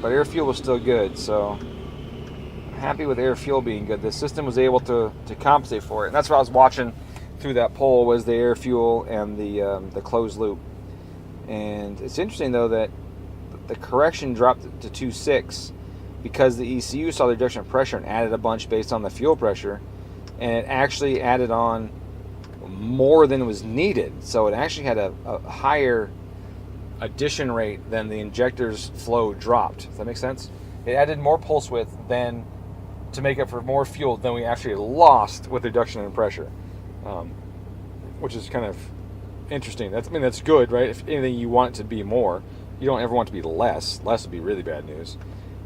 But air fuel was still good, so I'm happy with air fuel being good. The system was able to compensate for it, and that's what I was watching through that poll, was the air fuel and the closed loop. And it's interesting though that the correction dropped to 2.6 because the ECU saw the reduction of pressure and added a bunch based on the fuel pressure, and it actually added on more than was needed. So it actually had a higher addition rate than the injector's flow dropped. Does that make sense? It added more pulse width than to make up for more fuel than we actually lost with reduction in pressure, which is kind of interesting. That's good, right? If anything, you want it to be more. You don't ever want it to be less. Less would be really bad news.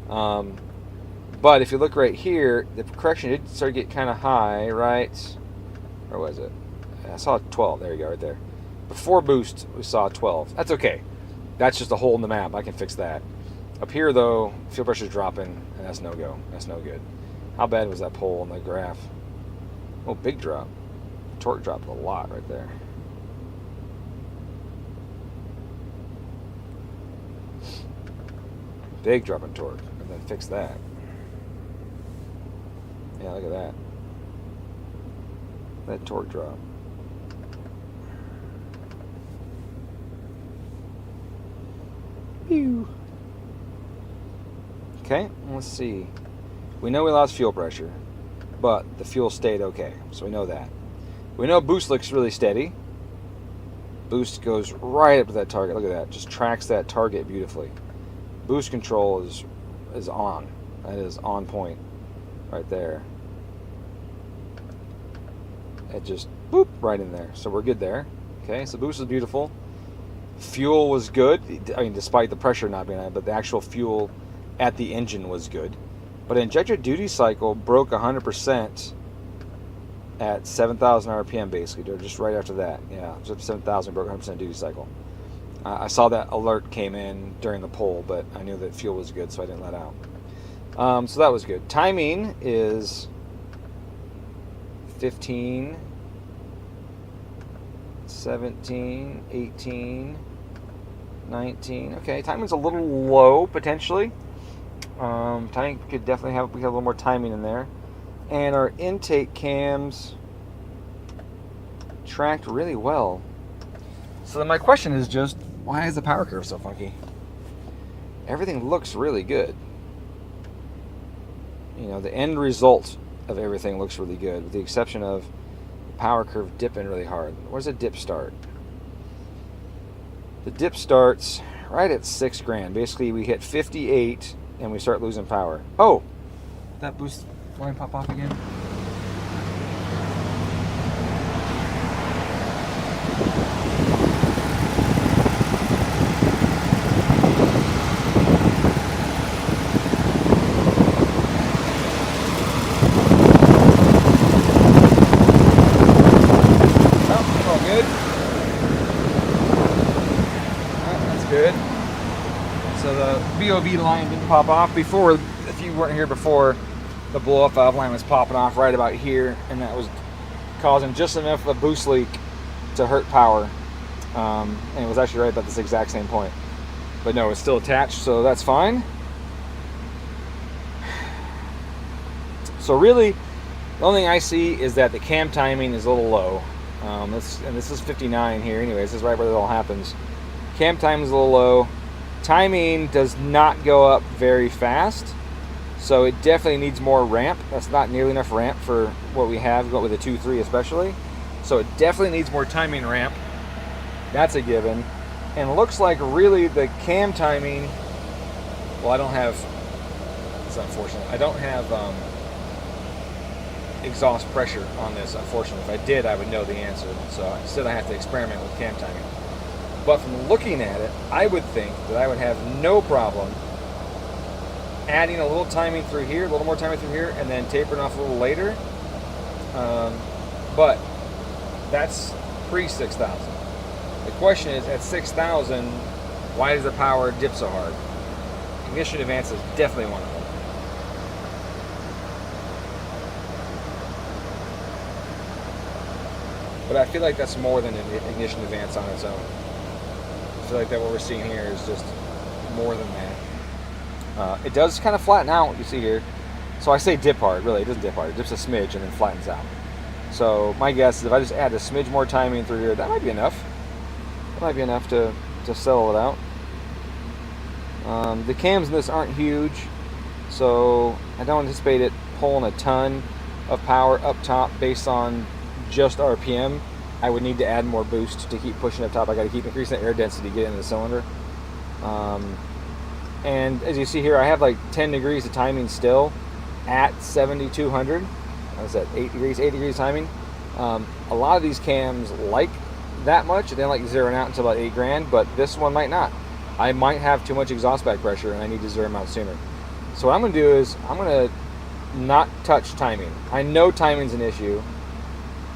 But if you look right here, the correction did start to get kind of high, right? Where was it? I saw 12. There you go, right there. Before boost, we saw 12. That's okay. That's just a hole in the map. I can fix that. Up here, though, fuel pressure's dropping, and that's no go. That's no good. How bad was that pole on the graph? Oh, big drop. Torque dropped a lot right there. Big drop in torque. And then fix that. Yeah, look at that. That torque drop. Pew. Okay, let's see. We know we lost fuel pressure, but the fuel stayed okay, so we know that. We know boost looks really steady. Boost goes right up to that target. Look at that. Just tracks that target beautifully. Boost control is on. That is on point right there. It just boop right in there. So we're good there. Okay, so boost is beautiful. Fuel was good. I mean, despite the pressure not being on it, but the actual fuel at the engine was good. But injector duty cycle broke 100% at 7,000 RPM basically, or just right after that. Yeah, just 7,000 broke 100% duty cycle. I saw that alert came in during the poll, but I knew that fuel was good, so I didn't let out. So that was good. Timing is 15, 17, 18, 19. Okay, timing's a little low potentially. Timing could definitely have, we have a little more timing in there. And our intake cams tracked really well. So then my question is just, why is the power curve so funky? Everything looks really good. You know, the end result of everything looks really good, with the exception of the power curve dipping really hard. Where does the dip start? The dip starts right at 6 grand. Basically, we hit 58 and we start losing power. Oh, that boost line pop off again. BOV line didn't pop off before. If you weren't here before, the blow-off valve line was popping off right about here, and that was causing just enough of a boost leak to hurt power. And it was actually right about this exact same point. But no, it's still attached, so that's fine. So really, the only thing I see is that the cam timing is a little low. This is 59 here anyways. This is right where it all happens. Cam time is a little low. Timing does not go up very fast, so it definitely needs more ramp. That's not nearly enough ramp for what we have, with a 2.3 especially. So it definitely needs more timing ramp. That's a given. And it looks like really the cam timing, well, I don't have, it's unfortunate, I don't have exhaust pressure on this, unfortunately. If I did, I would know the answer. So instead I have to experiment with cam timing. But from looking at it, I would think that I would have no problem adding a little timing through here, a little more timing through here, and then tapering off a little later. But that's pre-6,000. The question is, at 6,000, why does the power dip so hard? Ignition advance is definitely one of them. But I feel like that's more than an ignition advance on its own. I feel like that what we're seeing here is just more than that. It does kind of flatten out, you see here. So I say dip hard, really, it doesn't dip hard. It dips a smidge and then flattens out. So my guess is if I just add a smidge more timing through here, that might be enough. That might be enough to settle it out. The cams in this aren't huge, so I don't anticipate it pulling a ton of power up top based on just RPM. I would need to add more boost to keep pushing up top. I got to keep increasing the air density to get into the cylinder. And as you see here, I have like 10 degrees of timing still at 7,200. I said 8 degrees timing. A lot of these cams like that much. They don't like zeroing out until about 8 grand, but this one might not. I might have too much exhaust back pressure and I need to zero them out sooner. So what I'm going to do is I'm going to not touch timing. I know timing's an issue.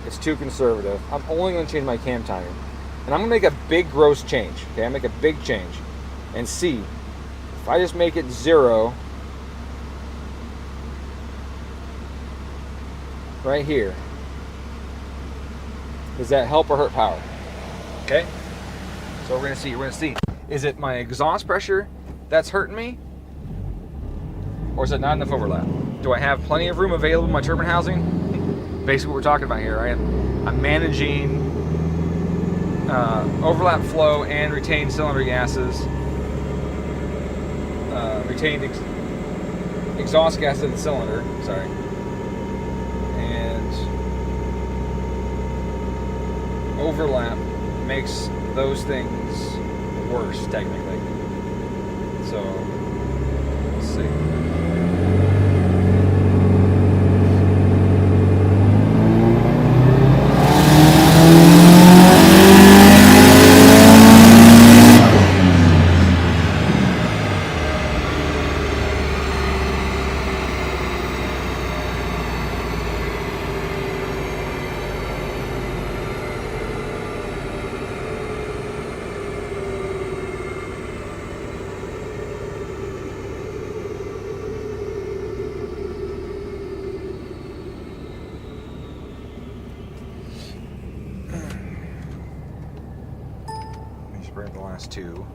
It's too conservative. I'm only going to change my cam timing. And I'm going to make a big gross change. Okay, I make a big change. And see, if I just make it 0 right here, does that help or hurt power? Okay? So we're going to see. Is it my exhaust pressure that's hurting me? Or is it not enough overlap? Do I have plenty of room available in my turbine housing? Basically what we're talking about here, right? I'm managing overlap flow and retained cylinder gases, retained exhaust gas in the cylinder, sorry. And overlap makes those things worse, technically. So, let's see. Bring the last two.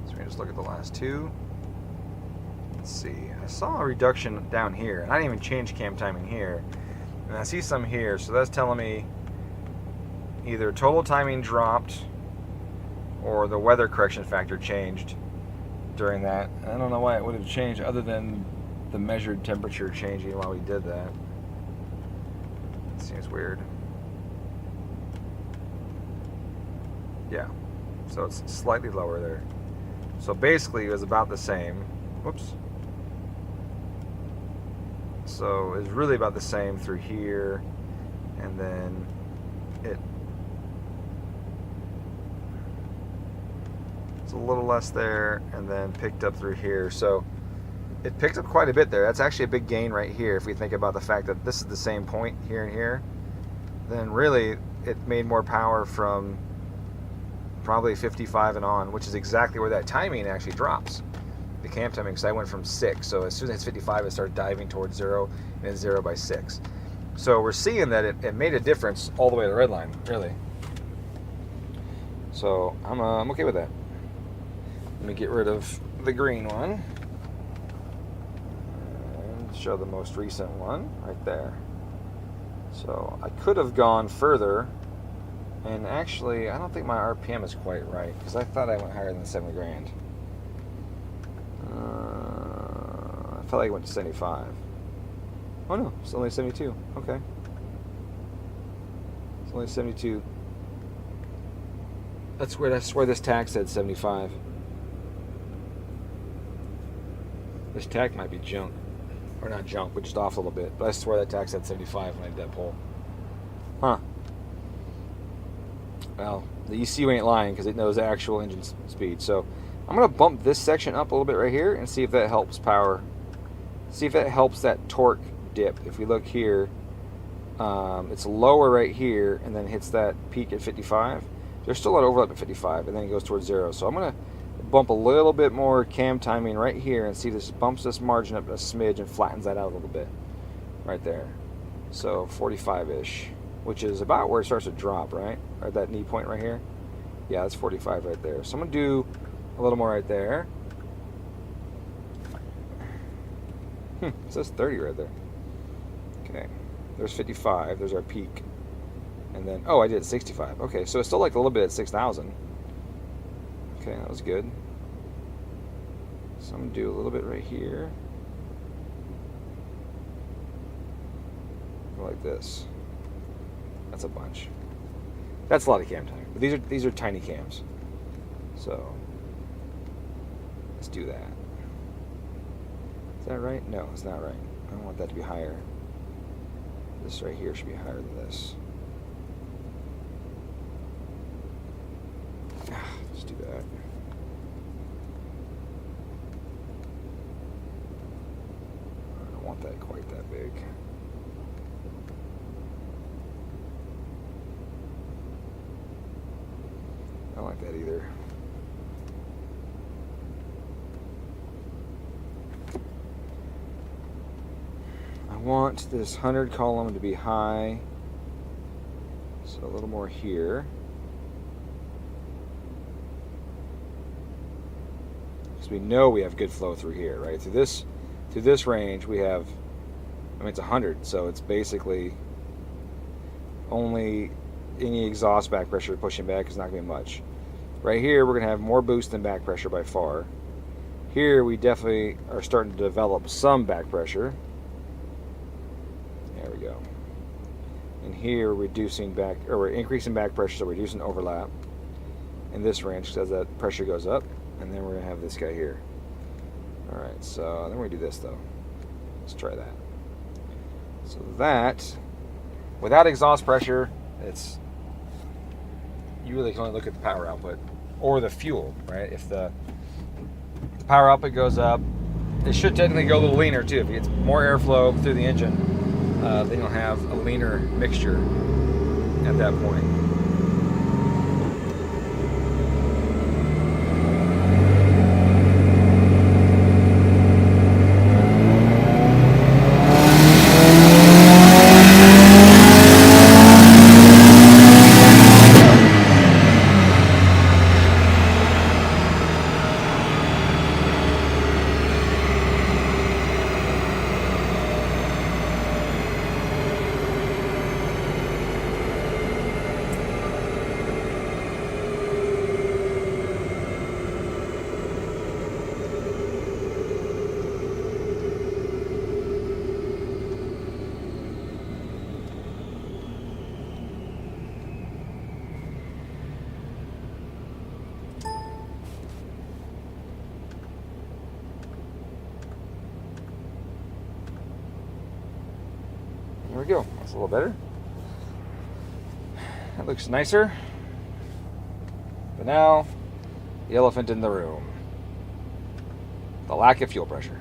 So we just look at the last two. Let's see. I saw a reduction down here, and I didn't even change cam timing here. And I see some here, so that's telling me either total timing dropped or the weather correction factor changed during that. I don't know why it would have changed other than the measured temperature changing while we did that. It seems weird. Yeah, so it's slightly lower there. So basically it was about the same. Whoops. So it's really about the same through here, and then it's a little less there, and then picked up through here. So it picked up quite a bit there. That's actually a big gain right here if we think about the fact that this is the same point here and here. Then really it made more power from probably 55 and on, which is exactly where that timing actually drops. The cam timing, because I went from 6, so as soon as it's 55, it started diving towards 0, and then 0 by 6. So we're seeing that it made a difference all the way to the red line, really. So I'm okay with that. Let me get rid of the green one and show the most recent one right there. So I could have gone further. And actually, I don't think my RPM is quite right, because I thought I went higher than 70 grand. I felt like I went to 75. Oh no, it's only 72. Okay. It's only 72. That's where this tag said 75. This tag might be junk. Or not junk, but just off a little bit. But I swear that tag said 75 when I did that poll. Huh. Well, the ECU ain't lying because it knows the actual engine speed. So I'm going to bump this section up a little bit right here and see if that helps power. See if that helps that torque dip. If we look here, it's lower right here and then hits that peak at 55. There's still a lot of overlap at 55 and then it goes towards 0. So I'm going to bump a little bit more cam timing right here and see if this bumps this margin up a smidge and flattens that out a little bit right there. So 45-ish, which is about where it starts to drop, right? Or that knee point right here. Yeah, that's 45 right there. So I'm gonna do a little more right there. It says 30 right there. Okay, there's 55. There's our peak, and then I did 65. Okay, so it's still like a little bit at 6,000. Okay, that was good. So I'm gonna do a little bit right here. Go like this. That's a bunch. That's a lot of cam time. But these are tiny cams. So let's do that. Is that right? No, it's not right. I don't want that to be higher. This right here should be higher than this. Let's do that. I don't want that quite that big. I don't like that either. I want this 100 column to be high, so a little more here. Because we know we have good flow through here, right? Through this range we have, it's 100, so it's basically only any exhaust back pressure pushing back is not going to be much. Right here we're going to have more boost than back pressure by far. Here we definitely are starting to develop some back pressure. There we go. And here we're increasing back pressure, so we're reducing overlap in this range because as that pressure goes up. And then we're going to have this guy here. Alright, so then we're going to do this though. Let's try that. So that, without exhaust pressure, you really can only look at the power output or the fuel, right? If the power output goes up, it should technically go a little leaner too. If it gets more airflow through the engine, then you'll have a leaner mixture at that point. There we go. That's a little better. That looks nicer. But now, the elephant in the room. The lack of fuel pressure.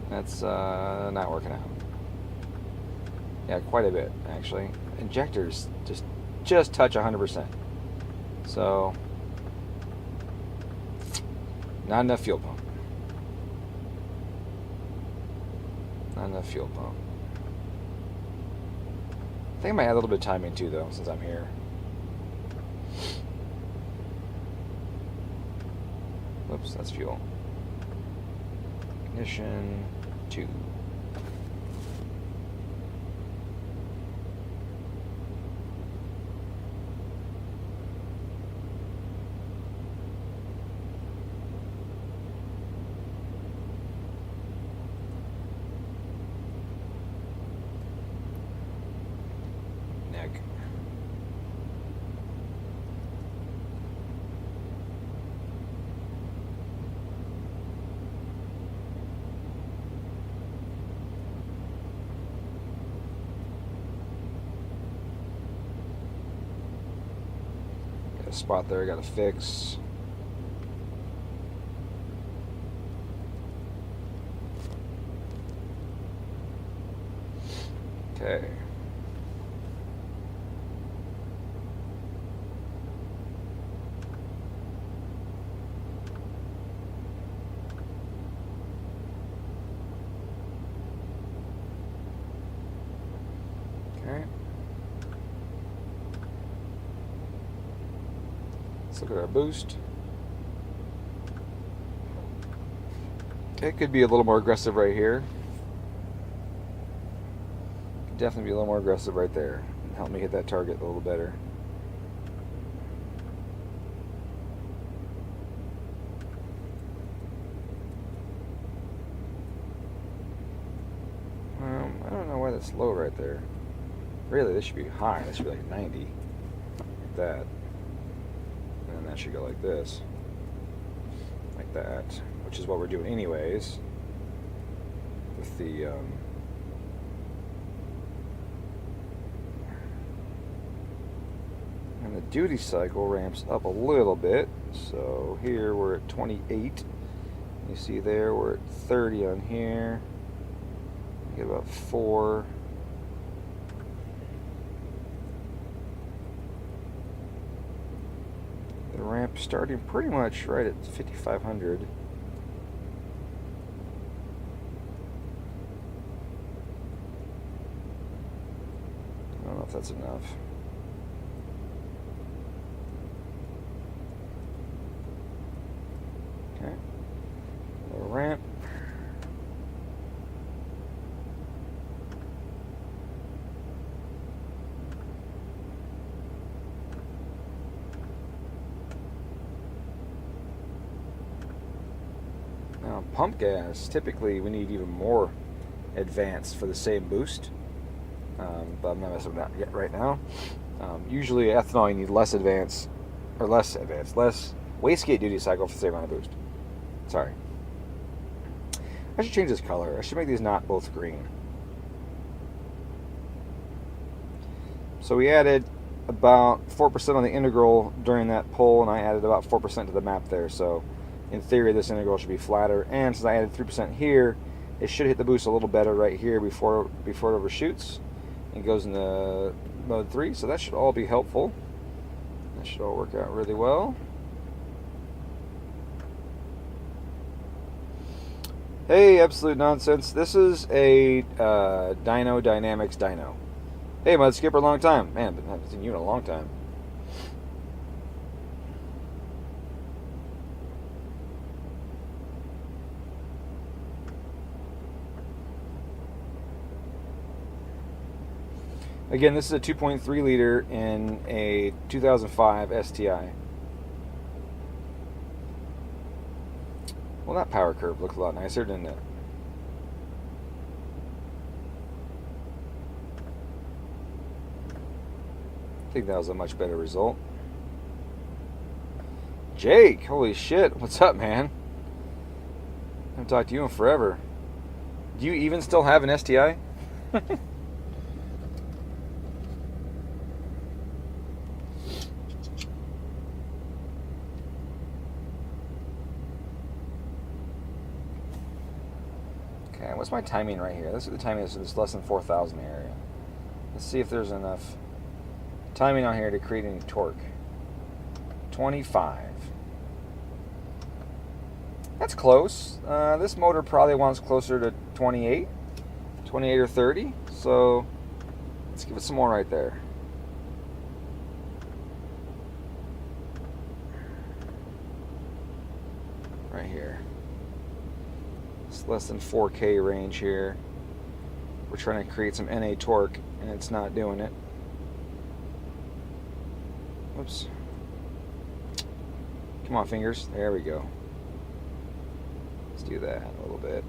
That's not working out. Yeah, quite a bit, actually. Injectors just touch 100%. So, not enough fuel pump. Not enough fuel pump. I think I might add a little bit of timing too, though, since I'm here. Whoops, that's fuel. Ignition 2. Spot there I gotta fix. Okay. look at our boost. Okay, could be a little more aggressive right here. Could definitely be a little more aggressive right there. Help me hit that target a little better. I don't know why that's low right there. Really, this should be high. This should be like 90. Like that. And then that should go like this. Like that. Which is what we're doing anyways. With the... and the duty cycle ramps up a little bit. So here we're at 28. You see there we're at 30 on here. Get about 4. The ramp starting pretty much right at 5,500. I don't know if that's enough. Okay. Little ramp. Now, pump gas, typically we need even more advanced for the same boost, but I'm not messing with that yet right now. Usually ethanol you need less wastegate duty cycle for the same amount of boost. Sorry. I should change this color. I should make these not both green. So we added about 4% on the integral during that pull, and I added about 4% to the map there, so in theory, this integral should be flatter, and since I added 3% here, it should hit the boost a little better right here before it overshoots and goes into mode 3, so that should all be helpful. That should all work out really well. Hey, absolute nonsense. This is a Dyno Dynamics dyno. Hey, Mud Skipper, long time. Man, I haven't seen you in a long time. Again, this is a 2.3 liter in a 2005 STI. Well, that power curve looked a lot nicer, didn't it? I think that was a much better result. Jake, holy shit, what's up, man? I haven't talked to you in forever. Do you even still have an STI? Okay, what's my timing right here? This is the timing. This is less than 4,000 area. Let's see if there's enough timing on here to create any torque. 25. That's close. This motor probably wants closer to 28 or 30. So let's give it some more right there. Right here. It's less than 4K range here. We're trying to create some NA torque, and it's not doing it. Whoops. Come on, fingers. There we go. Let's do that a little bit.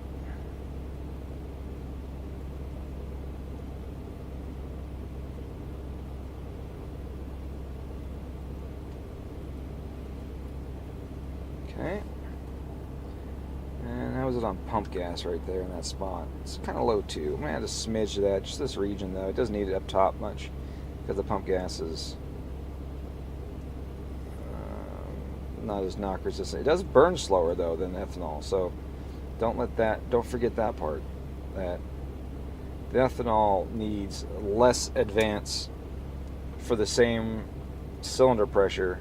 Okay. And how was it on pump gas right there in that spot? It's kind of low too. I'm going to add a smidge to that. Just this region though. It doesn't need it up top much because the pump gas is not as knock resistant. It does burn slower though than ethanol, so don't forget that part, that the ethanol needs less advance for the same cylinder pressure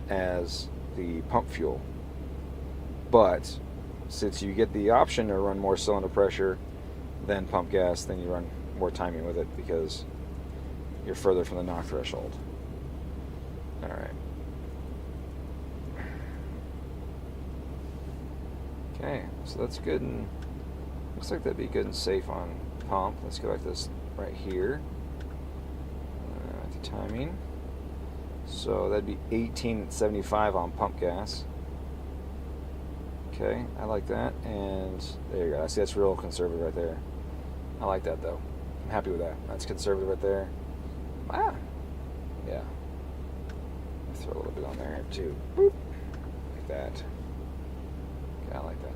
as the pump fuel. But since you get the option to run more cylinder pressure than pump gas, then you run more timing with it because you're further from the knock threshold. Alright. Okay, so that's good, and looks like that'd be good and safe on pump. Let's go like this right here. The timing. So that'd be 1875 on pump gas. Okay, I like that, and there you go. I see that's real conservative right there. I like that though. I'm happy with that. That's conservative right there. Ah, yeah. Throw a little bit on there too. Boop. Like that. Okay, I like that.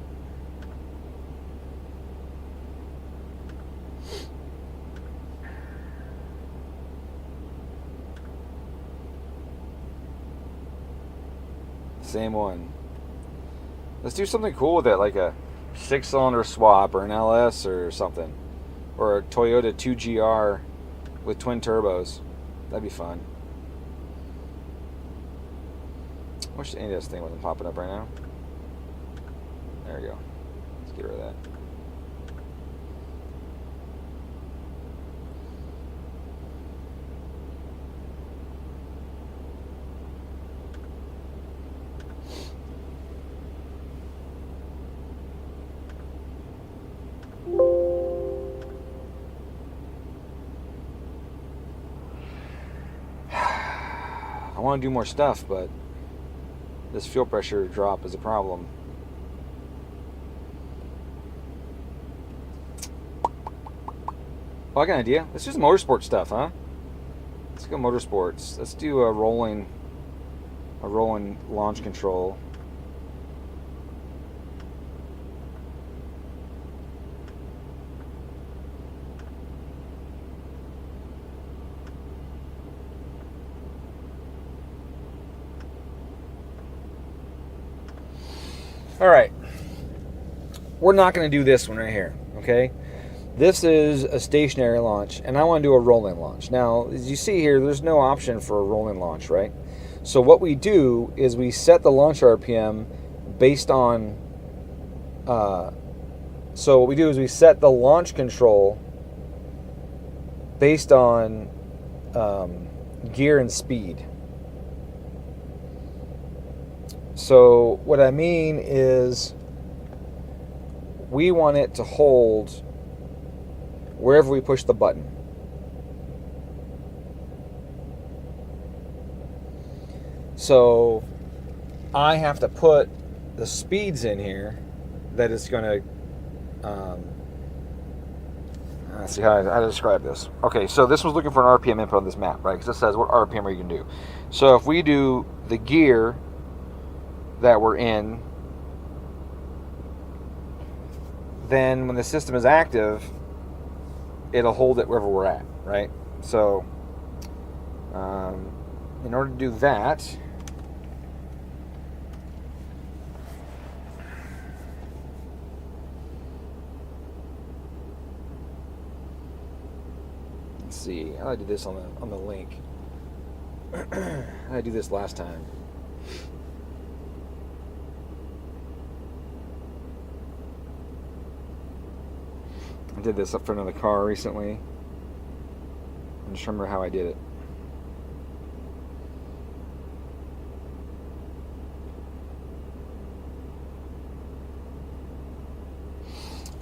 Same one. Let's do something cool with it, like a 6-cylinder swap or an LS or something. Or a Toyota 2GR with twin turbos. That'd be fun. I wish any of this thing wasn't popping up right now. There we go. Let's get rid of that. I want to do more stuff, but this fuel pressure drop is a problem. Oh, I got an idea. Let's do some motorsport stuff, huh? Let's go motorsports. Let's do a rolling launch control. All right, we're not going to do this one right here, okay? This is a stationary launch, and I want to do a rolling launch. Now, as you see here, there's no option for a rolling launch, right? So what we do is we set the launch RPM based on, so what we do is we set the launch control based on gear and speed. So what I mean is we want it to hold wherever we push the button. So I have to put the speeds in here that it's going to, let's see how to describe this. Okay, so this was looking for an RPM input on this map, right? Because it says what RPM are you going to do. So if we do the gear that we're in, then when the system is active, it'll hold it wherever we're at, right? So in order to do that, let's see, how did I do this on the link? How did I do this last time? I did this up front of the car recently. I just remember how I did it.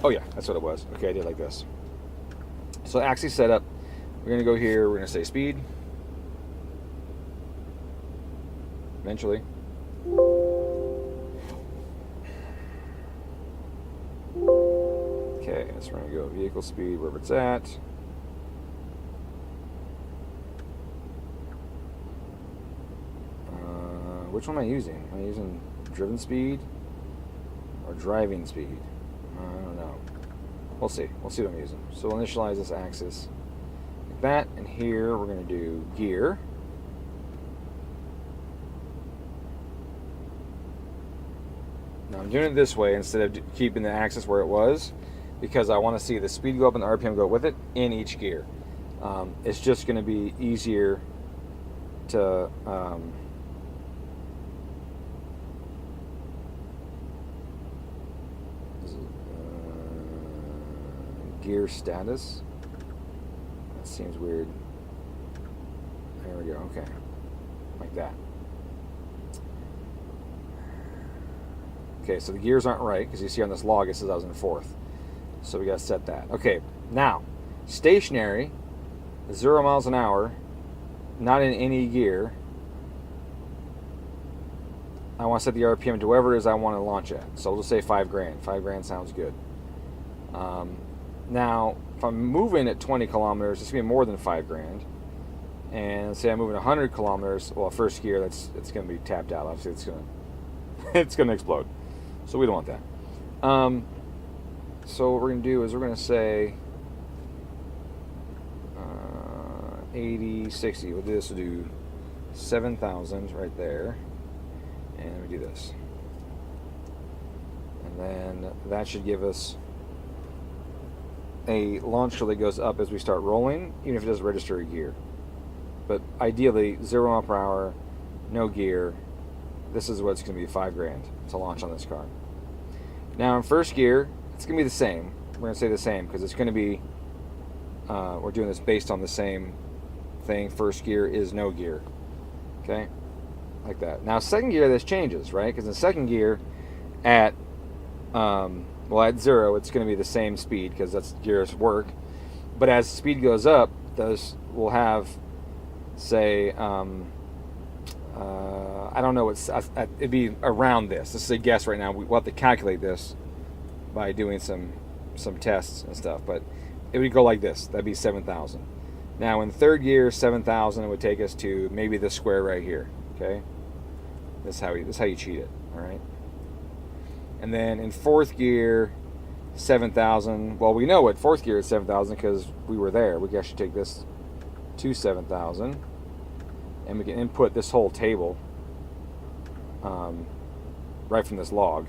Oh yeah, that's what it was. Okay, I did like this. So axis setup. We're gonna go here. We're gonna say speed. Eventually. Okay, so we're going to go vehicle speed wherever it's at. Which one am I using? Am I using driven speed or driving speed? I don't know. We'll see. We'll see what I'm using. So we'll initialize this axis like that, and here we're going to do gear. Now I'm doing it this way instead of keeping the axis where it was, because I want to see the speed go up and the RPM go with it in each gear. It's just going to be easier to gear status. That seems weird. There we go. Okay, like that. Okay, so the gears aren't right because you see on this log it says I was in fourth. So we got to set that. Okay, now stationary, 0 miles an hour, not in any gear. I want to set the RPM to whatever it is I want to launch at. So we'll just say 5 grand. 5 grand sounds good. Now, if I'm moving at 20 kilometers, it's going to be more than 5 grand. And let's say I'm moving 100 kilometers. Well, first gear, it's going to be tapped out. Obviously, it's going to explode. So we don't want that. So what we're going to do is we're going to say 80, 60. We'll do this. We'll do 7,000 right there. And we do this. And then that should give us a launch tool that goes up as we start rolling, even if it doesn't register a gear. But ideally, 0 mile per hour, no gear. This is what's going to be 5 grand to launch on this car. Now in first gear, it's going to be the same. We're going to say the same because it's going to be, we're doing this based on the same thing. First gear is no gear. Okay? Like that. Now second gear, this changes, right? Because in second gear, at 0, it's going to be the same speed because that's gears work. But as speed goes up, those will have, say, I don't know, it'd be around this. This is a guess right now. We'll have to calculate this by doing some tests and stuff. But it would go like this. That'd be 7,000. Now in third gear, 7,000 would take us to maybe this square right here. Okay, this is how you cheat it. All right. And then in fourth gear, 7,000. Well, we know what fourth gear is 7,000 because we were there. We can actually take this to 7,000, and we can input this whole table right from this log.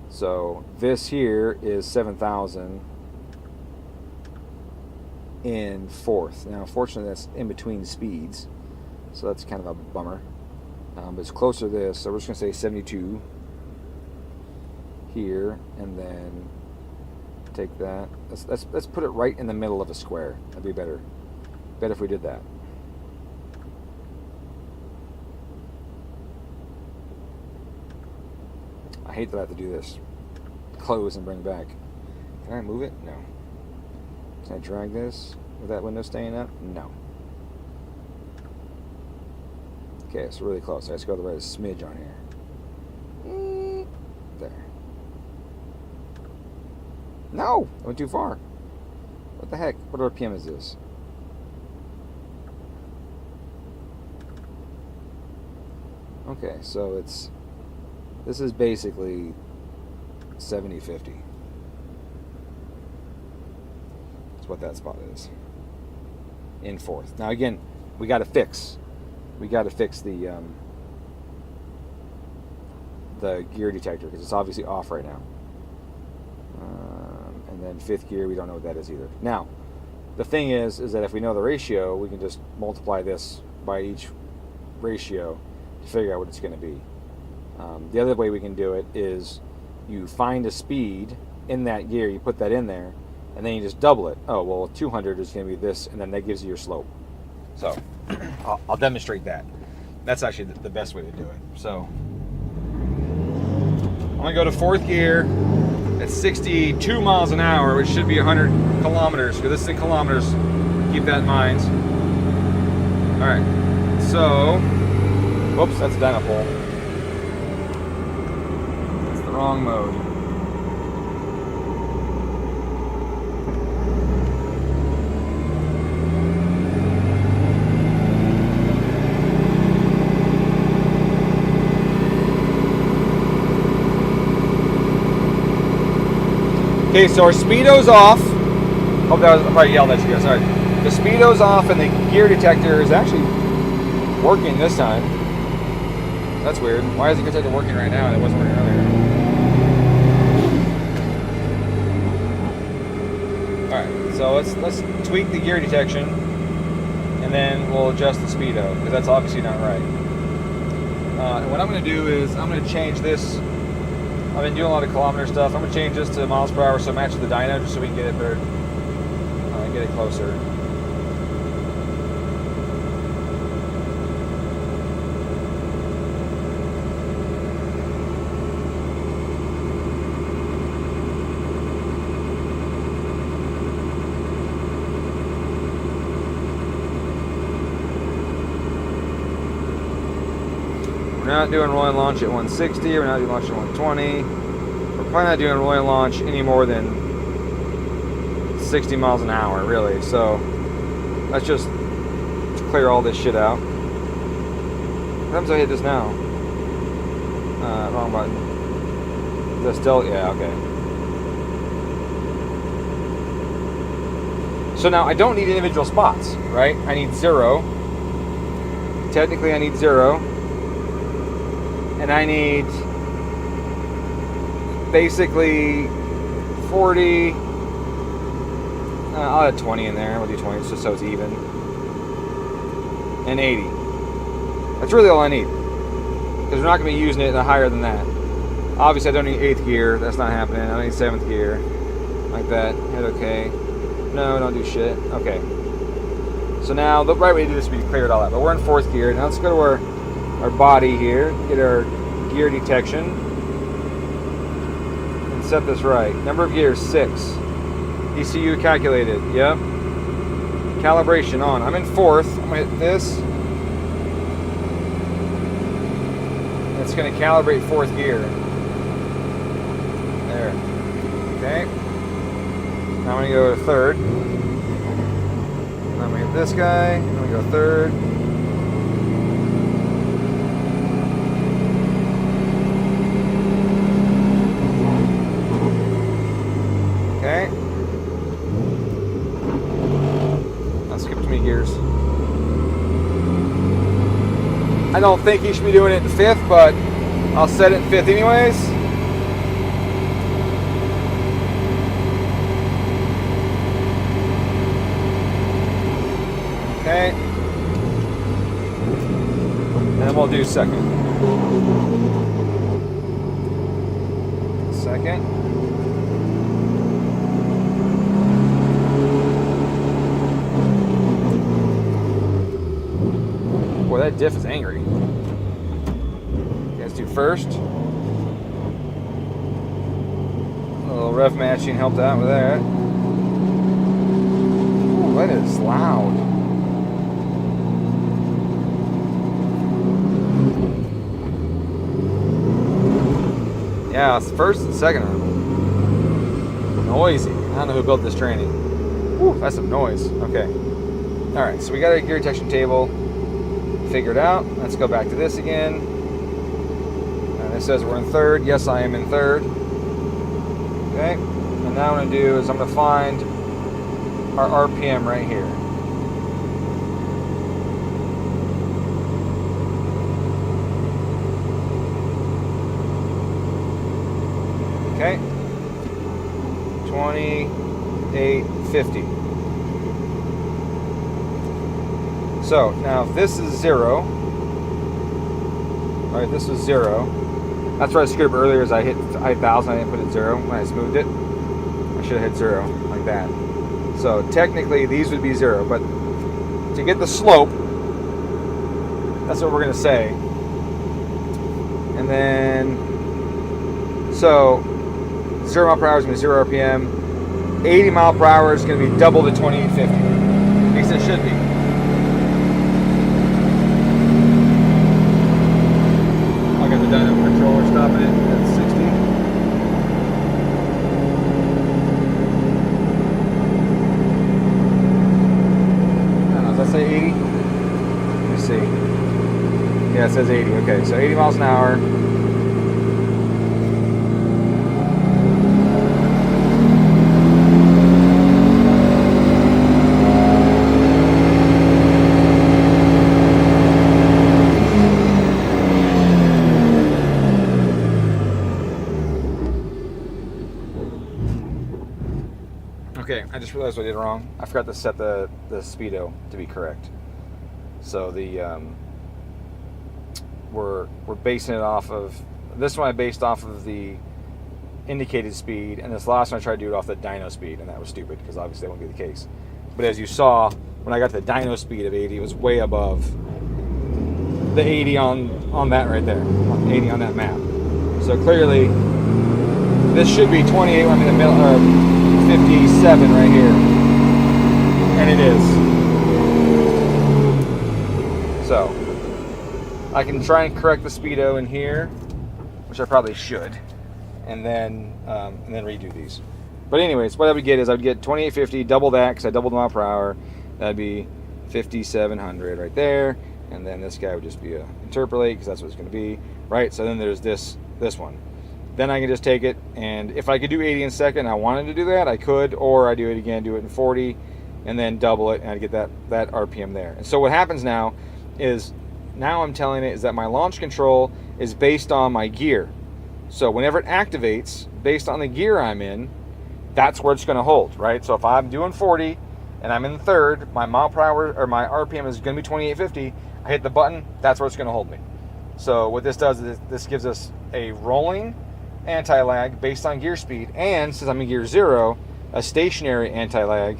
So this here is 7,000 in fourth. Now, unfortunately, that's in between speeds, so that's kind of a bummer. But it's closer to this, so we're just going to say 72 here, and then take that. Let's put it right in the middle of a square. That'd be better. Better if we did that. I hate that I have to do this. Close and bring back. Can I move it? No. Can I drag this with that window staying up? No. Okay, it's really close. I just go the right smidge on here. There. No! I went too far. What the heck? What RPM is this? Okay, so this is basically 70-50. That's what that spot is. In fourth. Now again, we got to fix the gear detector because it's obviously off right now. And then fifth gear, we don't know what that is either. Now, the thing is that if we know the ratio, we can just multiply this by each ratio to figure out what it's going to be. The other way we can do it is you find a speed in that gear, you put that in there, and then you just double it. Oh, well, 200 is going to be this, and then that gives you your slope. So, I'll demonstrate that. That's actually the best way to do it. So, I'm going to go to fourth gear at 62 miles an hour, which should be 100 kilometers, because this is in kilometers. Keep that in mind. All right. So, whoops, that's a dyno pole. That's the wrong mode. Okay, so our speedo's off. Hope that was, I probably yelled at you guys. Sorry. The speedo's off and the gear detector is actually working this time. That's weird. Why is the gear detector working right now and it wasn't working earlier? Alright, so let's tweak the gear detection and then we'll adjust the speedo because that's obviously not right. And what I'm going to do is I'm going to change this. I've been doing a lot of kilometer stuff. I'm going to change this to miles per hour so it matches the dyno just so we can get it better, get it closer. not doing rolling launch at 160. We're not doing launch at 120. We're probably not doing rolling launch any more than 60 miles an hour, really. So let's just clear all this shit out. What happens if I hit this now? Wrong button. Is that still? Yeah, okay. So now I don't need individual spots, right? I need 0. Technically I need 0. And I need basically 40. I'll add 20 in there. We'll do 20 just so it's even. And 80. That's really all I need. Because we're not going to be using it higher than that. Obviously I don't need 8th gear. That's not happening. I don't need 7th gear. Like that. Hit OK. No, don't do shit. Okay. So now the right way to do this would be to clear it all out. But we're in 4th gear. Now let's go to our body here. Get our gear detection. And set this right. Number of gears, 6. ECU calculated. Yep. Calibration on. I'm in 4th. I'm going to hit this. It's going to calibrate 4th gear. There. Okay. Now I'm going to go to 3rd. I'm going to get this guy. I'm going to go 3rd. Okay. I'll skip too many gears. I don't think he should be doing it in 5th, but I'll set it in 5th anyways. Okay. And then we'll do 2nd. 2nd. Boy, that diff is angry. Okay, let's do 1st. A little rev matching helped out with that. Ooh, that is loud. Yeah, it's 1st and 2nd are noisy. I don't know who built this training. Woo, that's some noise. Okay. Alright, so we got our gear detection table figured out. Let's go back to this again. And it says we're in 3rd. Yes, I am in 3rd. Okay. And now what I'm going to do is I'm going to find our RPM right here. Okay. 2850. So now if this is 0, all right, this is 0. That's what I screwed up earlier. Is I hit 1000. I didn't put it 0 when I smoothed it. I should have hit 0 like that. So technically these would be 0, but to get the slope, that's what we're going to say. And then so 0 mile per hour is going to be 0 RPM. 80 mile per hour is going to be double the 2850. At least it should be. I got the Dyno controller stopping it at 60. I don't know, does that say 80? Let me see. Yeah, it says 80. Okay, so 80 miles an hour. Okay, I just realized what I did wrong. I forgot to set the speedo to be correct. So the we're basing it off of this one. I based off of the indicated speed, and this last one I tried to do it off the dyno speed, and that was stupid because obviously that won't be the case. But as you saw, when I got the dyno speed of 80, it was way above the 80 on that right there, 80 on that map. So clearly, this should be 28. I'm in the middle, or 57 right here, and it is. So I can try and correct the speedo in here, which I probably should, and then redo these. But anyways, what I would get is I would get 2850, double that because I doubled the mile per hour. That'd be 5700 right there, and then this guy would just be a interpolate because that's what it's going to be, right? So then there's this one. Then I can just take it, and if I could do 80 in a second, I wanted to do that, I could, or I do it again, do it in 40, and then double it, and I get that RPM there. And so what happens now is, now I'm telling it is that my launch control is based on my gear. So whenever it activates, based on the gear I'm in, that's where it's going to hold, right? So if I'm doing 40 and I'm in third, my mile per hour or my RPM is going to be 2850. I hit the button, that's where it's going to hold me. So what this does is this gives us a rolling anti-lag based on gear speed, and since I'm in gear 0, a stationary anti-lag,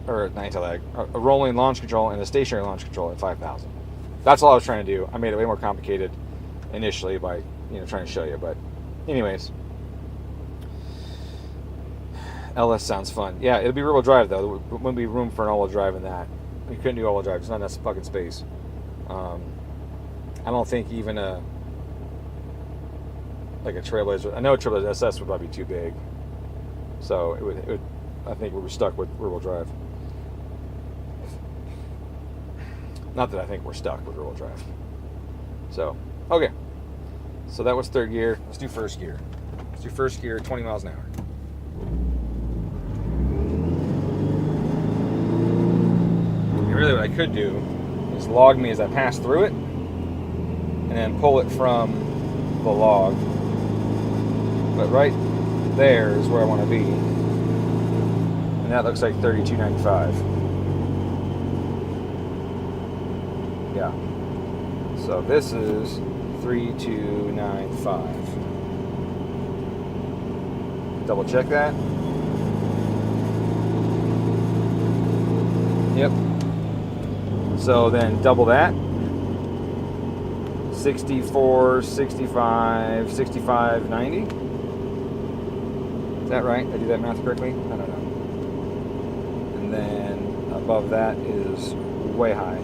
or not anti-lag, a rolling launch control and a stationary launch control at 5,000. That's all I was trying to do. I made it way more complicated initially by trying to show you, but anyways. LS sounds fun. Yeah, it'll be rear-wheel drive though. There wouldn't be room for an all-wheel drive in that. You couldn't do all-wheel drive. There's not enough fucking space. I don't think even a Trailblazer. I know a Trailblazer SS would probably be too big. So it would. I think we were stuck with rear-wheel drive. Not that I think we're stuck with rear-wheel drive. So okay. So that was third gear. Let's do first gear. Let's do first gear. 20 miles an hour. Really what I could do is log me as I pass through it and then pull it from the log, but right there is where I want to be, and that looks like 3295. Yeah, so this is 3295. Double check that. Yep. So then double that. 64, 65, 65, 90. Is that right? Did I do that math correctly? I don't know. And then above that is way high.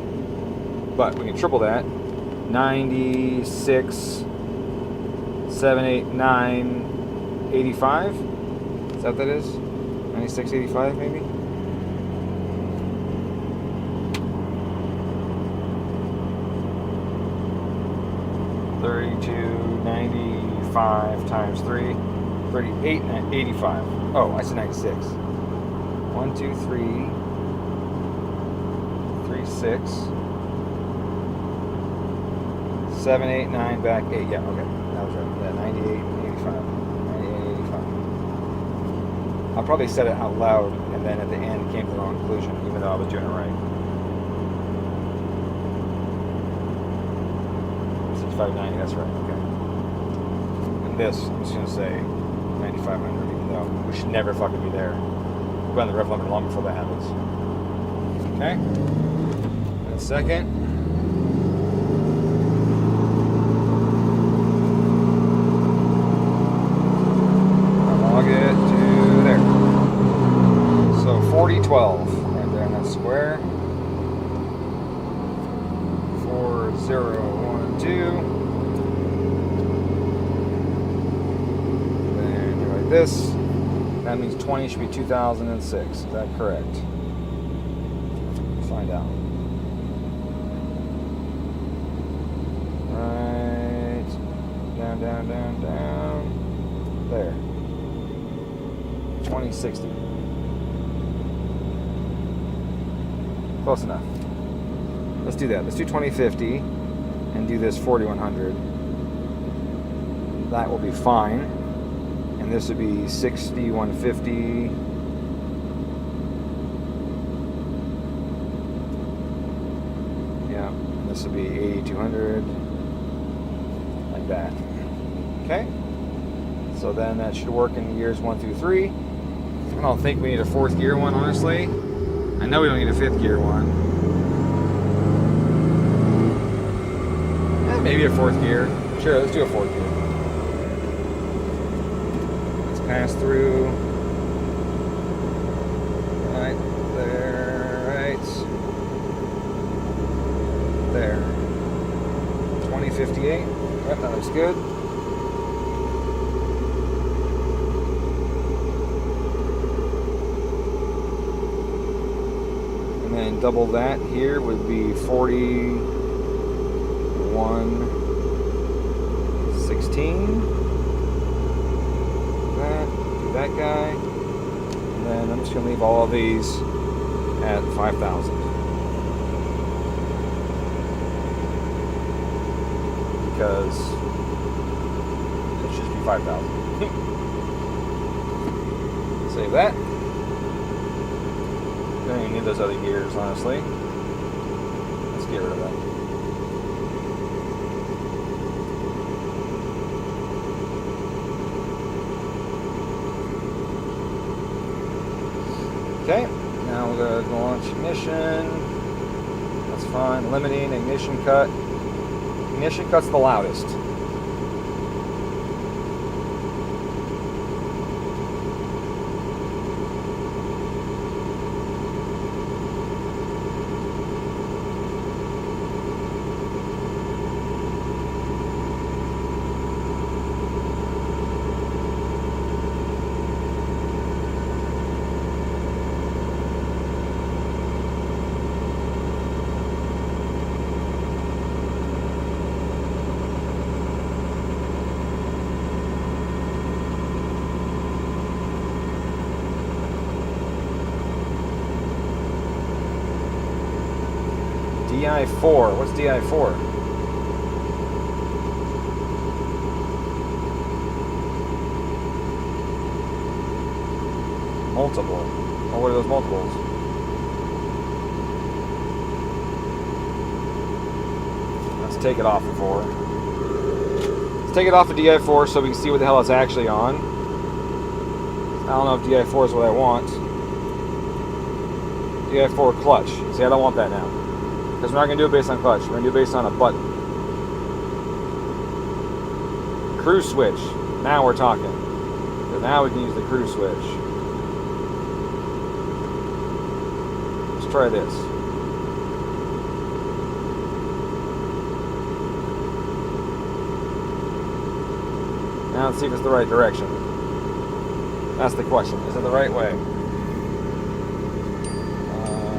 But we can triple that. 96, 7, 8, 9, 85. Is that what that is? 96, 85 maybe? 3295 times 3, 3885. Oh, I said 96. 1, 2, 3, 6, 7, 8, 9, back 8. Yeah, okay. That was right. Yeah, 98, 85. 98, 85. I'll probably said it out loud and then at the end came to the wrong conclusion, even though I was doing it right. 590, that's right, okay. And this, I'm just gonna say 9,500, even though we should never fucking be there. We'll go on the rev limiter long before that happens. Okay? And a second. I'll log it to there. So 4012, right there in that square. 4012. Then do like this. That means 20 should be 2006. Is that correct? Let's find out. Right. Down, down, down, down. There. 2060. Close enough. Let's do that. Let's do 2050 and do this 4100. That will be fine. And this would be 6150. Yeah, and this would be 8200. Like that. Okay? So then that should work in gears 1 through 3. I don't think we need a fourth gear one, honestly. I know we don't need a fifth gear one. Maybe a fourth gear. Sure, let's do a fourth gear. Let's pass through. Right there, right 158. Yep, that looks good. And then double that here would be 4116. That, do that guy. And then I'm just going to leave all of these at 5,000. Because it should be 5,000. Save that. Don't even need those other gears, honestly. Let's get rid of that. Okay, now we're going to launch ignition. That's fine. Limiting, ignition cut. Ignition cut's the loudest. DI4. What's DI4? Multiple. Oh, what are those multiples? Let's take it off of 4. Let's take it off of DI4 so we can see what the hell it's actually on. I don't know if DI4 is what I want. DI4 clutch. See, I don't want that now. Because we're not going to do it based on clutch. We're going to do it based on a button. Cruise switch. Now we're talking. Because now we can use the cruise switch. Let's try this. Now let's see if it's the right direction. That's the question. Is it the right way?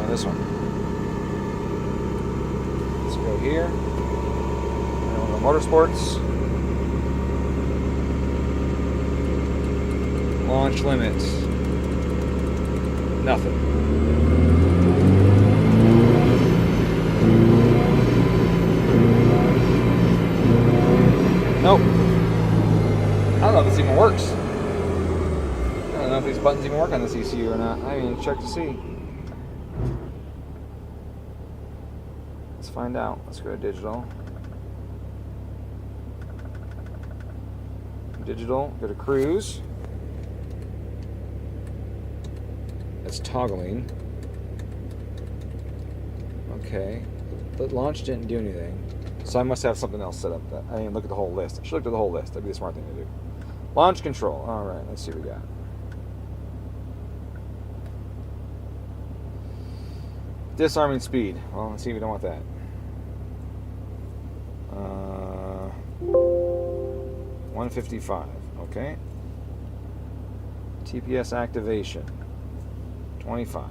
This one. Here, and on the motorsports, launch limits, nothing. Nope. I don't know if this even works. I don't know if these buttons even work on this ECU or not. I haven't even checked to see. Find out. Let's go to digital. Digital, go to cruise. It's toggling. Okay. The launch didn't do anything. So I must have something else set up. That I didn't look at the whole list. I should look at the whole list. That'd be the smart thing to do. Launch control. Alright, let's see what we got. Disarming speed. Well, let's see if we don't want that. 155, okay. TPS activation, 25.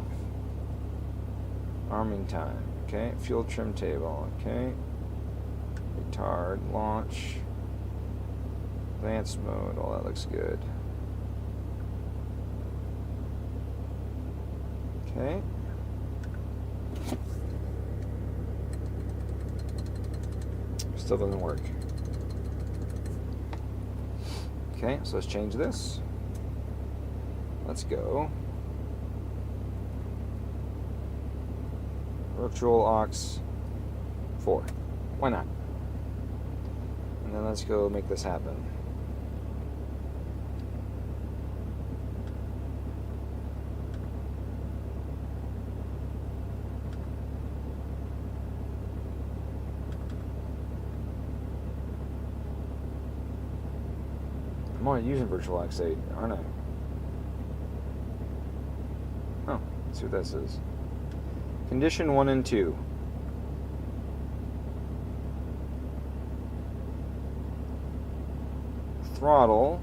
Arming time, okay. Fuel trim table, okay. Retard, launch, advanced mode, all that looks good. Okay. Still doesn't work. Okay, so let's change this. Let's go. Virtual aux 4. Why not? And then let's go make this happen. I'm only using Virtual aux 8, aren't I? Oh, let's see what this is. Condition 1 and 2. throttle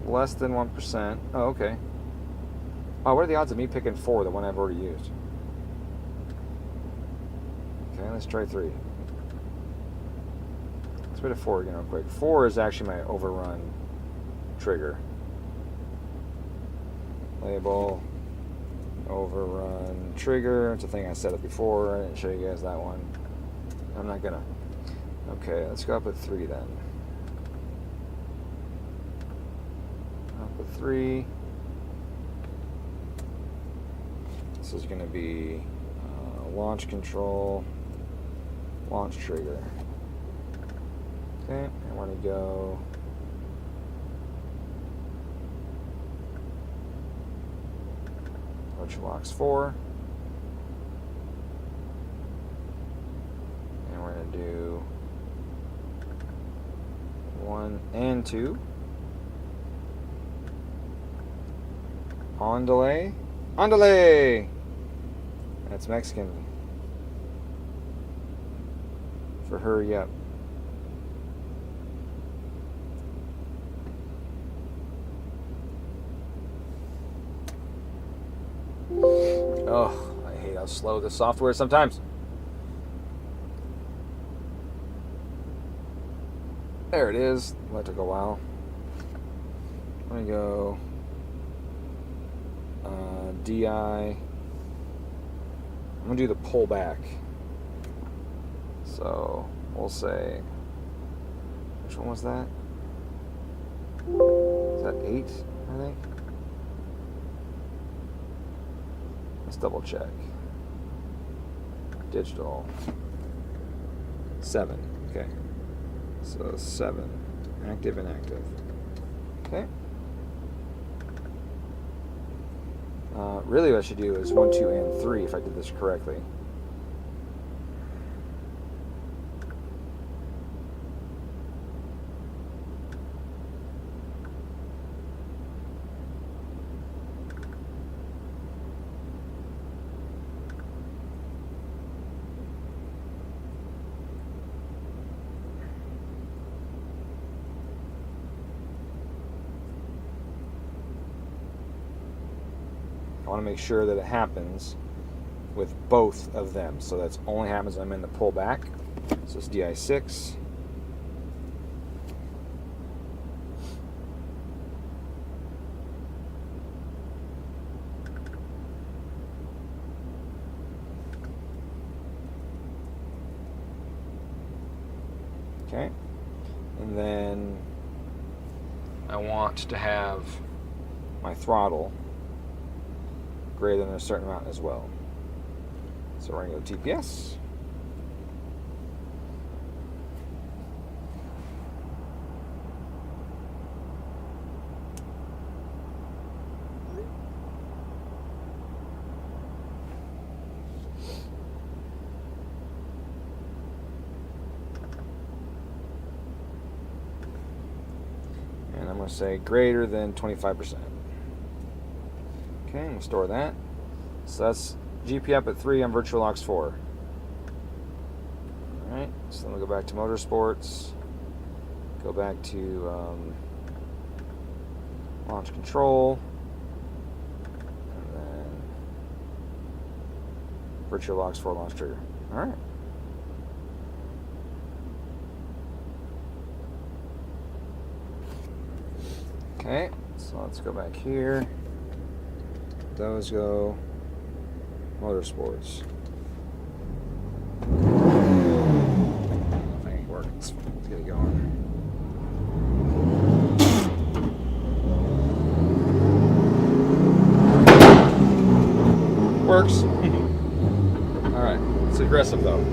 less than 1%. Oh, okay. Oh, what are the odds of me picking 4, the one I've already used? Okay, let's try 3. Let's put a 4 again real quick. 4 is actually my overrun trigger. Label, overrun trigger. It's a thing I set up before. I didn't show you guys that one. I'm not gonna. Okay, let's go up with 3 then. Up with 3. This is gonna be launch control, launch trigger. Okay, I want to go Locks 4, and we're going to do 1 and 2. On delay. On delay! That's Mexican for hurry up. Oh, I hate how slow the software is sometimes. There it is. That took a while. Let me go DI. I'm going to do the pullback. So we'll say, which one was that? Is that 8, I think? Let's double check. Digital. 7. Okay. So 7. Active and active. Okay. Really what I should do is 1, 2, and 3 if I did this correctly. I want to make sure that it happens with both of them. So that's only happens when I'm in the pullback. So it's DI6. Okay. And then I want to have my throttle greater than a certain amount as well. So we're going to go TPS. And I'm going to say greater than 25%. Okay, we'll store that. So that's GP up at 3 on VirtualOx 4. Alright, so then we'll go back to Motorsports. Go back to launch control. And then VirtualOx 4 launch trigger. Alright. Okay, so let's go back here. Those go Motorsports. If I can work, let's get it going. Works. Alright, it's aggressive though.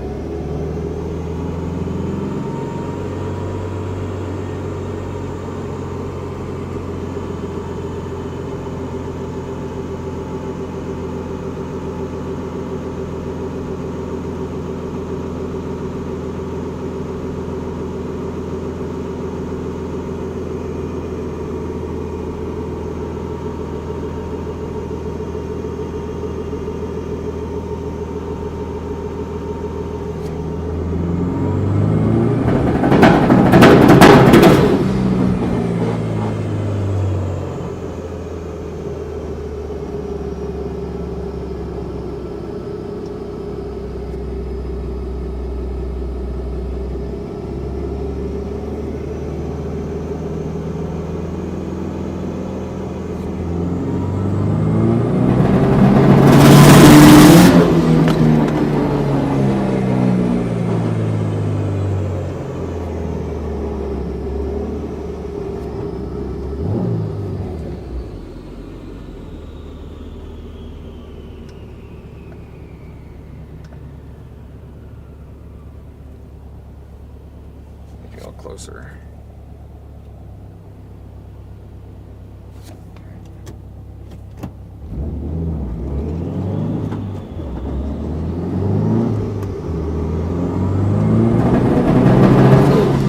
closer.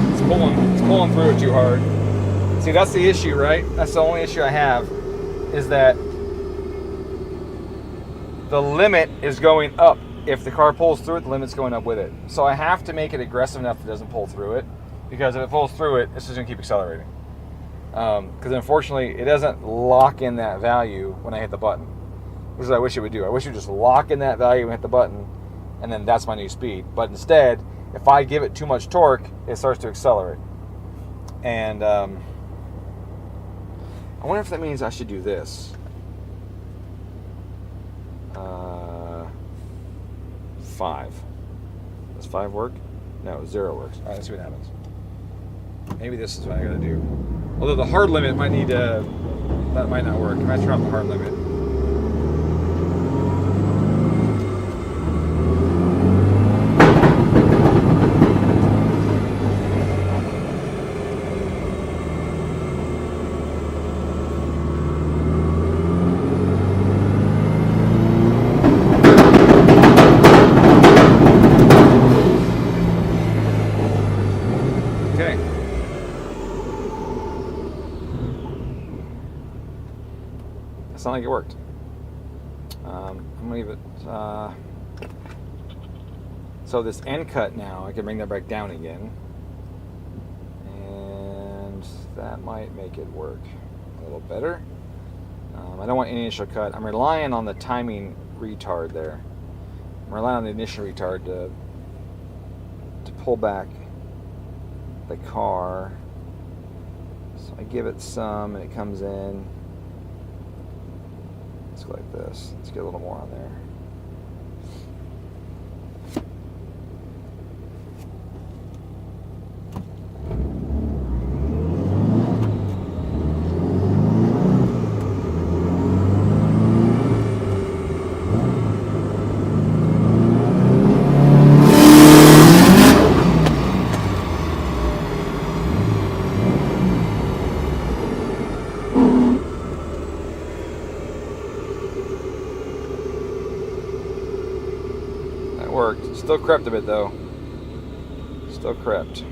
It's pulling through it too hard. See, that's the issue, right? That's the only issue I have, is that the limit is going up. If the car pulls through it, the limit's going up with it. So I have to make it aggressive enough that it doesn't pull through it, because if it pulls through it, it's just going to keep accelerating. Because unfortunately, it doesn't lock in that value when I hit the button, which is what I wish it would do. I wish it would just lock in that value and hit the button, and then that's my new speed. But instead, if I give it too much torque, it starts to accelerate. And I wonder if that means I should do this. 5. Does 5 work? No, 0 works. All right, let's see what happens. Maybe this is what I gotta do. Although the hard limit might need to, that might not work. I might turn off the hard limit. It's not like it worked. I'm gonna leave it. So this end cut now, I can bring that back down again, and that might make it work a little better. I don't want any initial cut. I'm relying on the timing retard there. I'm relying on the ignition retard to pull back the car. So I give it some, and it comes in. Let's go like this. Let's get a little more on there. Worked. Still crept a bit though. Still crept.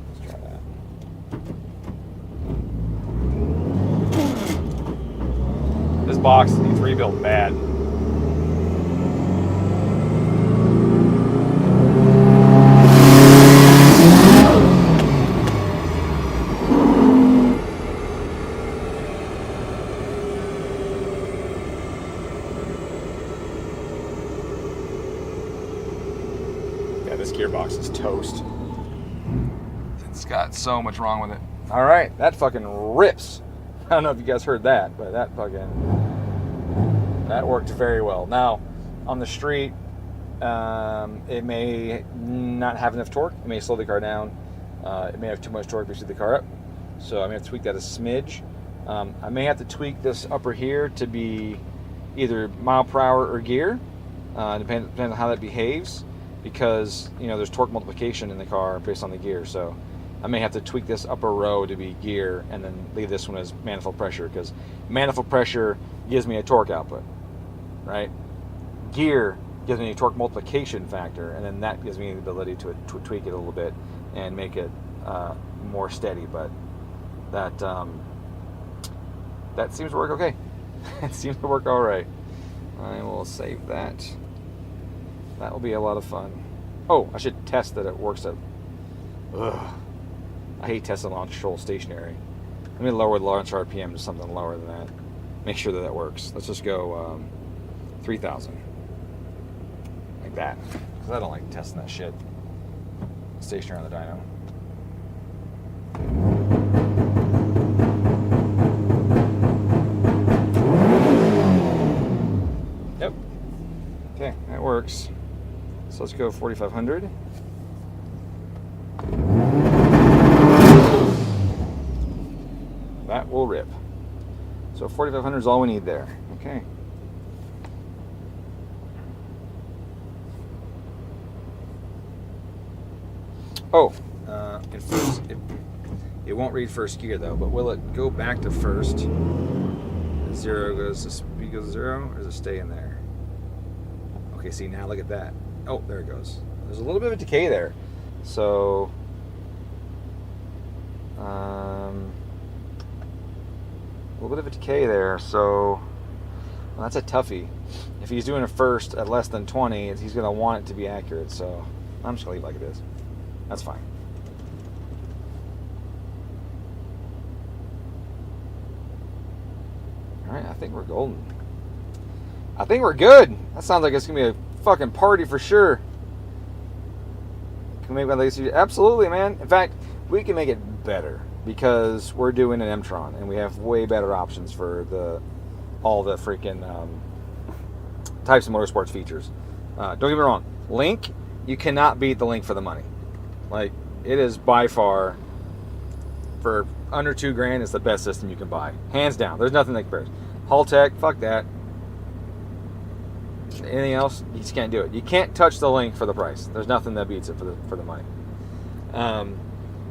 Let's try that. This box needs rebuilt bad. This gearbox is toast. It's got so much wrong with it. All right, that fucking rips. I don't know if you guys heard that, but that worked very well. Now, on the street, it may not have enough torque. It may slow the car down. It may have too much torque to speed the car up. So I may have to tweak that a smidge. I may have to tweak this upper here to be either mile per hour or gear, depending on how that behaves. Because, you know, there's torque multiplication in the car based on the gear, so I may have to tweak this upper row to be gear and then leave this one as manifold pressure, because manifold pressure gives me a torque output, right? Gear gives me a torque multiplication factor, and then that gives me the ability to tweak it a little bit and make it more steady. But that seems to work okay. It seems to work all right. I will save that. That will be a lot of fun. Oh, I should test that it works at... Ugh. I hate testing launch control stationary. Let me lower the launch RPM to something lower than that. Make sure that that works. Let's just go 3,000. Like that. Because I don't like testing that shit stationary on the dyno. Yep. Okay, that works. So let's go 4,500. That will rip. So 4,500 is all we need there. Okay. Oh, in first, it won't read first gear though, but will it go back to first? Zero goes to speed goes to 0, or does it stay in there? Okay, see now look at that. Oh, there it goes. There's a little bit of a decay there. So, a little bit of a decay there. So, well, that's a toughie. If he's doing it first at less than 20, he's going to want it to be accurate. So, I'm just going to leave it like it is. That's fine. Alright, I think we're golden. I think we're good. That sounds like it's going to be a fucking party for sure. Can we make one lazy? Absolutely, man. In fact, we can make it better because we're doing an M-Tron and we have way better options for all the freaking types of motorsports features. Don't get me wrong. Link, you cannot beat the Link for the money. Like, it is by far, for under $2,000, it's the best system you can buy. Hands down. There's nothing that compares. Haltech, fuck that. Anything else, you just can't do it. You can't touch the Link for the price. There's nothing that beats it for the money.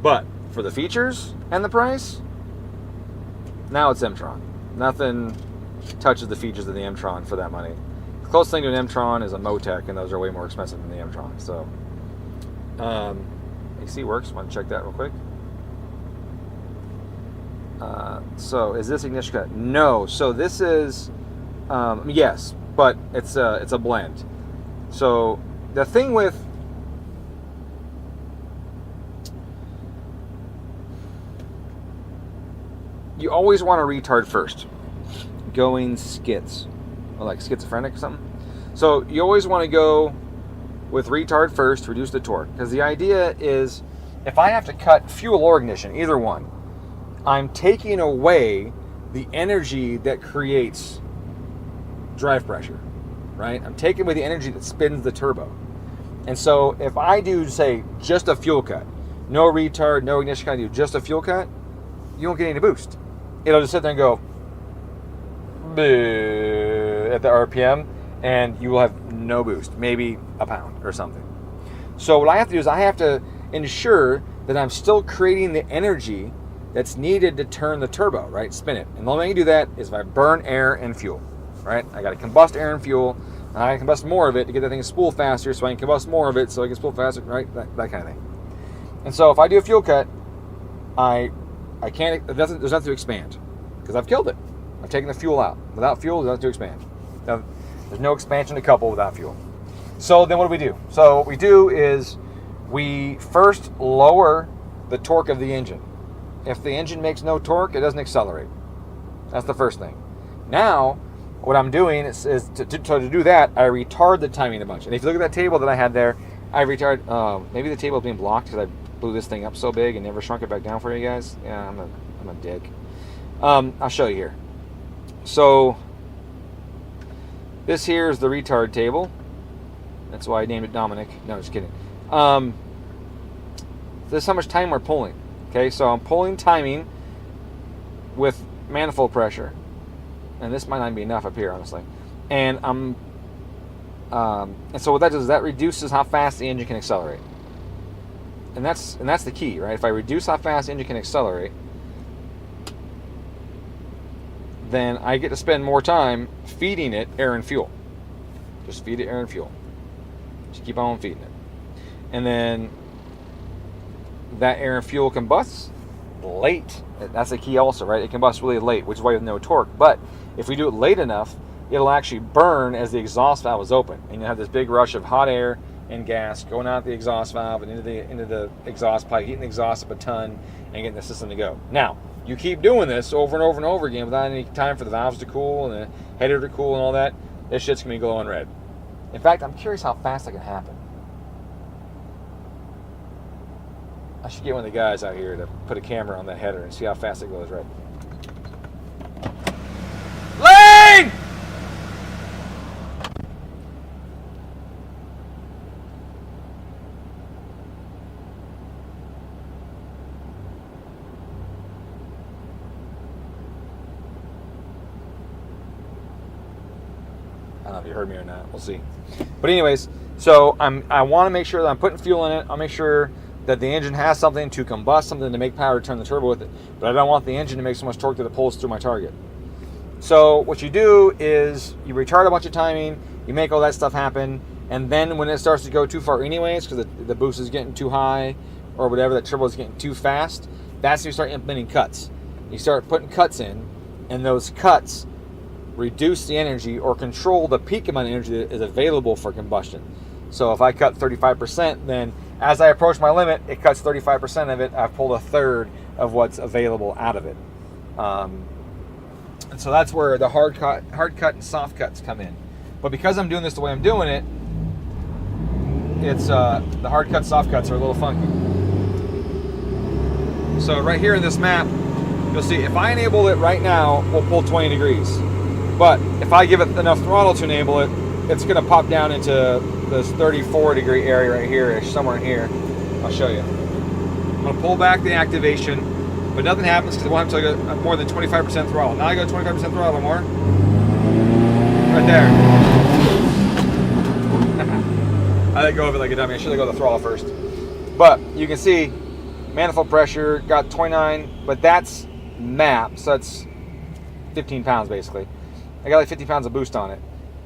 But for the features and the price, now it's M-Tron. Nothing touches the features of the M-Tron for that money. The closest thing to an M-Tron is a Motec, and those are way more expensive than the M-Tron. So, AC works. Want to check that real quick? So is this ignition cut? No. So this is yes, but it's a blend. So the thing with you always want to retard first, going skits, or like schizophrenic or something. So you always want to go with retard first to reduce the torque, because the idea is if I have to cut fuel or ignition, either one, I'm taking away the energy that creates drive pressure, right? I'm taking away the energy that spins the turbo. And so if I do, say, just a fuel cut, no retard, no ignition cut, I do just a fuel cut, you won't get any boost. It'll just sit there and go at the RPM, and you will have no boost, maybe a pound or something. So what I have to do is I have to ensure that I'm still creating the energy that's needed to turn the turbo, right? Spin it. And the only way I can do that is if I burn air and fuel, right? I got to combust air and fuel, and I combust more of it to get that thing to spool faster, so I can combust more of it so I can spool faster, right? That kind of thing. And so if I do a fuel cut, I can't, there's nothing to expand because I've killed it. I've taken the fuel out. Without fuel, there's nothing to expand. Now, there's no expansion to couple without fuel. So then what do we do? So what we do is we first lower the torque of the engine. If the engine makes no torque, it doesn't accelerate. That's the first thing. Now, what I'm doing is to do that, I retard the timing a bunch. And if you look at that table that I had there, I retard. Maybe the table is being blocked because I blew this thing up so big and never shrunk it back down for you guys. Yeah, I'm a dick. I'll show you here. So this here is the retard table. That's why I named it Dominic. No, just kidding. This is how much time we're pulling. Okay, so I'm pulling timing with manifold pressure, and this might not be enough up here, honestly. And and so what that does is that reduces how fast the engine can accelerate, and that's the key, right? If I reduce how fast the engine can accelerate, then I get to spend more time feeding it air and fuel. Just feed it air and fuel. Just keep on feeding it, and then that air and fuel combusts late. That's the key also, right? It combusts really late, which is why you have no torque. But if we do it late enough, it'll actually burn as the exhaust valve is open. And you'll have this big rush of hot air and gas going out the exhaust valve and into the exhaust pipe, heating the exhaust up a ton and getting the system to go. Now, you keep doing this over and over and over again without any time for the valves to cool and the header to cool and all that, this shit's going to be glowing red. In fact, I'm curious how fast that can happen. I should get one of the guys out here to put a camera on that header and see how fast it goes red. Lane! I don't know if you heard me or not. We'll see. But anyways, so I want to make sure that I'm putting fuel in it. I'll make sure that the engine has something to combust, something to make power to turn the turbo with it, but I don't want the engine to make so much torque that it pulls through my target. So what you do is you retard a bunch of timing, you make all that stuff happen, and then when it starts to go too far anyways, because the boost is getting too high or whatever, the turbo is getting too fast, that's when you start implementing cuts. You start putting cuts in, and those cuts reduce the energy or control the peak amount of energy that is available for combustion. So if I cut 35%, then as I approach my limit, it cuts 35% of it. I've pulled a third of what's available out of it. And so that's where the hard cut and soft cuts come in. But because I'm doing this the way I'm doing it, it's the hard cuts, soft cuts are a little funky. So right here in this map, you'll see if I enable it right now, we'll pull 20 degrees. But if I give it enough throttle to enable it, it's going to pop down into this 34 degree area right here-ish, somewhere in here. I'll show you. I'm going to pull back the activation, but nothing happens because it won't have to go more than 25% throttle. Now I go 25% throttle more. Right there. I let go of it like a dummy. I should have go to the throttle first. But you can see manifold pressure got 29, but that's map, so that's 15 pounds basically. I got like 50 pounds of boost on it,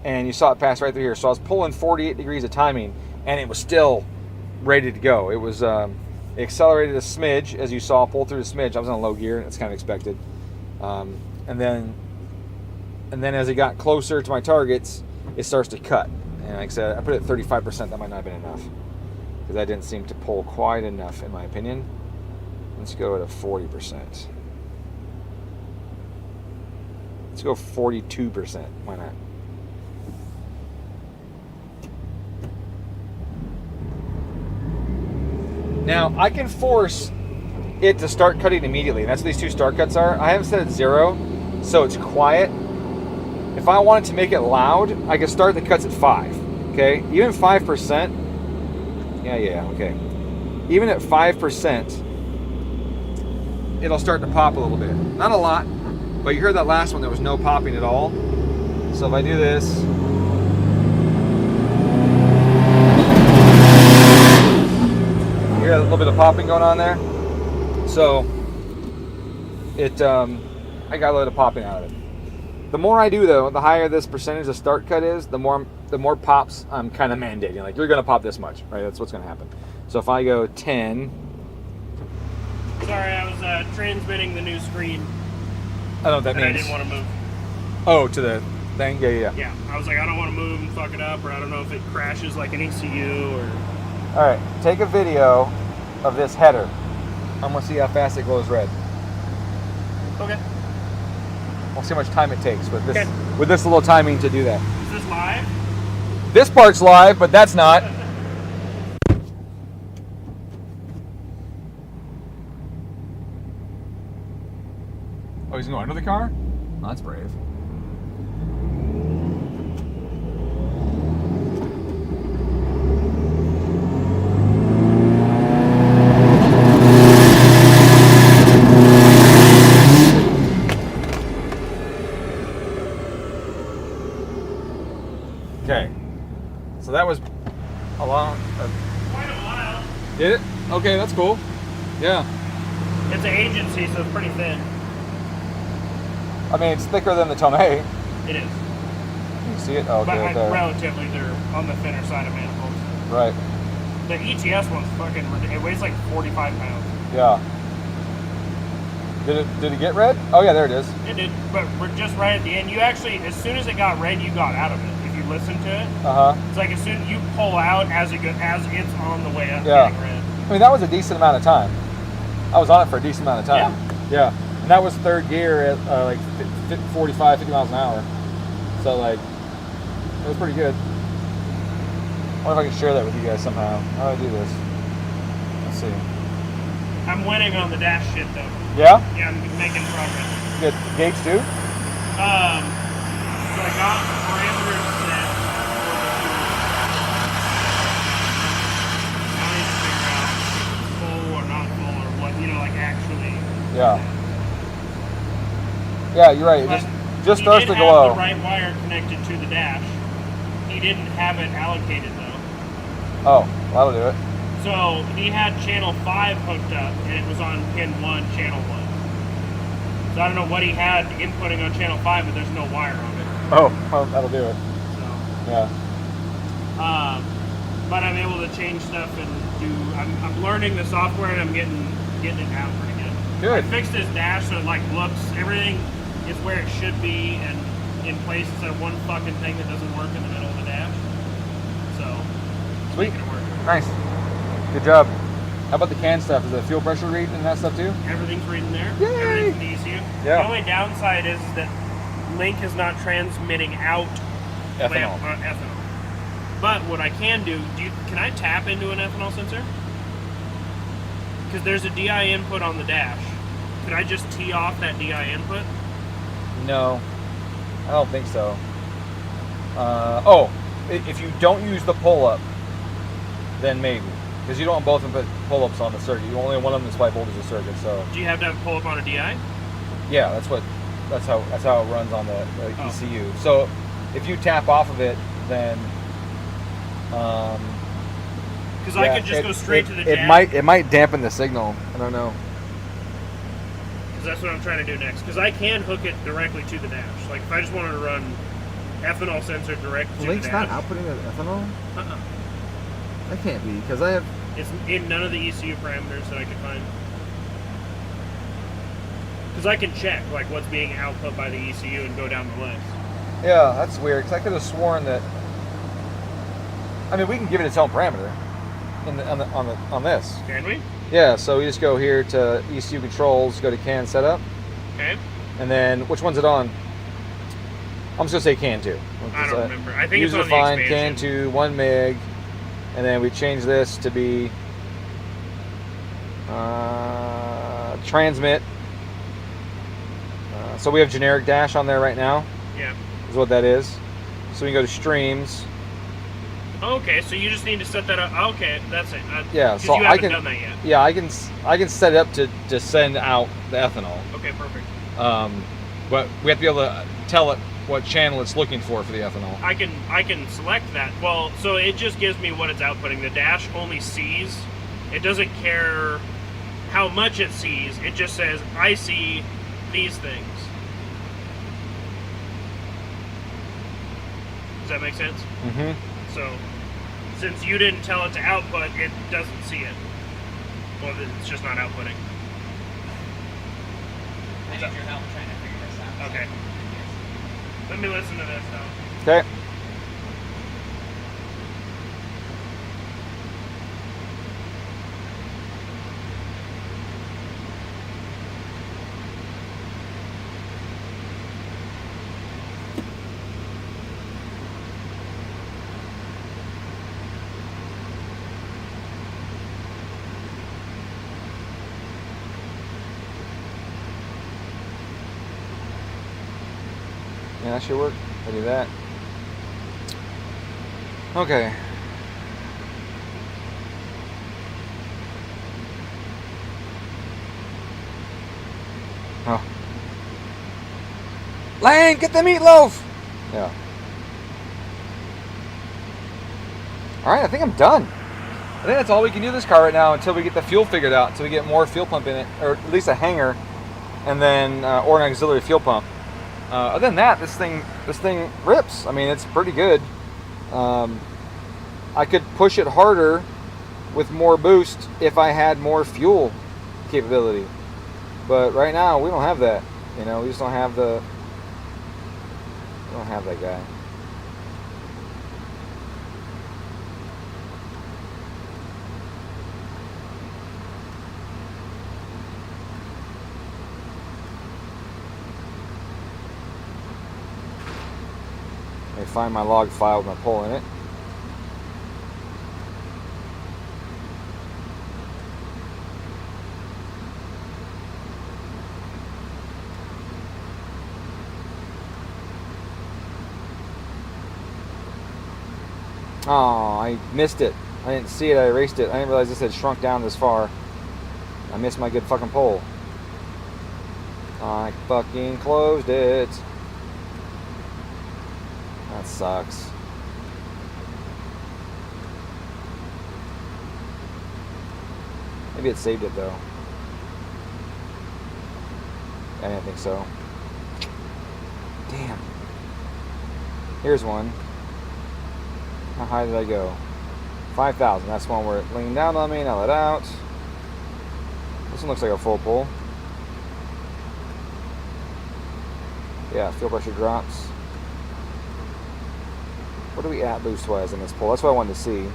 and you saw it pass right through here. So I was pulling 48 degrees of timing, and it was still ready to go. It was it accelerated a smidge, as you saw, pull through the smidge. I was on low gear, and it's kind of expected. And then as it got closer to my targets, it starts to cut. And like I said, I put it at 35%. That might not have been enough because that didn't seem to pull quite enough, in my opinion. Let's go at a 40%. Let's go 42%. Why not? Now, I can force it to start cutting immediately. And that's what these two start cuts are. I haven't set it 0, so it's quiet. If I wanted to make it loud, I could start the cuts at 5. Okay? Even 5%. Yeah, okay. Even at 5%, it'll start to pop a little bit. Not a lot, but you heard that last one, there was no popping at all. So if I do this, you hear a little bit of popping going on there. So it, I got a little popping out of it. The more I do though, the higher this percentage of start cut is, the more pops I'm kind of mandating. Like, you're gonna pop this much, right? That's what's gonna happen. So if I go 10. Sorry, I was transmitting the new screen. I don't know what that means. I didn't want to move. Oh, to the thing? Yeah. Yeah, I was like, I don't want to move and fuck it up, or I don't know if it crashes like an ECU or... Alright, take a video of this header. I'm gonna see how fast it glows red. Okay. We'll see how much time it takes with this, okay, with this little timing to do that. Is this live? This part's live, but that's not. Oh, he's going under the car? Oh, that's brave. Okay, so that was a long... Quite a while. Did it? Okay, that's cool. Yeah. It's an agency, so it's pretty thin. I mean, it's thicker than the Tomei. It is. Can you see it? Oh, okay, right there. Relatively, they're on the thinner side of manifolds. Right. The ETS one's fucking... It weighs like 45 pounds. Yeah. Did it get red? Oh yeah, there it is. It did, but we're just right at the end. You actually, as soon as it got red, you got out of it. If you listen to it, it's like as soon as you pull out as it's on the way up, getting red. I mean, that was a decent amount of time. I was on it for a decent amount of time. Yeah. And that was third gear at like 45, 50 miles an hour. So like, it was pretty good. I wonder if I can share that with you guys somehow. How do I do this? Let's see. I'm winning on the dash shit though. Yeah? Yeah, I'm making progress. Good. Gauge too? So I got parameters set. Now I need to figure out if it's full or not full or what, like actually. Yeah. Yeah, you're right. It just starts to glow. He did have the right wire connected to the dash. He didn't have it allocated though. Oh, that'll do it. So he had channel 5 hooked up, and it was on pin 1, channel 1. So I don't know what he had inputting on channel 5, but there's no wire on it. Oh, well, that'll do it. So, Yeah. but I'm able to change stuff and do. I'm learning the software, and I'm getting it down pretty good. Good. I fixed his dash so it like looks, everything is where it should be and in place instead of one fucking thing that doesn't work in the middle of the dash. So, Sweet. making it work. Nice. Good job. How about the can stuff? Is the fuel pressure reading and that stuff too? Everything's reading there. Yay! Everything's in the ECU. Yeah. The only downside is that Link is not transmitting out Ethanol. Ethanol. But what I can do, can I tap into an ethanol sensor? Because there's a DI input on the dash. Could I just tee off that DI input? No, I don't think so. If you don't use the pull-up, then maybe. Because you don't want both of them put pull-ups on the circuit. You only want one of them to display voltage of the circuit. So Do you have to have pull up on a DI? yeah, that's how it runs on the Oh. ECU. So if you tap off of it, then Because I could just go straight to the jack. It might dampen the signal. I don't know. Because that's what I'm trying to do next. Because I can hook it directly to the dash. Like if I just wanted to run ethanol sensor direct to Link's the dash. not outputting the ethanol. Uh-uh. That can't be because I have. It's in none of the ECU parameters that I could find. Because I can check like what's being output by the ECU and go down the list. Yeah, that's weird. Because I could have sworn that. I mean, we can give it its own parameter on this. Can we? Yeah, so we just go here to ECU controls, go to CAN setup, Okay. and then which one's it on? I'm just gonna say CAN 2. I don't remember. I think it's user on the defined expansion. CAN 2 1 meg, and then we change this to be transmit. So we have generic dash on there right now. Yeah. Is what that is. So we can go to streams. Okay, so you just need to set that up. Okay, that's it. Yeah, 'cause so you I haven't can. done that yet. Yeah, I can set it up to send out the ethanol. Okay, perfect. But we have to be able to tell it what channel it's looking for the ethanol. I can select that. Well, so it just gives me what it's outputting. The dash only sees. It doesn't care how much it sees. It just says, I see these things. Does that make sense? Mm-hmm. So, since you didn't tell it to output, it doesn't see it. Well, then it's just not outputting. I need your help trying to figure this out. Okay. Let me listen to this now. Okay. Yeah, that should work. I do that. Okay. Oh. Lane, get the meatloaf! Yeah. Alright, I think I'm done. I think that's all we can do with this car right now until we get the fuel figured out, until we get more fuel pump in it, or at least a hanger, and then, or an auxiliary fuel pump. Other than that, this thing rips. I mean, it's pretty good. I could push it harder with more boost if I had more fuel capability. But right now, we don't have that. You know, we just don't have the. We don't have that guy. I find my log file with my pole in it. Oh, I missed it. I didn't see it, I erased it. I didn't realize this had shrunk down this far. I missed my good fucking pole. I fucking closed it. That sucks. Maybe it saved it though. I didn't think so. Damn. Here's one. How high did I go? 5,000. That's one where it leaned down on me. Now let out. This one looks like a full pull. Yeah, fuel pressure drops. What are we at boost-wise in this pull? That's what I wanted to see.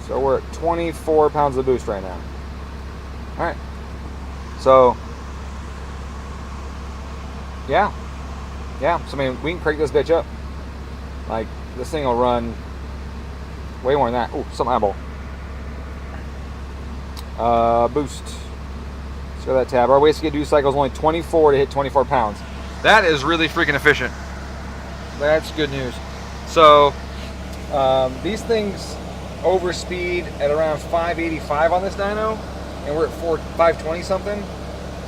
So we're at 24 pounds of boost right now. All right. So, yeah. So, I mean, we can crank this bitch up. Like, this thing will run way more than that. Ooh, some eyeball. Boost. Let's go to that tab. Our wasted duty cycle is only 24 to hit 24 pounds. That is really freaking efficient. That's good news. So, these things overspeed at around 585 on this dyno, and we're at 520 something.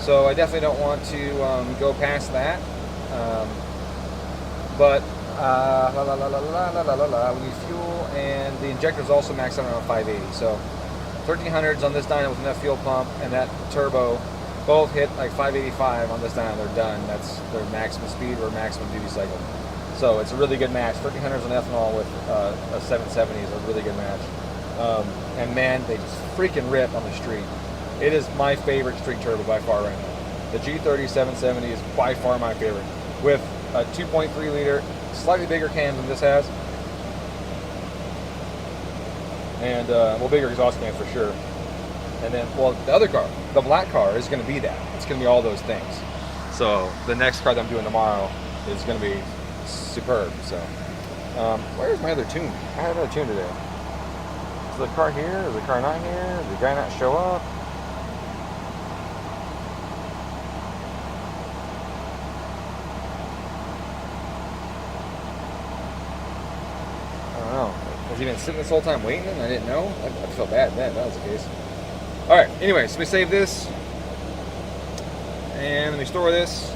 So I definitely don't want to go past that. But we need fuel, and the injector's also maxed out around 580. So 1300s on this dyno with enough fuel pump and that turbo both hit like 585 on this dyno. They're done. That's their maximum speed or maximum duty cycle. So it's a really good match. 1300s on ethanol with a 770 is a really good match. And man, they just freaking rip on the street. It is my favorite street turbo by far right now. The G30-770 is by far my favorite. With a 2.3 liter, slightly bigger cam than this has. And, well, bigger exhaust fan for sure. And then, well, the other car, the black car, is going to be that. It's going to be all those things. So the next car that I'm doing tomorrow is going to be superb. So, where's my other tune? I had another tune today. Is the car here? Is the car not here? Did the guy not show up? I don't know. Has he been sitting this whole time waiting and I didn't know? I felt bad then, that was the case. Alright, anyways, let me save this. And let me store this.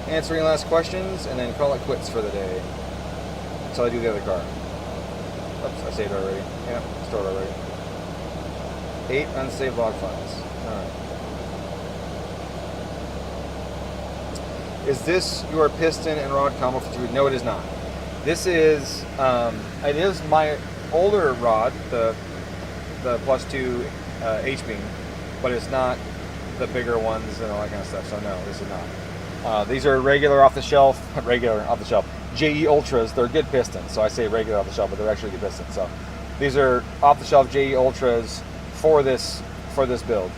Answer any last questions, and then call it quits for the day. Until I do the other car. Oops, I saved already. Yeah, stored already. 8 unsaved log files. Alright. Is this your piston and rod combo for 2? No, it is not. This is, it is my older rod, the +2 H-beam, but it's not the bigger ones and all that kind of stuff, so no, this is not. These are regular off-the-shelf, JE Ultras. They're good pistons, so I say regular off-the-shelf, but they're actually good pistons. So these are off-the-shelf JE Ultras for this build.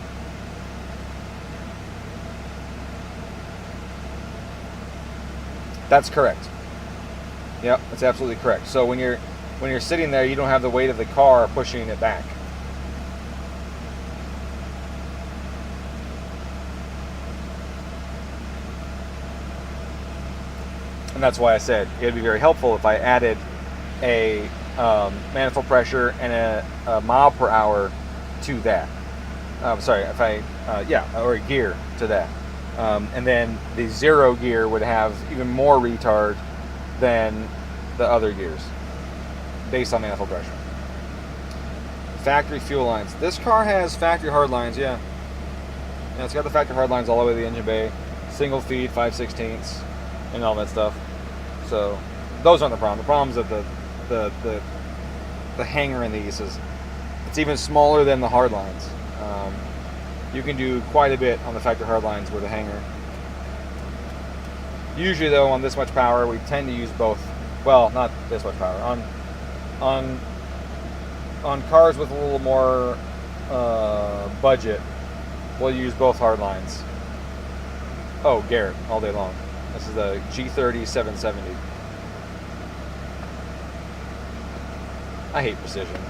That's correct. Yep, that's absolutely correct. So when you're sitting there, you don't have the weight of the car pushing it back. And that's why I said it would be very helpful if I added a manifold pressure and a mile per hour to that. Sorry, if I, or a gear to that. And then the zero gear would have even more retard than the other gears based on manifold pressure. Factory fuel lines. This car has factory hard lines, yeah. Yeah, it's got the factory hard lines all the way to the engine bay. Single feed, 5/16, and all that stuff. So those aren't the problem. The problem is that the hanger in these is it's even smaller than the hard lines. You can do quite a bit on the factory hard lines with a hanger. Usually though, on this much power, we tend to use both. Well, not this much power. On cars with a little more budget, we'll use both hard lines. Oh, Garrett, all day long. This is the G30-770. I hate precision.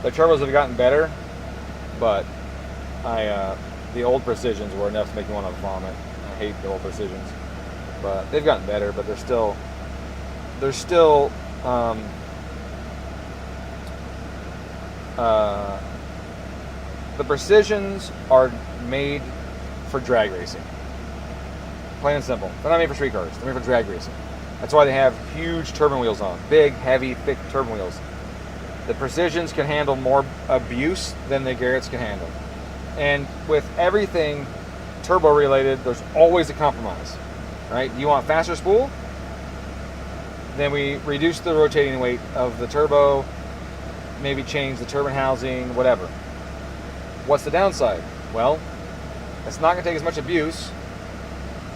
The turbos have gotten better, but the old precisions were enough to make me want to vomit. I hate the old precisions, but they've gotten better. But they're still the precisions are made for drag racing. Plain and simple. They're not made for street cars. They're made for drag racing. That's why they have huge turbine wheels on. Big, heavy, thick turbine wheels. The Precisions can handle more abuse than the Garretts can handle. And with everything turbo related, there's always a compromise, right? You want faster spool? Then we reduce the rotating weight of the turbo, maybe change the turbine housing, whatever. What's the downside? Well, it's not going to take as much abuse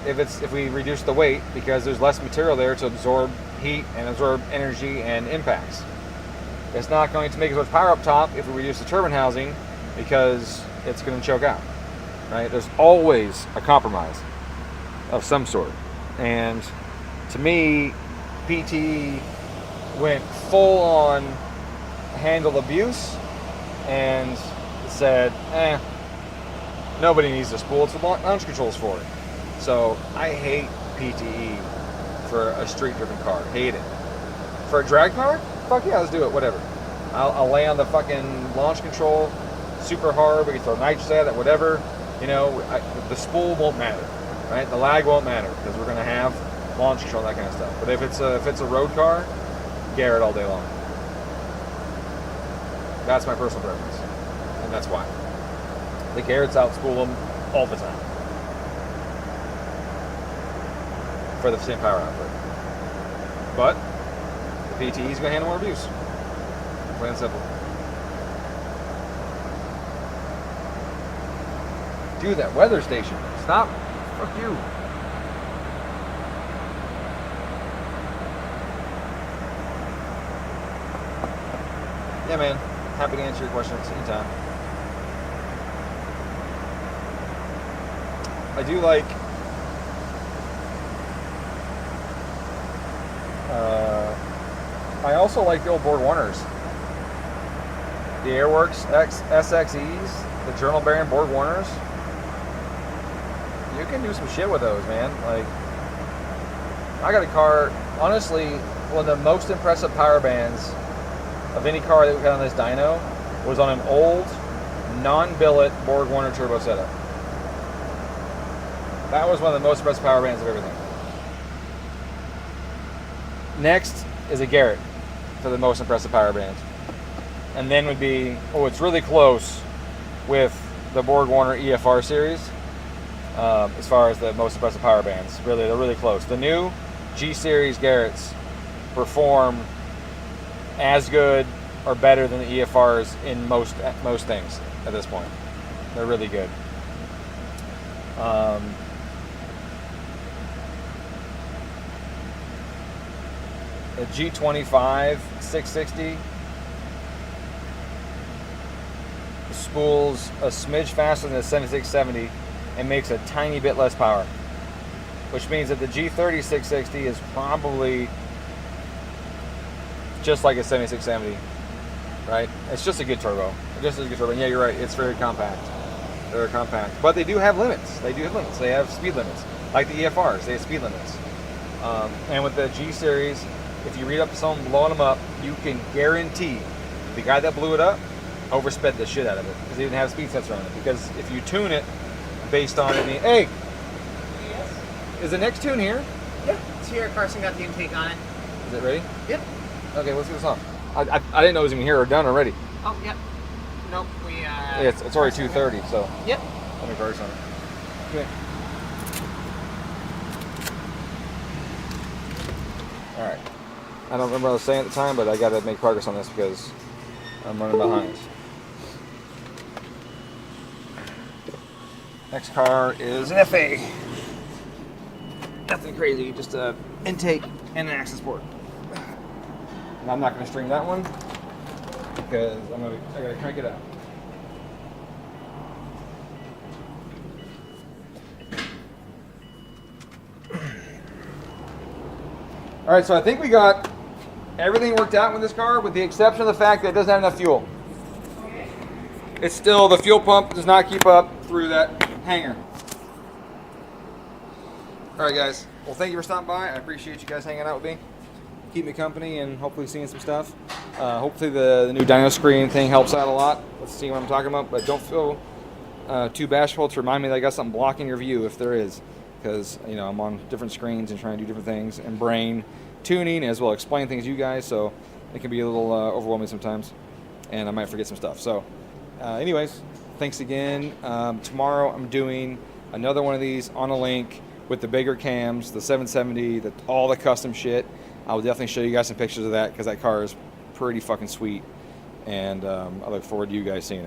if we reduce the weight, because there's less material there to absorb heat and absorb energy and impacts. It's not going to make as much power up top if we reduce the turbine housing, because it's going to choke out, right? There's always a compromise of some sort. And to me, PTE went full on handle abuse and said, nobody needs the spool, it's the launch controls for it. So I hate PTE for a street driven car, hate it. For a drag car, fuck yeah, let's do it, whatever. I'll lay on the fucking launch control super hard, we can throw nitrous at it, whatever. You know, the spool won't matter, right? The lag won't matter, because we're gonna have launch control, that kind of stuff. But if it's a road car, Garrett all day long. That's my personal preference, and that's why. The Garretts outspool them all the time for the same power output. But the PTE is going to handle more abuse. Plain and simple. Dude, that weather station. Stop. Fuck you. Yeah, man. Happy to answer your questions anytime. I do like I also like the old Borg Warners. The Airworks SXEs, the journal bearing Borg Warners. You can do some shit with those, man. Like, I got a car, honestly, one of the most impressive power bands of any car that we got on this dyno was on an old, non-billet Borg Warner turbo setup. That was one of the most impressive power bands of everything. Next is a Garrett for the most impressive power band. And then would be, it's really close with the Borg Warner EFR series as far as the most impressive power bands. Really, they're really close. The new G series Garretts perform as good or better than the EFRs in most things at this point. They're really good. The G30-770 spools a smidge faster than the 7670 and makes a tiny bit less power, which means that the G30-770 is probably just like a 7670, right? It's just a good turbo. Just a good turbo. And yeah, you're right. It's very compact. They're compact, but they do have limits. They have speed limits, like the EFRs. They have speed limits. And with the G series, if you read up to someone blowing them up, you can guarantee the guy that blew it up oversped the shit out of it because they didn't have speed sensor on it. Because if you tune it based on it, hey, Yes. is the next tune here? Yeah. It's here. Carson got the intake on it. Is it ready? Yep. Okay, let's get this on. I didn't know it was even here or done already. Oh, yep. Nope. It's already 2:30, so Yep. let me focus on it. Okay. All right. I don't remember what I was saying at the time, but I got to make progress on this because I'm running behind. Next car is an FA. Nothing crazy, just a intake and an access port. And I'm not going to string that one because I got to crank it out. All right, so I think we got everything worked out with this car, with the exception of the fact that it doesn't have enough fuel. It's still, the fuel pump does not keep up through that hanger. All right, guys. Well, thank you for stopping by. I appreciate you guys hanging out with me. Keep me company and hopefully seeing some stuff. Hopefully the new dyno screen thing helps out a lot. Let's see what I'm talking about, but don't feel too bashful to remind me that I got something blocking your view if there is. Because, you know, I'm on different screens and trying to do different things and brain tuning as well, explain things to you guys. So It can be a little overwhelming sometimes, and I might forget some stuff. So, anyways, thanks again. Tomorrow I'm doing another one of these on a Link with the bigger cams, the 770, all the custom shit. I will definitely show you guys some pictures of that because that car is pretty fucking sweet, and I look forward to you guys seeing it.